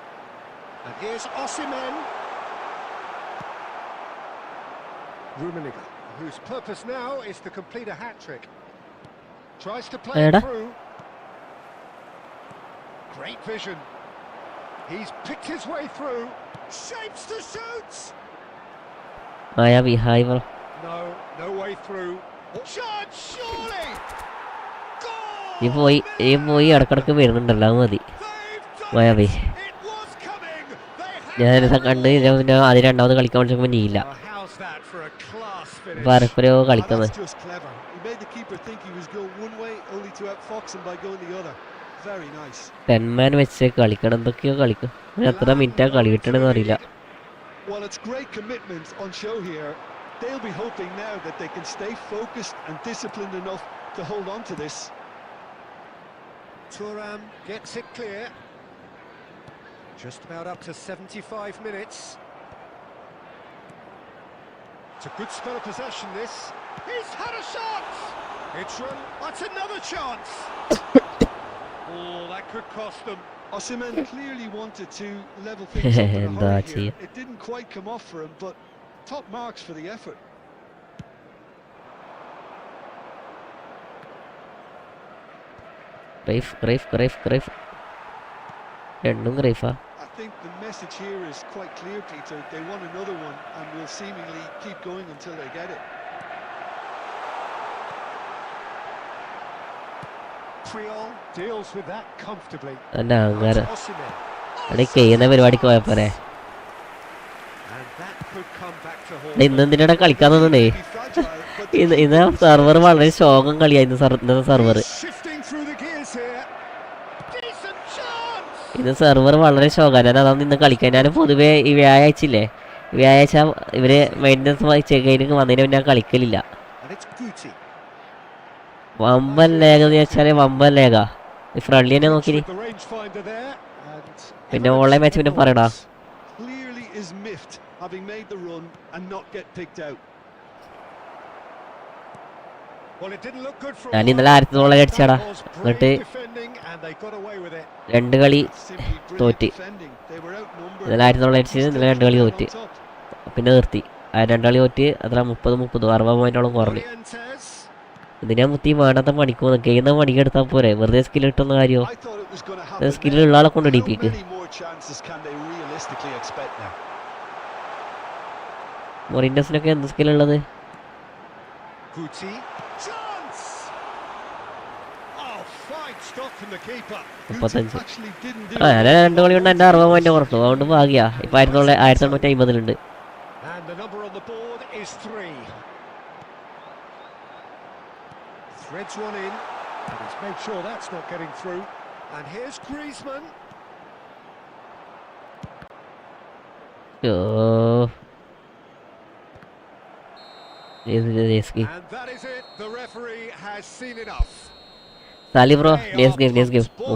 And here's Osimhen. Rummenigge, whose purpose now is to complete a hat-trick. Tries to play it Eda. through. Great vision. He's picked his way through. Shapes to shoot. Mayavi hi bro. No, no way through. Shot, surely. ഈ Goal. പോയി ഇടക്കിടക്ക് വരുന്നുണ്ടല്ലോ, അത് മതി. They've done Mayavi it. It was coming. They had ഞാനിത് കണ്ട് പിന്നെ അത് രണ്ടാമത് കളിക്കാൻ വിളിച്ചപ്പോൾ നീയില്ല. Oh, how's that for a class finish? പരപ്പരയോ Oh, കളിക്കുന്നത്. that's just clever. He made the keeper think he was going one way, only to outfox him by going the other. Very nice. 10 man വെച്ച് കളിക്കണം, എന്തൊക്കെയോ കളിക്കും. എത്ര മിനിറ്റാ കളി കിട്ടണമെന്ന് അറിയില്ല. Well, it's great commitment on show here. They'll be hoping now that they can stay focused and disciplined enough to hold on to this. Thuram gets it clear. Just about up to 75 minutes. It's a good spell of possession, this. He's had a shot! It's run. That's another chance. Oh, that could cost them. Osimhen clearly wanted to level things up in a എന്താ hurry ചെയ്യാ? here. It didn't quite come off for him, but top marks for the effort. Cruyff രണ്ടും ക്രൈഫാ. I think the message here is quite clear, Peter. They want another one and will seemingly keep going until they get it. Priol deals with that comfortably. എന്നാ അങ്ങനെ Osimhen. അവിടെ ചെയ്യുന്ന പരിപാടിക്ക് പോയപ്പോരെ. And that could come back to haunt ഇന്ന് എന്തിനാ കളിക്കാൻ തോന്നുന്നേ. Be fragile, but ഇന്ന് സെർവർ വളരെ ശോകം കളിയായിരുന്നു. ഇന്നത്തെ server shifting through the gears here. Decent chance. ഇന്ന് സെർവർ വളരെ ശോകം. ഞാൻ അതാണ് ഇന്ന് കളിക്കാൻ. ഞാൻ പൊതുവേ ഈ വ്യാഴാഴ്ചയില്ലേ, വ്യാഴാഴ്ച ഇവര് മെയിൻ്റനൻസ് ചെക്കൈനൊക്കെ വന്നതിന് പിന്നെ ഞാൻ കളിക്കലില്ല. And it's Guti. വമ്പൻ ലേഖ എന്ന് വെച്ചാല് വമ്പൻ ലേഖ. ഈ ഫ്രണ്ട്ലി തന്നെ നോക്കി. With the rangefinder there, and പിന്നെ ഓൺലൈൻ മാച്ച് പിന്നെ പറയടാ. clearly is miffed having made the run and not get picked out. well, it didn't look good for a ഞാൻ while. ഇന്നലെ 1900 അടിച്ചാടാ. That was എന്നിട്ട് brave defending and they got away with it. 2 കളി Simply brilliant തോറ്റ്. defending. They were outnumbered. ഇന്നലെ 1900 അടിച്ച് ഇന്നലെ 2 കളി തോറ്റ്. On top. പിന്നെ നിർത്തി. 2 കളി തോറ്റ് അത്ര 30 60 പോയിന്റോളം കുറഞ്ഞു. Morientes. ഇതിനാ മുത്തി വേണ്ടാത്ത പണിക്ക് പോകുന്നത്. കഴിയുന്ന പണിക്ക് എടുത്താൽ പോരെ, വെറുതെ സ്കിൽ കിട്ടുന്ന കാര്യമോ. I thought it was going to happen. സ്കില്ലുള്ള ആളെ കൊണ്ട് How ഇടിപ്പിക്ക്. many more chances can they realistically expect now? മൊറിൻഡസിനൊക്കെ എന്ത് സ്കില്ലുള്ളത്? Guti. Chance. Oh, fine stop from the keeper. 35. Actually didn't do ഞാൻ 2 കളി കൊണ്ട് എൻ്റെ 60 പോയിന്റ് കുറച്ചു. അതുകൊണ്ട് ഭാഗ്യ. ഇപ്പൊ 1950 And the number on the board is 3. Threads one in. And he's made sure that's not getting through. And here's Griezmann. Oh. And that is it. The referee has seen enough. സാലി bro next game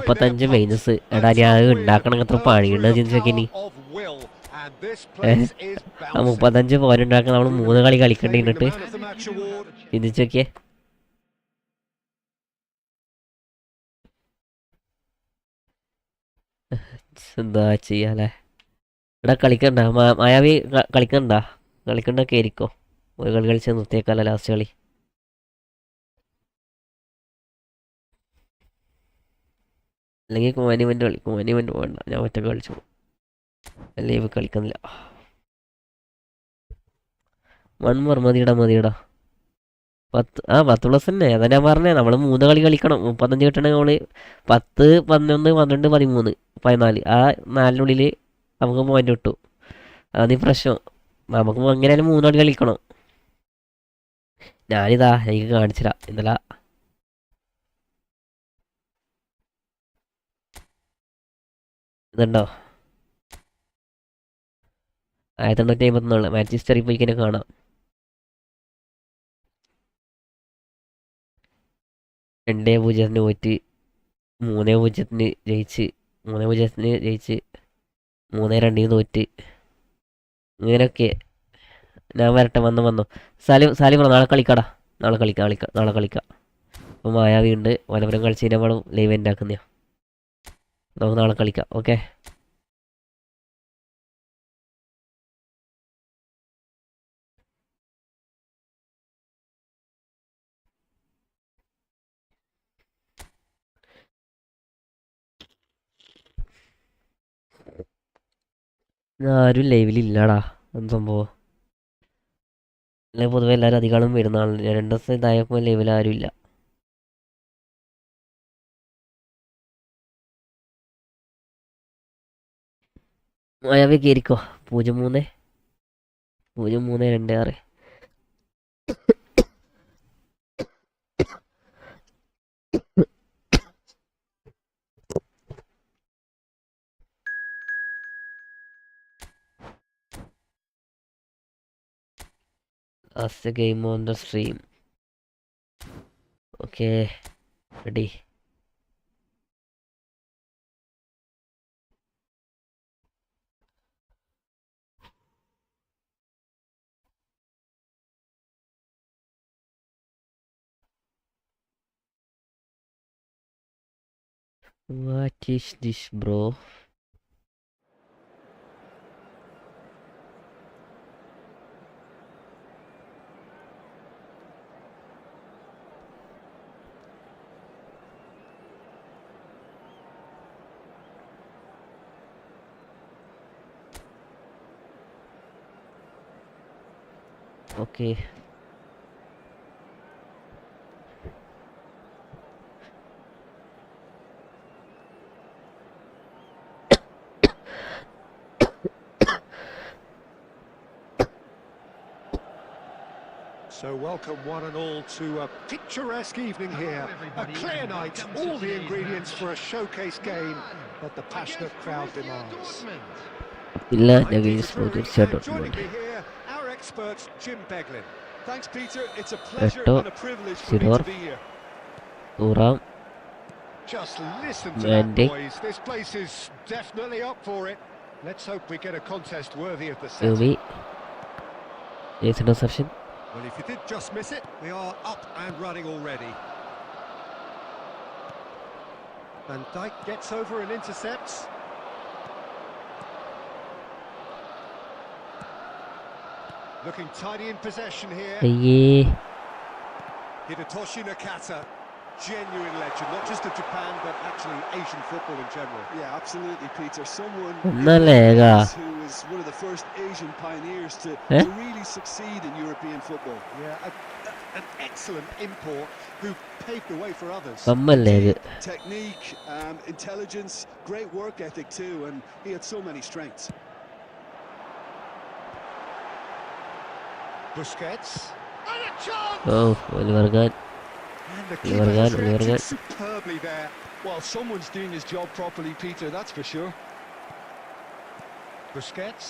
35 minus. എടാ ഞാൻ ഉണ്ടാക്കണം എത്ര പണിയുണ്ട് ചിന്തിച്ചൊക്കെ ഇനി. 35 point ഉണ്ടാക്കാൻ നമ്മൾ 3 കളി കളിക്കേണ്ടിട്ട് ചിന്തിച്ചോക്കിയേ. എന്താ ചെയ്യാലേ. എടാ കളിക്കണ്ട മായാവി കളിക്കണ്ടൊക്കെ ആയിരിക്കോ. ഒരു കളി കളിച്ച് നിർത്തിയേക്കാല ലാസ്റ്റ് കളി. അല്ലെങ്കിൽ കുമാനിമെന്റ് വേണ്ട, ഞാൻ ഒറ്റക്ക് കളിച്ചു. ലീവ് കളിക്കുന്നില്ല. 1 more മതിയിടാ. 10+ തന്നെ. അതാ ഞാൻ പറഞ്ഞേ, നമ്മൾ 3 കളി കളിക്കണം. 35 കിട്ടണമെങ്കിൽ നമ്മൾ 10, 11, 12, 13, 14 ആ 4-നുള്ളിൽ നമുക്ക് പോയിന്റ് കിട്ടും. അതാണ് ഈ പ്രശ്നം. നമുക്ക് എങ്ങനെയാലും 3 കളി കളിക്കണം. ഞാനിതാ എനിക്ക് കാണിച്ചില്ല ഇന്നലെ. ഇതുണ്ടോ 1954 മാച്ച് ഹിസ്റ്ററി പോയി ഇങ്ങനെ കാണാം. 2-0 തോറ്റ്, 3-0 ജയിച്ച്, 3-0 ജയിച്ച്, 3-2 തോറ്റ്, ഇങ്ങനെയൊക്കെ. ഞാൻ വരട്ടെ. വന്നു സാലി പറ നാളെ കളിക്കാടാ. നാളെ കളിക്കാം. അപ്പോൾ മായാവി ഉണ്ട്. വനപുരം കളിച്ച് കഴിഞ്ഞാൽ ലൈവ് ഉണ്ടാക്കുന്നതാണ്. നമുക്ക് നാളെ കളിക്കാം. ഓക്കെ. ആരും ലൈവിലില്ലടാ. എന്ത് സംഭവം. അല്ലെങ്കിൽ പൊതുവെ എല്ലാവരും അധികം വരുന്ന ആളാണ്. 2 ദിവസം ഇതായപ്പോൾ ലൈവിൽ ആരും ഇല്ല. മായാവി കയറിക്കോ. 03-0326. Last game on the stream. Okay, ready. What is this, bro? Okay. So welcome one and all to a picturesque evening here. A clear night, all the ingredients for a showcase game that the passionate crowd demands. Joining me here, our expert Jim Beglin. Thanks, Peter. It's a pleasure and a privilege for me to be here. Just listen to that, boys. This place is definitely up for it. Let's hope we get a contest worthy of the setting. Interception. Well, if you did just miss it, we are up and running already. Van Dijk gets over and intercepts. Looking tidy in possession here. Hidetoshi Nakata, genuine legend, not just of Japan, but actually Asian football in general. Yeah, absolutely, Peter. Someone who is one of the first Asian pioneers to really succeed in European football. Yeah, an excellent import who paved the way for others. Technique, intelligence, great work ethic too, and he had so many strengths. Busquets. And a chance! Oh, well, very good. And the Liver keeper gun, has liver reacted gun. superbly there. Well, someone's doing his job properly, Peter, that's for sure. Busquets.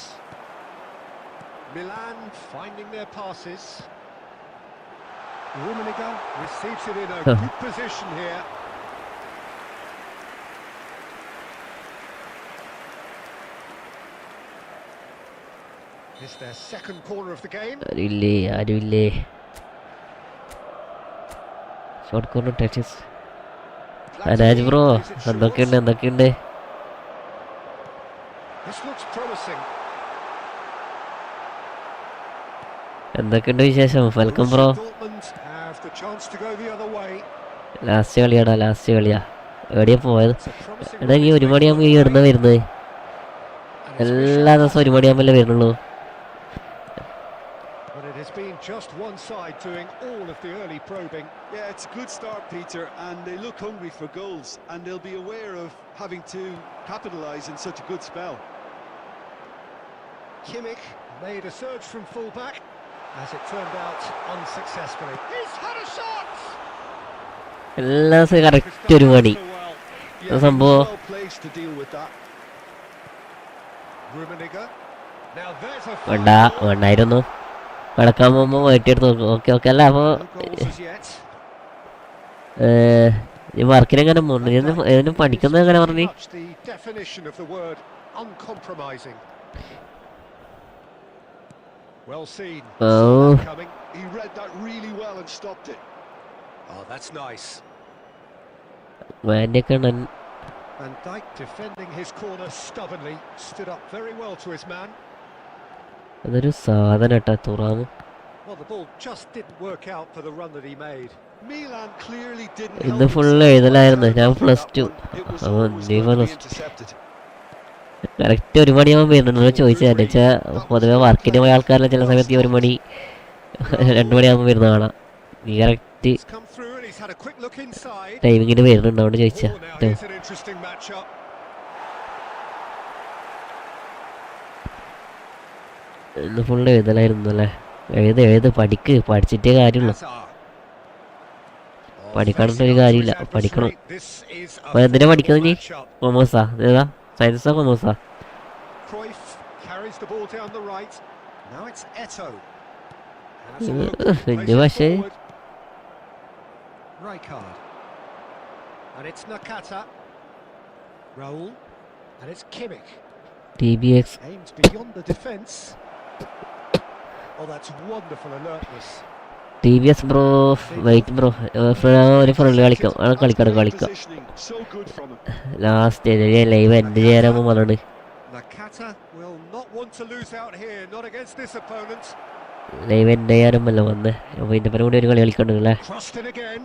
Milan finding their passes. Rummenigge receives it in a good position here. It's their second corner of the game. ആരുമില്ലേ short corner touches Raj bro എന്തൊക്കെയുണ്ട് This looks promising. എന്തൊക്കെയുണ്ട് വിശേഷം welcome bro Dortmund have the chance to go the other way. Last കളിയാ എവിടെയാ പോയത് It's a promising എടാ ഈ 1 മണിയാകുമ്പോൾ ഈ ഇടുന്ന വരുന്നത് എല്ലാ ദിവസവും 1 മണിയാകുമ്പോഴല്ലേ വരുന്നുള്ളൂ But it has been just one side doing all of the early probing. Yeah, it's a good start, Peter, and they look hungry for goals, and they'll be aware of having to capitalise in such a good spell. Kimmich made a surge from fullback, as it turned out unsuccessfully. He's had a shot! എല്ലാ ദിവസവും correct 1 മണി സംഭവം Well placed to deal with that. Rummenigge. Now there's a വേണ്ടായിരുന്നു കിടക്കാൻ പോകുമ്പോൾ വെട്ടിയെടുത്ത് നോക്കും okay അല്ല അപ്പോൾ no goals as yet. ഈ വർക്കിനെങ്ങനെ ഇതിന് പഠിക്കുന്നത് എങ്ങനെ പറഞ്ഞു Much the definition of the word uncompromising. Well seen. Saw that coming. He read that really well and stopped it. Oh, that's nice. വേണ്ടിയൊക്കെ And Dijk defending his corner stubbornly, stood up very well to his man. അതൊരു സാധനം കേട്ടാ തുറാമ് Well, the ball just didn't work out for the run that he made. Milan clearly didn't ഇന്ന് help full themselves എഴുതലായിരുന്നു by ഞാൻ that +2 one. It was അവൻ always going to be plus intercepted. Correct 1 മണിയാകുമ്പോൾ വരുന്നുണ്ടോ ചോദിച്ചാൽ എന്ന് വെച്ചാൽ പൊതുവെ വർക്കിന് പോയ ആൾക്കാരെല്ലാം ചില സമയത്ത് ഈ 1 മണി 2 മണിയാകുമ്പോൾ വരുന്ന കാണാം ഈ correct He's come through and he's had a quick look inside. ടൈമിങ്ങിന് വരുന്നുണ്ട് അതുകൊണ്ട് ചോദിച്ചാ Oh, now here's an interesting matchup. ഇന്ന് ഫുള്ള് എഴുതലായിരുന്നു അല്ലേ എഴുത് പഠിച്ചിട്ടേ കാര്യമുള്ളൂ Hazard. Oh, പഠിക്കാണ്ട് facing ഒരു up to കാര്യമില്ല his പഠിക്കണം adversary. This is a അപ്പോൾ എന്തിനാ പഠിക്കുന്നത് നീ formidable matchup. കൊമേഴ്സാ ഏതാ സയൻസാ കൊമേഴ്സാ Cruyff carries the ball down the right. Now it's Eto'o. Has a look, വലിയ places പക്ഷേ forward. Rijkaard. And it's Nakata. Raul. And it's Kimmich. TBX Aimed beyond the defence. Oh, that's wonderful alertness. TBS bro wait bro ഒരു friend കളിക്കാം കളിക്കാം Positioning, so good from him. Last live end ചെയ്യാനാകുമ്പോൾ വന്നിട്ട് Nakata will not want to lose out here, not against this opponent. Live end ചെയ്യാനുമല്ലോ വന്ന് അപ്പോൾ ഇതിൻ്റെ പരം കൂടി ഒരു കളി കളിക്കണ്ടോ അല്ലേ Crossed in again.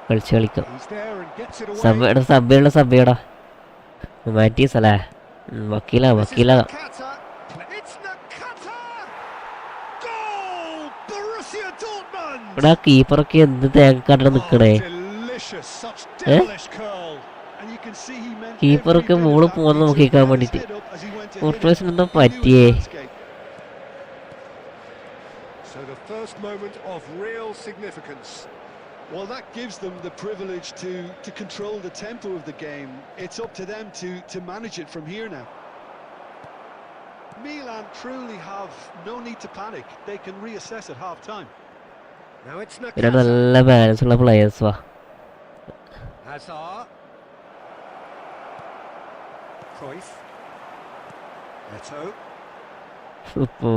കളിക്കാം He's there and gets it away. സബ്ബിയടാ മാറ്റീസ് അല്ലേ വക്കീലാ This is Nakata. It's Nakata. Goal! Borussia Dortmund. ഇവിടെ ആ കീപ്പറൊക്കെ എന്ത് തേങ്ങ കണ്ട നിൽക്കണേ Oh, delicious, such devilish curl. And you can see he meant കീപ്പറൊക്കെ every bit ball of that, പോകുന്ന Peter. നോക്കിക്കാൻ He had his വേണ്ടിട്ട് head up as he went to hit it. ഫോർട്രേസിന് എന്താ He knew his പറ്റിയേ landscape. So the first moment of real significance. Well, that gives them the privilege to control the tempo of the game. It's up to them to manage it from here now. Milan truly have no need to panic. They can reassess at half-time. Now it's പിന്നെ Nakata. നല്ല balance ഉള്ള players വാ Hazard. Cruyff. Eto'o. ഇപ്പോ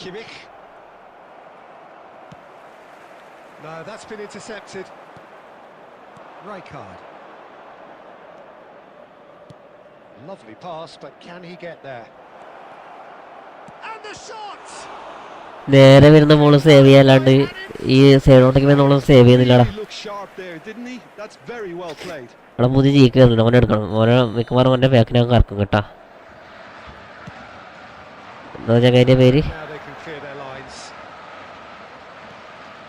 Kimmich. No, that's been intercepted. Rijkaard. Lovely pass, but can he get there? And the shot! നേരെ വരുന്ന ball save ചെയ്യാല്ലാണ്ട് ഈ സൈഡോട്ടേക്ക് വരുന്ന ബോള് സേവ് ചെയ്യുന്നില്ലടാ Really looked sharp there, didn't he? That's very well played. അവിടെ പുതിയ ജീക്ക് വരുന്നുണ്ട് അവനെ എടുക്കണം ഓരോ മിക്കവാറും അവൻ്റെ ബാക്കിനൊക്കെ കറക്കും കേട്ടാ എന്താ ചങ്ങാതിൻ്റെ പേര് Now they can clear their lines.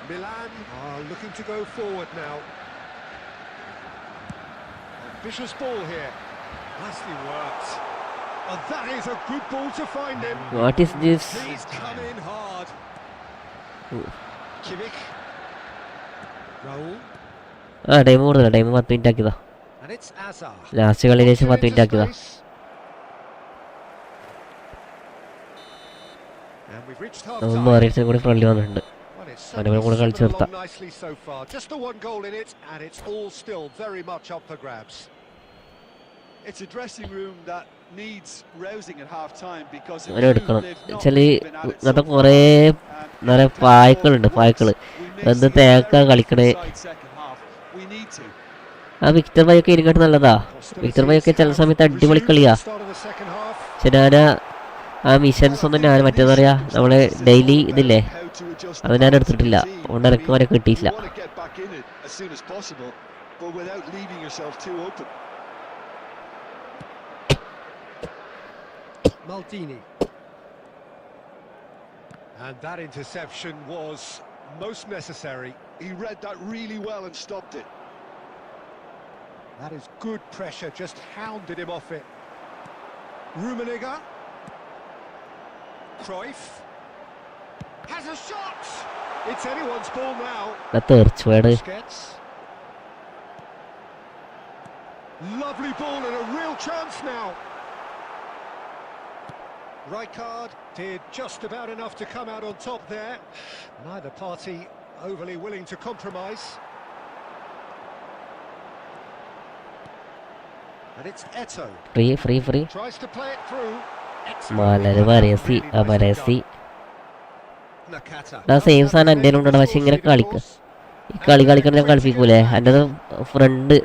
Milan are looking to go forward now. Ambitious ball here. Nicely worked. Oh, that is a good ball to find him. What is this He's come in hard. Kimmich. Raul. ആ time കൂടുതലാണ്, time 10 minute ആക്കിയതാ. And it's Azar. Last കളിയിൽ ശേഷം 10 minute ആക്കിയതാ. And we've reached നമ്മൾ half-time. മാറിയടിച്ചും കൂടി ഫ്രണ്ടിൽ വന്നിട്ടുണ്ട്. Well, it's അവനെ കൂടെ കളിച്ചു certainly നിർത്താം. along nicely so far. Just the one goal in it, and it's all still very much up for grabs. It's a dressing room that needs rousing at half time because അവനെ എടുക്കണം. വെച്ചാൽ ഇങ്ങനത്തെ കുറേ നിറയെ പായ്ക്കളുണ്ട്, പായ്ക്കൾ എന്ത് തേക്ക കളിക്കണേ. ആ Victor ഭായൊക്കെ ഇരിക്കട്ടെ നല്ലതാ. വിക്ടർ ഭായൊക്കെ ചില സമയത്ത് അടിപൊളി കളിയാ. പക്ഷെ ഞാൻ ആ മിഷൻസ് ഒന്നും ഞാൻ മറ്റേന്ന് പറയാ നമ്മള് ഡെയിലി ഇതില്ലേ അത് ഞാൻ എടുത്തിട്ടില്ല, അതുകൊണ്ട് എനിക്ക് വരെ കിട്ടിയില്ല. Maldini. And that interception was most necessary. He read that really well and stopped it. That is good pressure, just hounded him off it. Rummenigge. Cruyff. Has a shot! It's anyone's ball now. തീർച്ചയായിട്ടും Busquets. Lovely ball and a real chance now. Rijkaard did just about enough to come out on top there. Neither party overly willing to compromise. And it's Eto. Free Tries to play it through. മലര് വരസി ആ വരസി Nakata. Same സാധനം എൻ്റെ ഉണ്ടാണ്. പക്ഷെ ഇങ്ങനെ ഈ കളിക്കണ ഞാൻ കളിപ്പിക്കൂലേ, എൻ്റെ front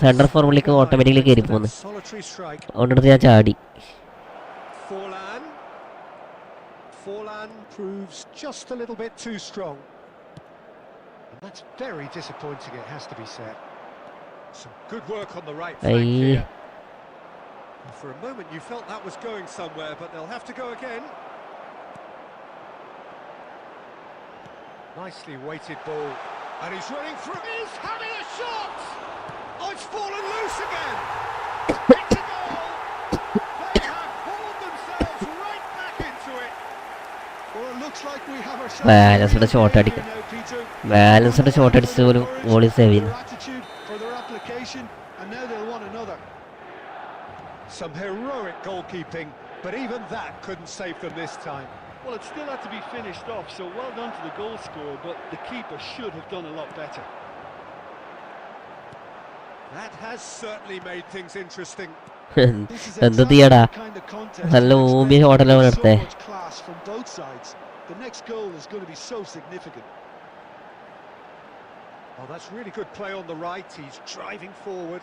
central ഫോർമിലേക്ക് automatically കയറി പോകുന്നു. Solitary strike. അതുകൊണ്ടെടുത്ത് ഞാൻ ചാടി. Forlan proves just a little bit too strong. And that's very disappointing, it has to be said. Some good work on the right flank here. And for a moment you felt that was going somewhere, but they'll have to go again. Nicely weighted ball. And he's running through. He's having a shot! Oh, it's fallen loose again! It's a goal! They have hauled themselves right back into it. Well, it looks like we have ourselves ബാലൻസിന്റെ shot അടിക്കും, ബാലൻസിന്റെ shot അടിച്ച് പോലും ബോളി save ചെയ്യുന്നു. for their application, and now they'll want another. Some heroic goalkeeping, but even that couldn't save them this time. Well, it still had to be finished off, so well done to the goal scorer, but the keeper should have done a lot better. That has certainly made things interesting. എന്ത് തീയടാ, നല്ല ഊമ്പിയ ഷോട്ടല്ലേ എടുത്തേ. So much class from both sides. The next goal is going to be so significant. Oh, that's really good play on the right. He's driving forward.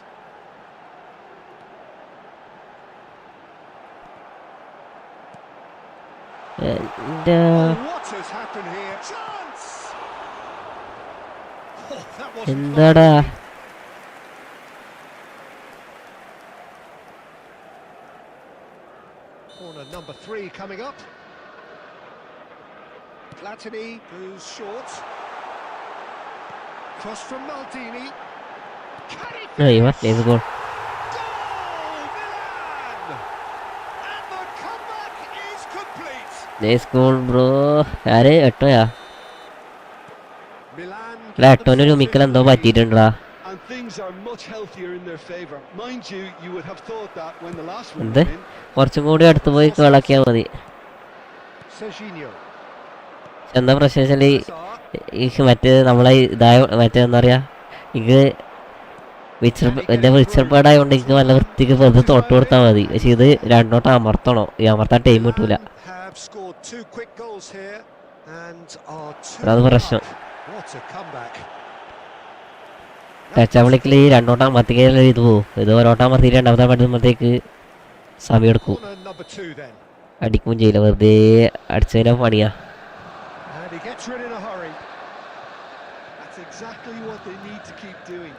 What has happened here? Chance! Oh, that was എന്താടാ corner number 3 coming up. Platini goes short. Cross from Maldini. Can he അയ്യോ finish? ഏത് goal. Goal, Milan! And the comeback is complete. Nice goal bro. ആര് എട്ടോയാ? Milan അല്ല എട്ടോന് ഒരു Mikel എന്തോ പറ്റിയിട്ടുണ്ടാ. And things are much healthier in their favour. Mind you, you would have thought that when the last one എന്ത് went in. കുറച്ചും കൂടി അടുത്ത് പോയി കളാക്കിയാൽ മതി. Serginho. എന്താ പ്രശ്നം വെച്ചാൽ ഈ മറ്റേ നമ്മളെ ഇതായ മറ്റേ എന്താ പറയാ, എനിക്ക് എൻ്റെ വിച്ചർപ്പാടായതുകൊണ്ട് എനിക്ക് നല്ല വൃത്തിക്ക് വെറുതെ തൊട്ട് കൊടുത്താൽ മതി. പക്ഷെ ഇത് രണ്ടോട്ടം അമർത്തണോ, ഈ അമർത്താൻ ടൈം കിട്ടൂല, Have scored 2 quick goals here and are 2 അതാണ് പ്രശ്നം. up. What a comeback. ടച്ചാവിളിക്കൽ ഈ രണ്ടോട്ടം അമർത്തിക്കഴിഞ്ഞാൽ ഇത് പോവും. ഇത് ഓരോട്ടം അമർത്തി രണ്ടാമത്തെ പറ്റുമ്പോഴത്തേക്ക് സമയം എടുക്കും, Corner number 2 then. അടിക്കുകയും ചെയ്യില്ല, വെറുതെ അടിച്ചതിനാ പണിയാ. And he gets rid in a hurry. That's exactly what they need to keep doing.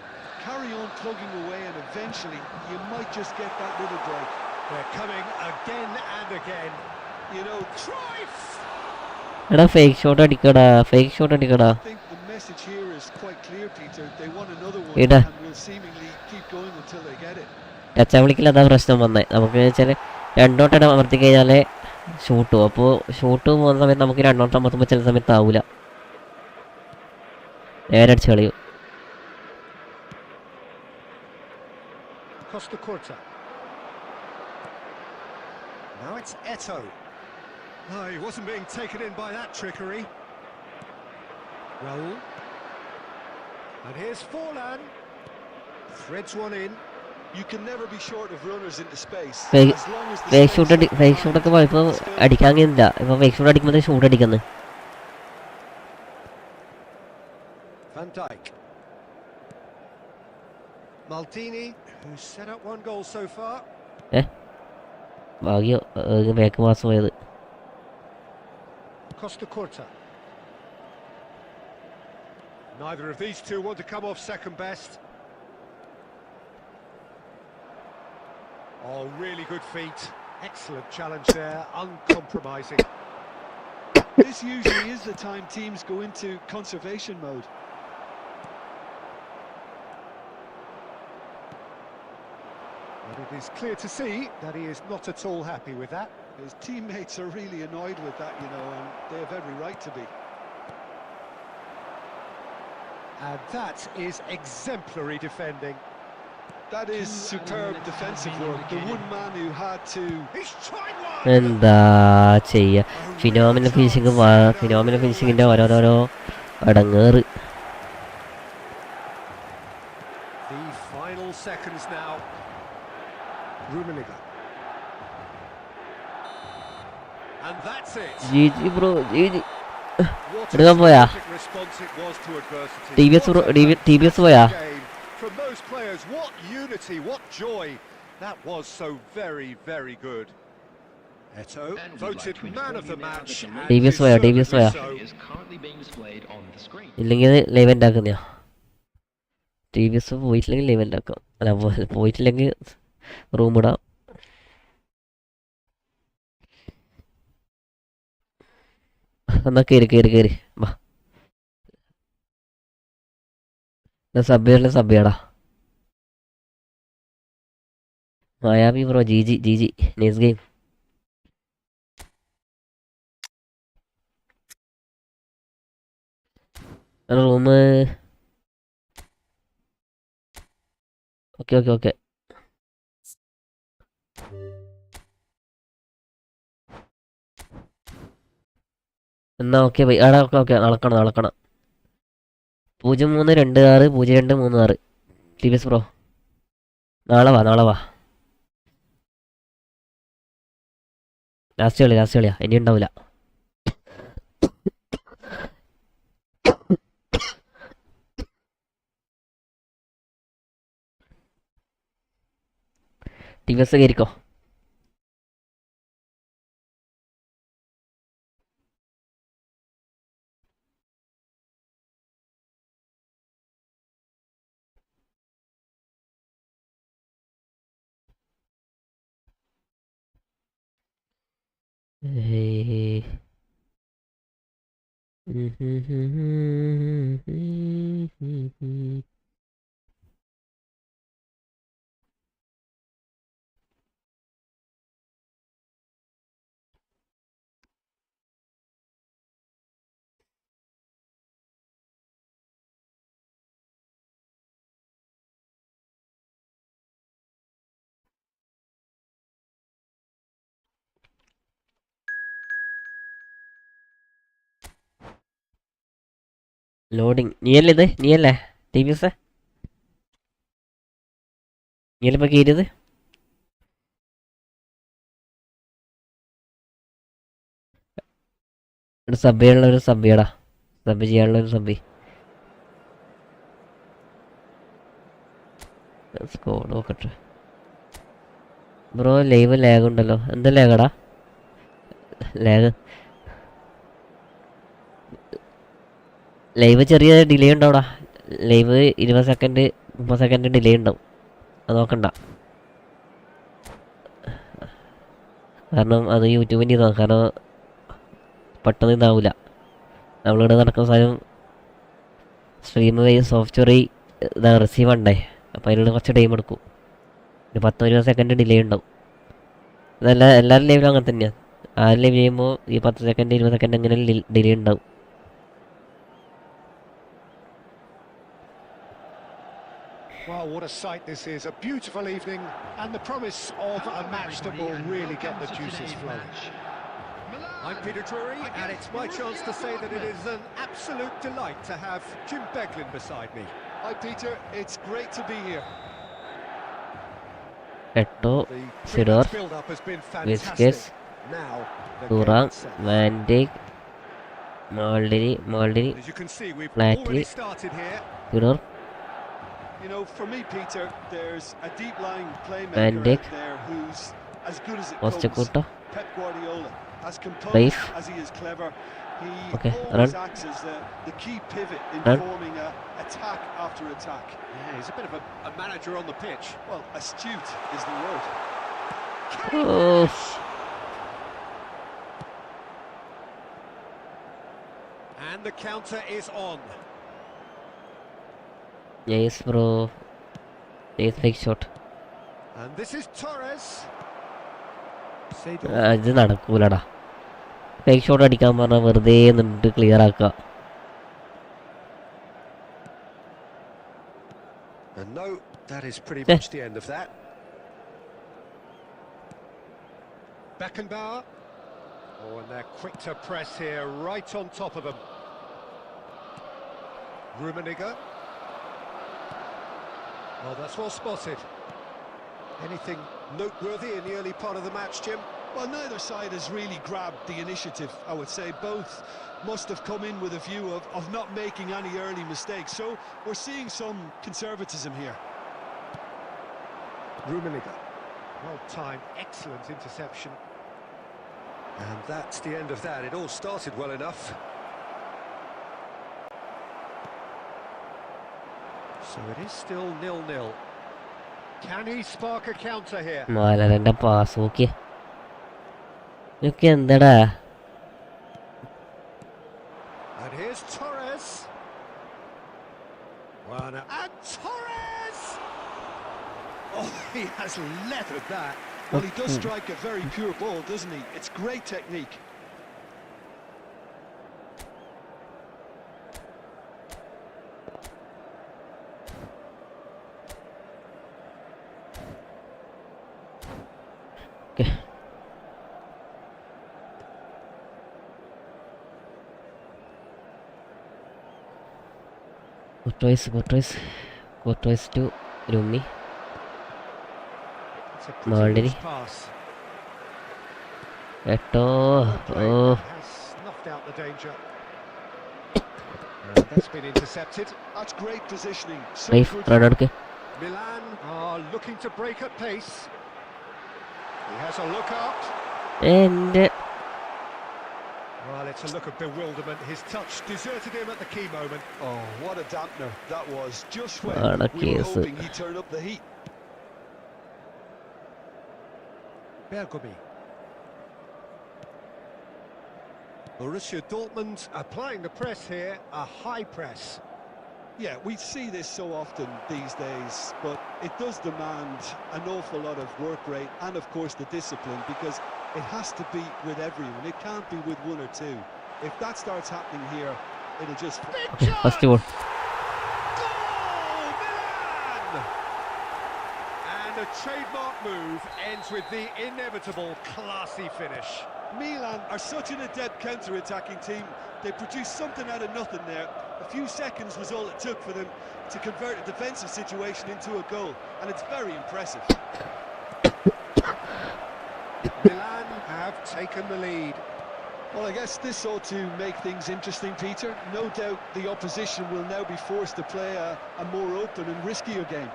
Carry on plugging away, and eventually you might just get that little break. They're coming again and again. You know, Cruyff! എടാ fake shot അടിക്കടാ, fake shot അടിക്കടാ. I think the message here is quite clear, Peter. They want another one Ida. and will seemingly keep going until they get it. ടച്ചാവിളിക്കൽ അതാ പ്രശ്നം വന്നേ. നമുക്ക് വെച്ചാൽ രണ്ടോട്ടം അമർത്തി കഴിഞ്ഞാൽ ഷൂട്ട് പോകും. അപ്പോൾ ഷൂട്ട് പോകുന്ന സമയത്ത് നമുക്ക് രണ്ടോട്ടം അമർത്തുമ്പോൾ ചില സമയത്ത് ആവൂല, നേരെ അടിച്ച് കളയും. Costa Curta. Now it's Eto. Oh, he wasn't being taken in by that trickery. Raul. And here's Forlan. Threads one in. You can never be short of runners into space. Fake As long as the fake space shoot is fake shoot ഒക്കെ ഇപ്പോൾ അടിക്കാൻ കഴിയുന്നില്ല. ഇപ്പോൾ fake shot അടിക്കുമ്പോൾ shoot അടിക്കുന്നത്. Van Dijk. Maldini, who's set up one goal so far. ഭാഗ്യം back pass പോയത്. Costa Curta. Neither of these two want to come off second best. Oh, really good feet. Excellent challenge there, uncompromising. This usually is the time teams go into conservation mode. But it is clear to see that he is not at all happy with that. His teammates are really annoyed with that, you know, and they have every right to be. And that is exemplary defending. That is superb defensive work. The one man who had to... He's tried one! എന്താ ചെയ്യുക, phenomenal ഫിനിഷിങ്ങിൻ്റെ ഓരോരോ അടങ്ങേറ്. The final seconds now. Rummenigge. And that's it. GG bro GG What എടുക്കാൻ പോയാ? terrific response it was to adversity. T B S പോയാ? From those players, what unity, what joy. That was so very, very good. Eto voted man of the match. T B S പോയാ? is currently being displayed on the screen. ഇല്ലെങ്കിൽ live ഉണ്ടാക്കുന്നയാ. T B S പോയിട്ടില്ലെങ്കിൽ live ഉണ്ടാക്കാം. അല്ല പോയിട്ടില്ലെങ്കിൽ room ഇടാം. എന്നാ കയറി വാ. സബ്ബിയാടാ. Mayavi bro ji nice game. Room okay. എന്നാ ഓക്കെ ബൈ. ഓക്കെ നടക്കണം. 03260236 ടി ബി എസ് ബ്രോ. നാളെ വാ. ലാസ്റ്റ് കളിയാ, ഇനി ഉണ്ടാവില്ല. ടി ബി എസ് കയറിക്കോ. ലോഡിങ്. നീയല്ലേ ടി വി എസ്? നീയല്ലേ ഇപ്പോൾ കയറിയത്? സബ് ചെയ്യാനുള്ളൊരു സബ്ബിയടാ. സബ് ചെയ്യാനുള്ളൊരു സബ്ബി. സ്കോഡ് നോക്കട്ടെ ബ്രോ. ലൈവ് ലാഗ് ഉണ്ടല്ലോ. എന്താ ലാഗടാ? ലൈവ് ചെറിയ ഡിലേ ഉണ്ടാവടാ. ലൈവ് 20 സെക്കൻഡ് 30 സെക്കൻഡ് ഡിലേ ഉണ്ടാവും. അത് നോക്കണ്ട. കാരണം അത് യൂട്യൂബിൻ്റെ ഇതാണ്. കാരണം പെട്ടെന്ന് ഇതാവില്ല. നമ്മളിവിടെ നടക്കുന്ന സാധനം സ്ട്രീം വഴി സോഫ്റ്റ്വെയർ ഇതാ റിസീവ് ഉണ്ടേ. അപ്പോൾ അതിനുള്ള കുറച്ച് ടൈം എടുക്കും. ഒരു 10-20 സെക്കൻഡ് ഡിലേ ഉണ്ടാവും. എല്ലാവരും ലൈവിലും അങ്ങനെ തന്നെയാണ്. ആരും ലൈവ് ചെയ്യുമ്പോൾ ഈ 10 സെക്കൻഡ് 20 സെക്കൻഡ് അങ്ങനെ ഡിലേ ഉണ്ടാവും. Well, what a sight this is. A beautiful evening and the promise of a match that will really get the juices flowing. I'm Peter Drury, and it's my chance to say that it is an absolute delight to have Jim Beglin beside me. Hi Peter, it's great to be here. Eto, The Sidor, pre-match build-up has been Viscas, fantastic. Now, the game Turang, itself. Van Dijk, Maldini, As you can see, we've Flatley. already started here. Sidor, You know, for me, Peter, there's a deep-lying Van playmaker Dijk. out there who's as good as it comes. Postecoglou, Pep Guardiola, as composed Raif. as he is clever, he Okay, always run. acts as the key pivot in Run. forming a attack after attack. Yeah, he's a bit of a manager on the pitch. Well, astute is the word. oh, And the counter is on. yes bro, yes fake shot. And this is Torres. Seydou. ഇത് നടക്കൂലടാ, fake shot അടിക്കാൻ പറഞ്ഞാൽ വെറുതെ നിന്നിട്ട് clear ആക്കുക. And no, that is pretty much the end of that. Beckenbauer. Oh, and they're quick to press here, right on top of them. Rummenigge. Oh, that's well spotted. Anything noteworthy in the early part of the match, Jim? Well, neither side has really grabbed the initiative, I would say. Both must have come in with a view of not making any early mistakes. So we're seeing some conservatism here. Rummenigge. Well timed, excellent interception. And that's the end of that. It all started well enough. So it is still 0-0. Can he spark a counter here? മാലരൻ്റെ pass നോക്കിയേ, ഇതൊക്കെ എന്താടാ. And here's Torres. Well, now, and Torres! Oh, he has leathered that. Well, he does strike a very pure ball, doesn't he? It's great technique. Okay. Courtois to Rumi. It's a pretty Maldini. loose pass. Eto, Well played, oh, has snuffed out the danger. And that's been intercepted. That's great positioning. So Raif, good. run എടുക്ക്. Milan are looking to break at pace. He has a look up. എൻ്റെ Well, it's a look of bewilderment. His touch deserted him at the key moment. Oh, what a dampener that was. Just when What a we were case. hoping he'd turn up the heat. Bergomi. Borussia Dortmund applying the press here, a high press. Yeah, we see this so often these days, but it does demand an awful lot of work rate and, of course, the discipline, because it has to be with everyone. It can't be with one or two. If that starts happening here, it'll just... first ball. Goal, Milan! And a trademark move ends with the inevitable classy finish. Milan are such an adept counter-attacking team. They produced something out of nothing there. A few seconds was all it took for them to convert a defensive situation into a goal, and it's very impressive. Milan have taken the lead. Well, I guess this ought to make things interesting, Peter. No doubt the opposition will now be forced to play a more open and riskier game.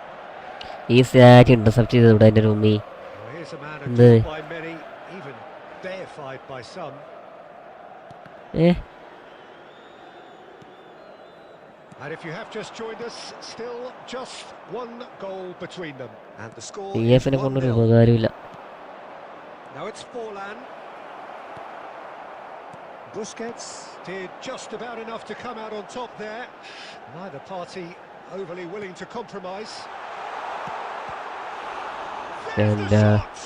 Easy ആയിട്ട് intercept ചെയ്ത് ഇവിടെ എൻ്റെ റൂമി. Well, here's a man The- adored by many, even deified by some. And if you have just joined us, still just one goal between them. And the score P is എഫിനെ കൊണ്ടൊരു 1-0. ഉപകാരമില്ല. Now it's Forlan. Busquets did just about enough to come out on top there. Neither party overly willing to compromise. There's And, the shot.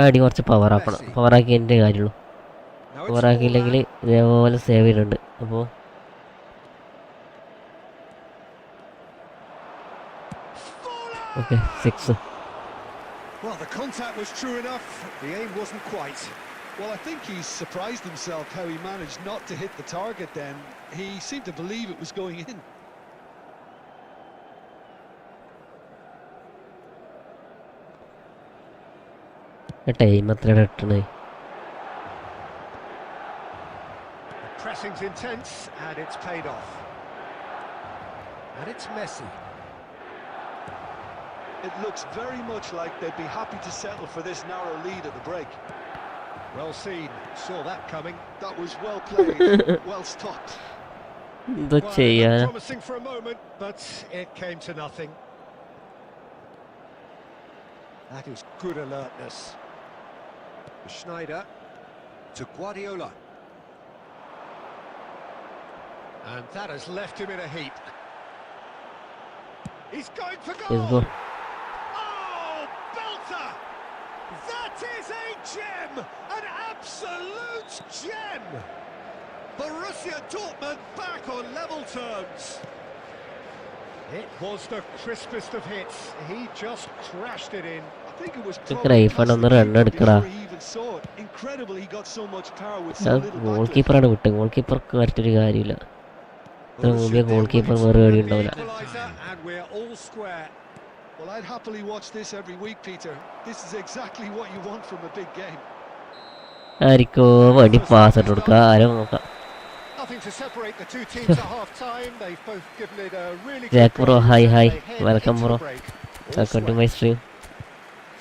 അടി കുറച്ച് പവറാക്കണം. പവറാക്കിയതിൻ്റെ കാര്യമുള്ളൂ. Now it's പവറാക്കിയില്ലെങ്കിൽ Forlan. ഇതേപോലെ save ചെയ്തിട്ടുണ്ട്. അപ്പോൾ Okay, 6. Well, the contact was true enough. The aim wasn't quite. Well, I think he's surprised himself how he managed not to hit the target then. He seemed to believe it was going in. Time എത്ര ഇട്ടണേ? The pressing's intense and it's paid off. And it's Messi. It looks very much like they'd be happy to settle for this narrow lead at the break. Well seen. Saw that coming. That was well played, well stopped. എന്താ Well, it ചെയ്യാനാ? looked promising for a moment, but it came to nothing. That is good alertness. Schneider to Guardiola. And that has left him in a heap. He's going for Yes, goal! go. Oh, belter! That is a gem! An absolute gem! Borussia Dortmund back on level terms. It was the crispest of hits. He just crashed it in. I think it was Cruyff on the run എടുക്കടാ. before he even saw it. Incredible, he got so much power with so ഞാൻ little goal backlift. കീപ്പറാണ് വിട്ടത്. Goal കീപ്പർക്ക് മറ്റൊരു കാര്യമില്ല. ഇത്ര മുമ്പേ goal keeper വേറെ കളി ഉണ്ടാവില്ല. And we're all square. Well, I'd happily watch this every week, Peter. This is exactly what you want from a big game. ആരിക്കോ വേണ്ടി പാസ് ഇട്ട് കൊടുക്കുക. ആരോ നോക്കാം. Nothing to separate the two teams at half time. They've both given it a really Jack good bro, go. hi, hi. They head Welcome, into bro. the break. All Welcome to square. my stream.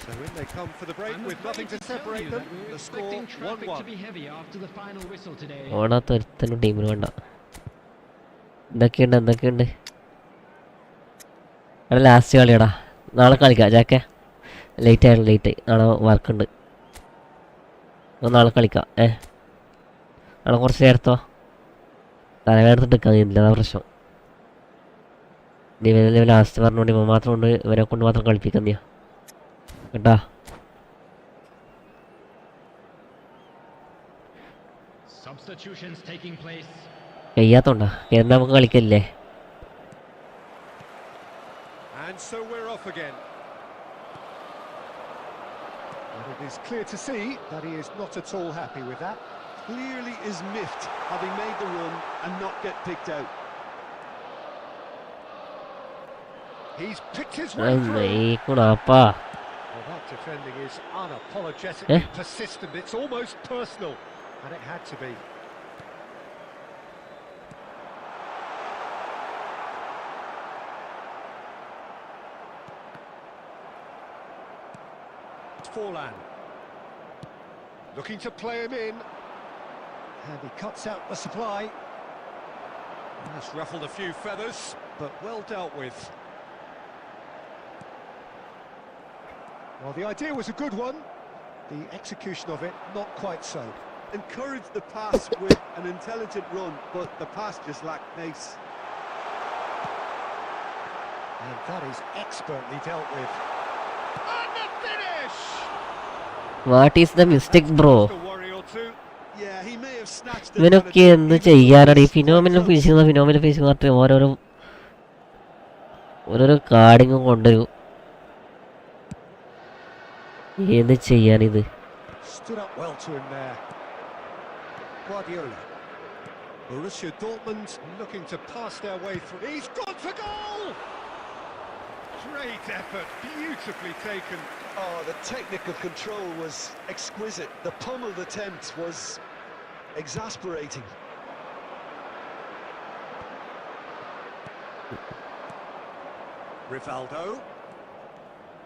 So when they come for the break I'm with nothing afraid to tell separate you them, that we're the score expecting traffic to 1-1. be heavy after the final whistle today. ഓടാത്ത ഒരുത്തനും ടീമിന് വേണ്ട. എന്തൊക്കെയുണ്ട്? എടാ last കളിയാടാ. നാളെ കളിക്കാം ജാക്കെ. Late. നാളെ വർക്കുണ്ട്. നാളെ കളിക്കാം. നാളെ കുറച്ച് നേരത്തോ തലവേർത്തിട്ട് എടുക്കാൻ കഴിയുന്നില്ല. അതാ പ്രശ്നം. ഇവരെ ലാസ്റ്റ് പറഞ്ഞുകൊണ്ട് ഇവ മാത്രം കൊണ്ട് ഇവരെ കൊണ്ട് മാത്രം കളിപ്പിക്കാൻ നീ കേട്ടാ. Substitutions taking place. കഴിയാത്തോണ്ടാ എന്നാ നമുക്ക് കളിക്കല്ലേ. And so we're off again. And it is clear to see that he is not at all happy with that. Clearly is miffed, having made the run and not get picked out. He's picked his way through. കുണാപ്പാ. Well, that defending is unapologetically persistent. It's almost personal, and it had to be. Forlan looking to play him in, and he cuts out the supply. That's ruffled a few feathers, but well dealt with. Well, the idea was a good one, the execution of it not quite so. Encouraged the pass with an intelligent run, but the pass just lacked pace. And that is expertly dealt with. And the finish! What is the mistake bro? A worry or two. Yeah, he may have snatched it. ഇവനൊക്കെ എന്ത് ചെയ്യാനാണ് ഈ phenomenal finishing പറഞ്ഞിട്ട് ഓരോരോ കാർഡിങ്ങും കൊണ്ടുവരും. എന്ത് ചെയ്യാനിത്? Stood up well to him there. Guardiola. Borussia Dortmund looking to pass their way through. He's gone for goal! Great effort, beautifully taken. Oh, the technical control was exquisite. The pummeled attempt was exasperating. Rivaldo.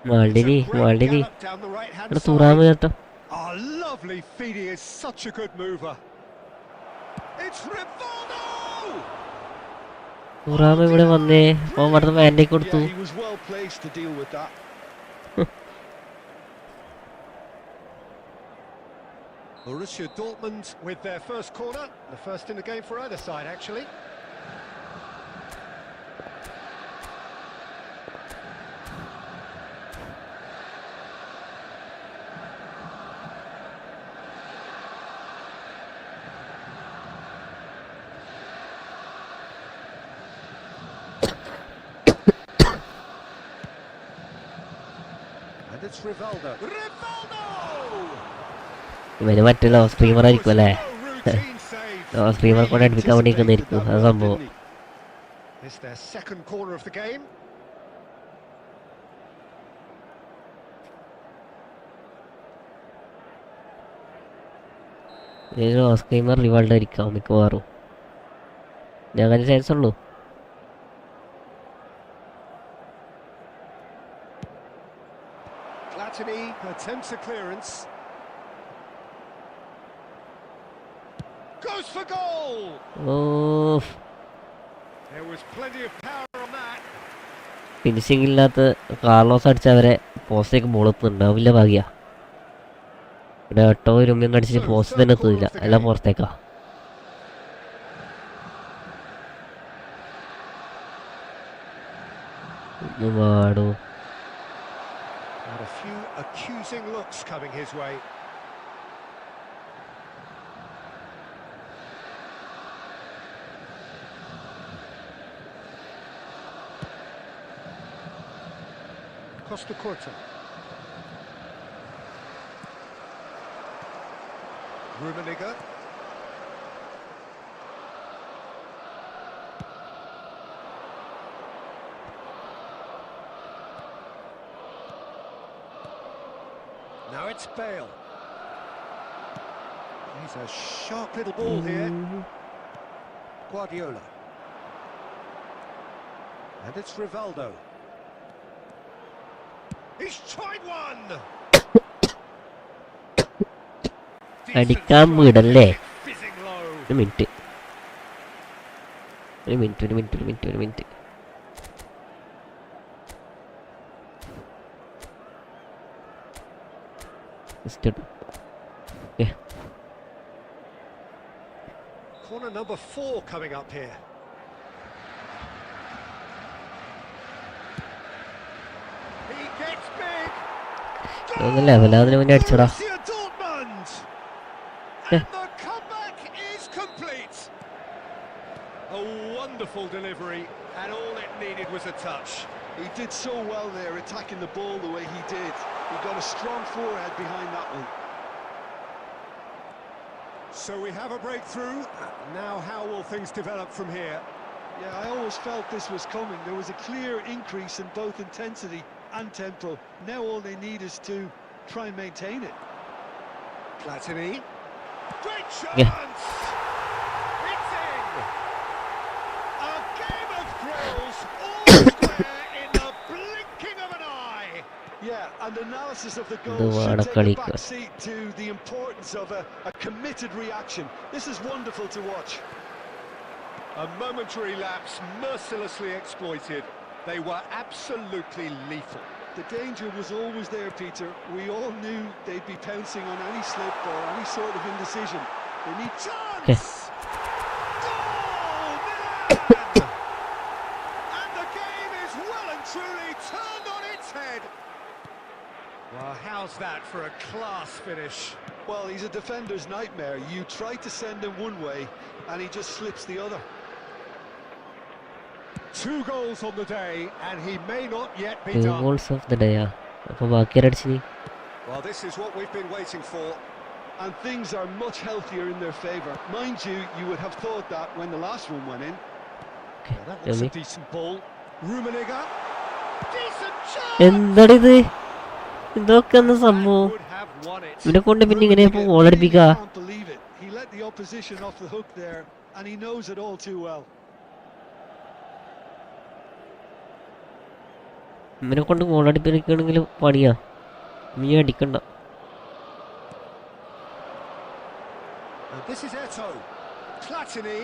മാൾഡിനി ഇവിടെ തുറാമ കേട്ടോ. Oh, lovely feed. He is such a good mover. It's Rivaldo! തുറാമ ഇവിടെ വന്നേ. അപ്പോൾ ഇവിടുന്ന് മാൻഡേക്ക് കൊടുത്തു. Yeah, he was well placed to deal with that. Borussia Dortmund with their first corner, the first in the game for either side, actually. it's Rivaldo. ഇവന് മറ്റുള്ള streamer ആയിരിക്കും അല്ലേ? Routine save. Streamer കൊണ്ട് അടുപ്പിക്കാൻ വേണ്ടി നിൽക്കും ആ സംഭവം. It's their second corner of the game. Streamer Rivaldo ആയിരിക്കാം മിക്കവാറും. ഞാൻ അതിന് ചാൻസ് ഉള്ളൂ. Platini attempts a clearance. Goes for goal. There was plenty of power on that. Finishing ഇല്ലാത്ത കാർലോസ് അടിച്ചവരെ പോസ്റ്റേക്ക് ബോൾ എത്തുന്നുണ്ടാവില്ല ഭാഗ്യ. ഇവിടെ ഒട്ടോ രമ്യം കടിച്ചിട്ട് പോസ്റ്റ് തന്നെ എത്തുന്നില്ല, എല്ലാം പുറത്തേക്കാ. പാടൂ. And a few accusing looks coming his way. Costa Corta. Rummenigge. Now it's Bale. He's a sharp little ball here. Guardiola. And it's Rivaldo. He's tried one. അടിക്കാൻ വിടല്ലേ? Fizzing low. ഒരു minute. Okay. Corner number 4 coming up here. He gets big. ലെവലാതിന് മുന്നേ അടിച്ചടാ. Borussia Dortmund. And the comeback is complete. A wonderful delivery, and all it needed was a touch. He did so well there, attacking the ball the way he did. He got a strong forehead behind that one. So we have a breakthrough. Now how will things develop from here? Yeah, I always felt this was coming. There was a clear increase in both intensity and tempo. Now all they need is to try and maintain it. Platini. Great chance! Yeah. It's in! A game of thrills, all square in the blinking of an eye. Yeah, and analysis of the goal The should take a Wadakaliku. back seat to the importance of a committed reaction. This is wonderful to watch. A momentary lapse mercilessly exploited. They were absolutely lethal. The danger was always there, Peter. We all knew they'd be pouncing on any slip or any sort of indecision. They need Chance! Goal! Milan! And the game is well and truly turned on its head. Well, how's that for a class finish? Well, he's a defender's nightmare. You try to send him one way, and he just slips the other. 2 goals on the day, and he may not yet be 2 done. goals of the day. അപ്പോൾ ബാക്കി അടിച്ചിനി. Well, this is what we've been waiting for. And things are much healthier in their favour. Mind you, you would have thought that when the last one went in. Yeah, that was a decent ball. Rummenigge. Decent chance! എന്താണിത്? ഇതൊക്കെ എന്താ സംഭവം? Would have won it. ഇവനെ കൊണ്ട് പിന്നെ ഇങ്ങനെ goal അടിപ്പിക്കുക? Can't believe it. He let the opposition off the hook there, and he knows it all too well. ഇവനെ കൊണ്ട് ഗോൾ അടിപ്പിക്കണമെങ്കിൽ പണിയാ. നീ അടിക്കണ്ട. And this is Eto. Platini.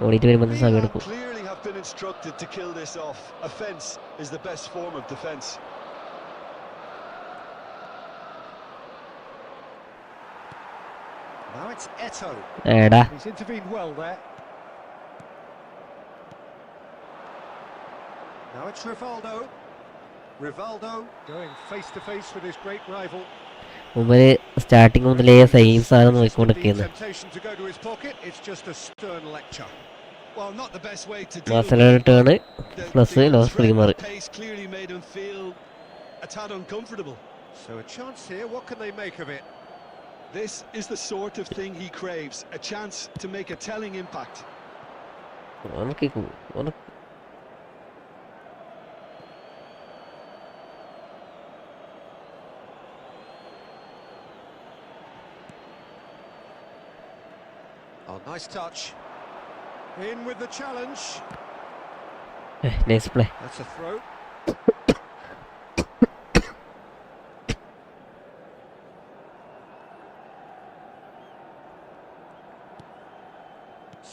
ഓടിയിട്ട് വരുമ്പോൾ സമയം എടുക്കും. Clearly have been instructed to kill this off. Offence is the best form of defence. Now it's Eto. എടാ He's intervened well there. Now it's Rivaldo. Rivaldo going face to face with his great rival. മുമ്പ് starting മുതലേ same സാധനം നോക്കിക്കൊണ്ടിരിക്കുന്നത്. Temptation to go to his pocket. It's just a stern lecture. Well, not the best way to മാസലയുടെ turn plus low streamer. pace clearly made him feel a tad uncomfortable. So a chance here, what can they make of it? This is the sort of thing he craves, a chance to make a telling impact. Oh, nice touch. In with the challenge. Nice play. That's a throw.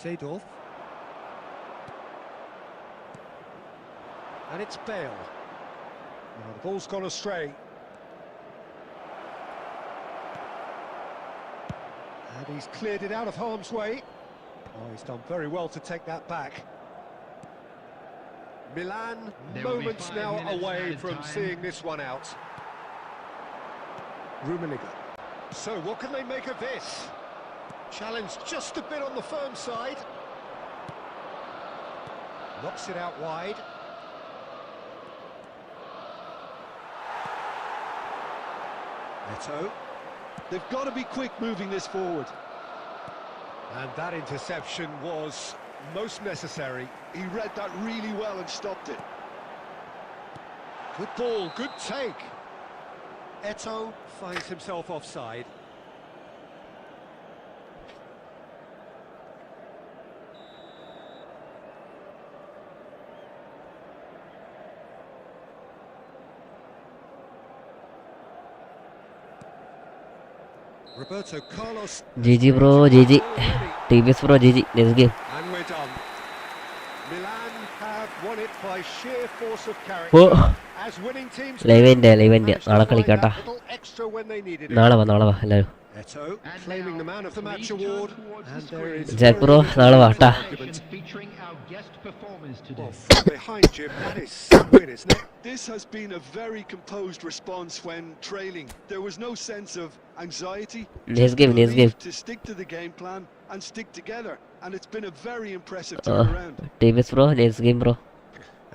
Seedorf. And it's Bale. Now the ball's gone astray. And he's cleared it out of harm's way. Oh, he's done very well to take that back. Milan, moments now away from seeing this one out. Rummenigge. So what can they make of this? Challenge just a bit on the firm side. Knocks it out wide. Neto. They've got to be quick moving this forward. And that interception was most necessary. He read that really well and stopped it. Good ball, good take. Eto finds himself offside. Roberto Carlos. GG bro, GG. TBS bro, GG. Next game. And we're done. Milan have won it by sheer force of character. As winning teams. ലൈവൻ്റെ നാളെ കളിക്കാട്ടാ. Little extra when they needed it. നാളെ വാ എല്ലാവരും. Eto claiming the man of the match award, and there is Jack bro നാളെ വാട്ടാ. Well, from behind Jim, that is so win, isn't it? This has been a very composed response when trailing. There was no sense of anxiety. Next game. To stick to the game plan and stick together, and it's been a very impressive turnaround. TBS bro, next game bro.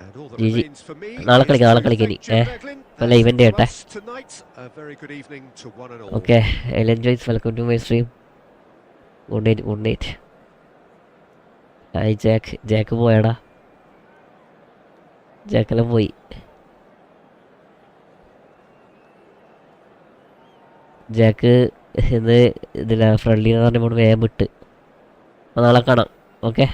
And all that GG. remains for me നാളെ is കളിക്കാം to ഇനി. thank Jim Beglin ഇപ്പോൾ ലൈവൻ്റെ and കേട്ടെ. us tonight. A very good evening to one and all. Okay, Ellen Joyce, welcome to my stream. Good night. Hi Jack പോയടാ. ജാക്കെല്ലാം പോയി. Jack ഇന്ന് ഇതില്ല friendly എന്ന് പറഞ്ഞപ്പോൾ വേഗം വിട്ട്. അപ്പോൾ നാളെ കാണാം. ഓക്കെ.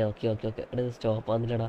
ഓക്കെ. ഇവിടെ സ്റ്റോപ്പ് ആകുന്നില്ലടാ.